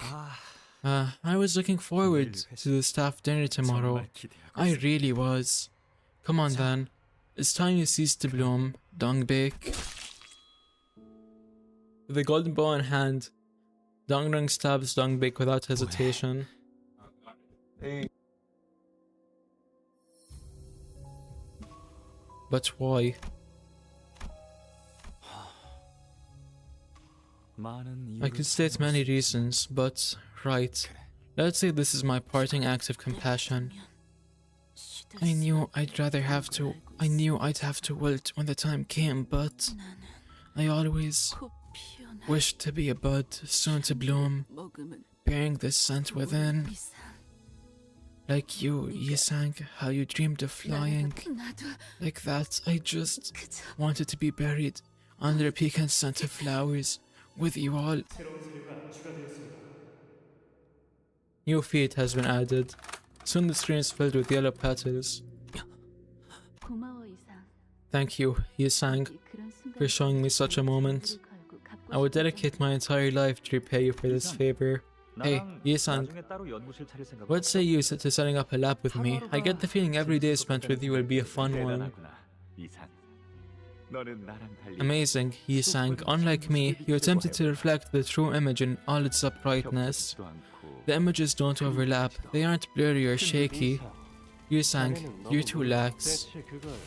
I was looking forward to the staff dinner tomorrow. I really was. Come on then. It's time you cease to bloom, Dongbik. With the golden bow in hand, Dongrung stabs Dongbik without hesitation. But why? I could state many reasons, but right. Let's say this is my parting act of compassion. I knew I'd have to wilt when the time came, but I always wished to be a bud, soon to bloom, bearing the scent within. Like you sang how you dreamed of flying. 나도 Like that, I just 그저 wanted to be buried under a pecan scent of flowers with you all. New feet has been added. Soon the screen is filled with yellow petals. 고마워 이상. Thank you, sang, 그런 순간 for showing me such a moment. I would dedicate my entire life to repay you for this favor. Hey, sang, 나중에 따로 연구실 차릴 생각. what say you to setting up a lab with me? I get the feeling every day spent with you will be a fun one. 대단하구나, 이산. 너는 나랑 달리 Amazing, sang. Unlike me, you attempted to reflect the true image in all its uprightness. 겹치지도 않고 The images don't overlap, they aren't blurry or shaky. sang, you're too lax.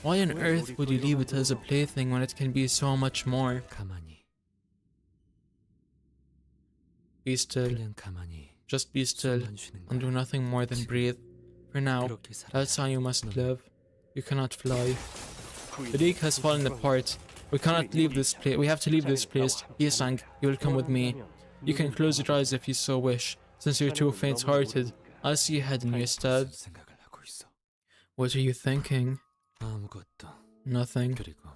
Why on earth would you leave it as a plaything when it can be so much more? 가만히, Be still, 그냥 가만히 just be still, 숨만 쉬는 and do 거야. nothing more than breathe. For now, 그렇게 살아. that's how you must live. You cannot fly. The league has fallen apart. We cannot leave this place. We have to leave this place. sang, you will come with me. You can close your eyes if you so wish. Since you're too faint-hearted, I'll see ahead in your stead. 생각을 하고 있어. What are you thinking? 아무것도. Nothing. 그리고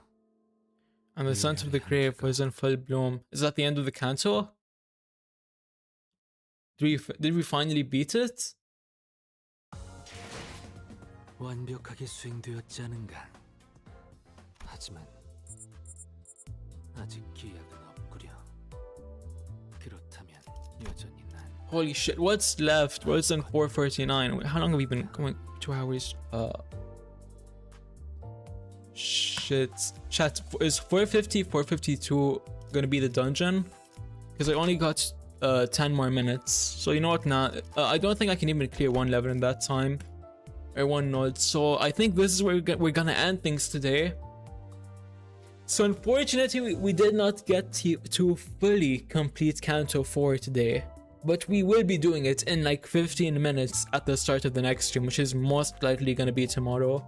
And the scent of the grave was in full bloom. Is that the end of the canto? Did we finally beat it? 완벽하게 수행되었지 않은가. 하지만 아직 기약은 없구려. 그렇다면 여전히 난 Holy shit, what's left? What's in 4:49? How long have we been going? 2 hours? Shit. Chat, is 450, 452 gonna be the dungeon? Because I only got 10 more minutes. So you know what now? I don't think I can even clear one level in that time. Or one node. So I think this is where we're gonna end things today. So unfortunately, we did not get to fully complete Canto 4 today. But we will be doing it in like 15 minutes at the start of the next stream, which is most likely gonna be tomorrow.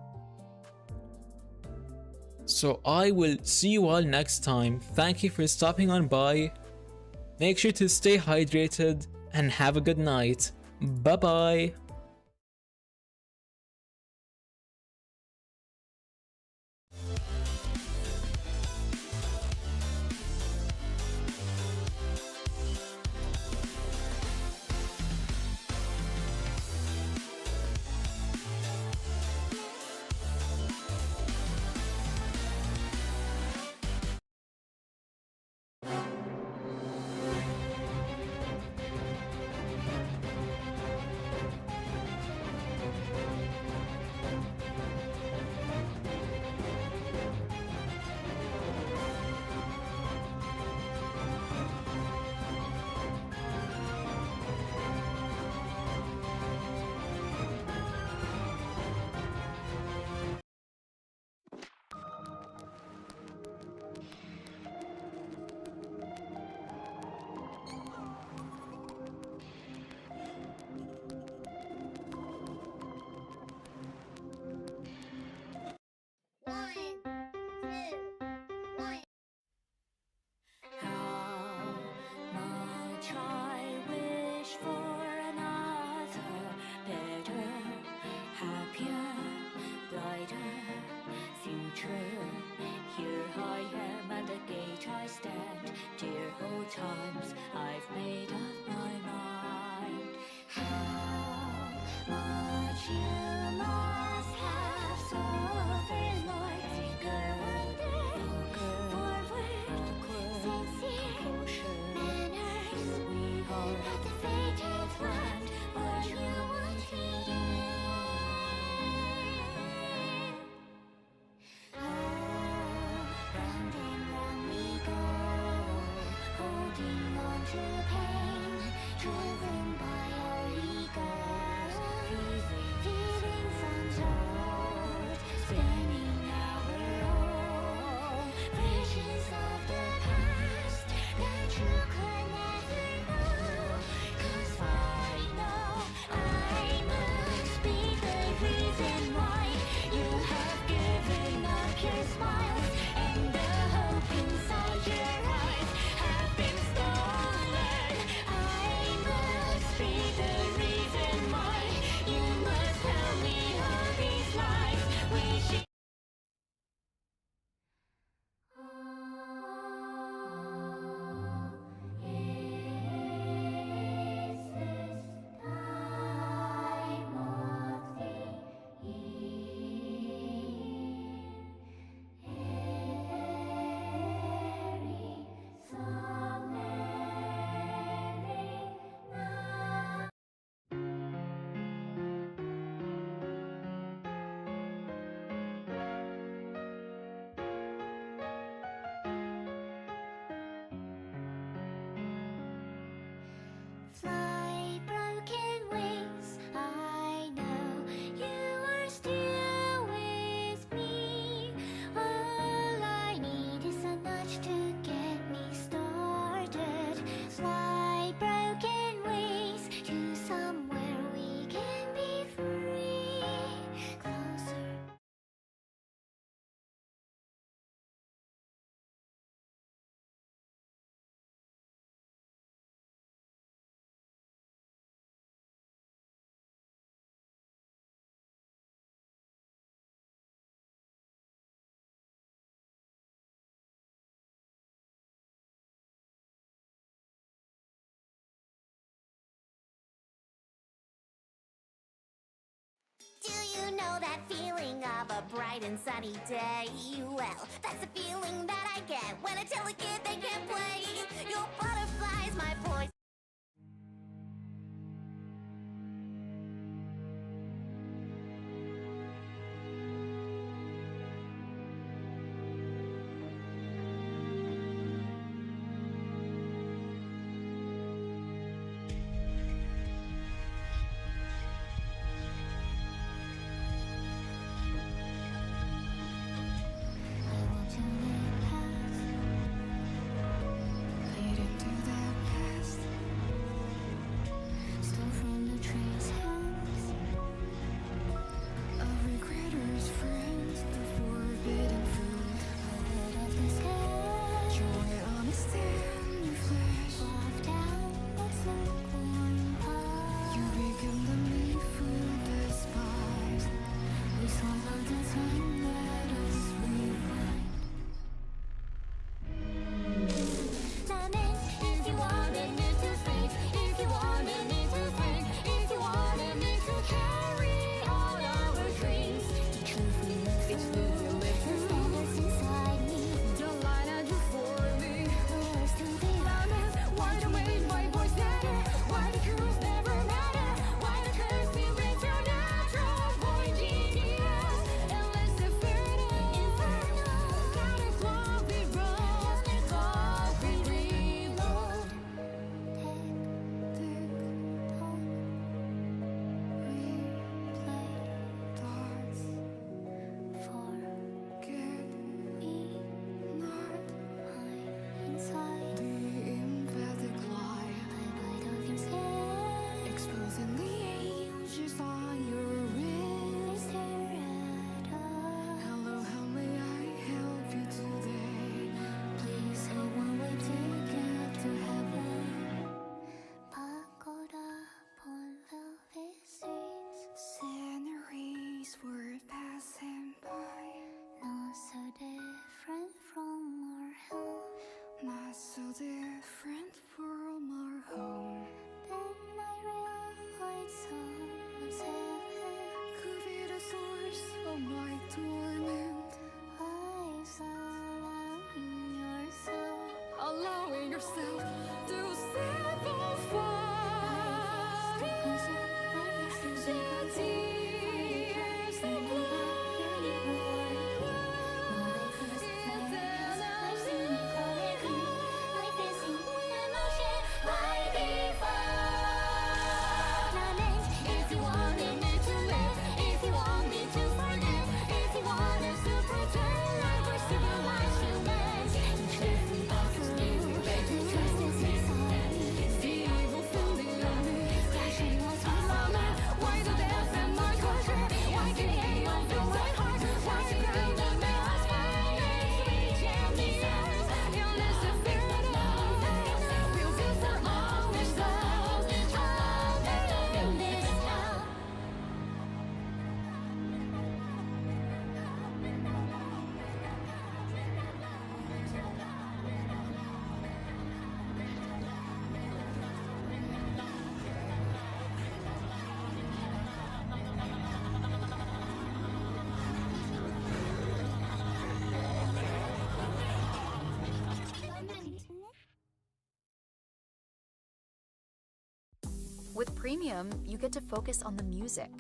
So I will see you all next time. Thank you for stopping on by. Make sure to stay hydrated and have a good night. Bye bye. Times I've made up my mind how much you must have suffered, Lord. Figure one day forward, sincere manners. We are at the fated land where you want to do. Round and round we go, holding on to pain, driven by our egos, feelings untold, spinning our own visions of the past that you could never know. 'Cause I know I must be the reason why you have given up your smiles and the hope inside your eyes have been stolen. I must be the reason why you must You know that feeling of a bright and sunny day? Well, that's the feeling that I get when I tell a kid they can't play. Your butterfly's my poison. Allowing yourself to simplify the tears of If you wanted me to live, if you want me to forgive, if you want us to pretend like we're civilized humans, With Premium, you get to focus on the music,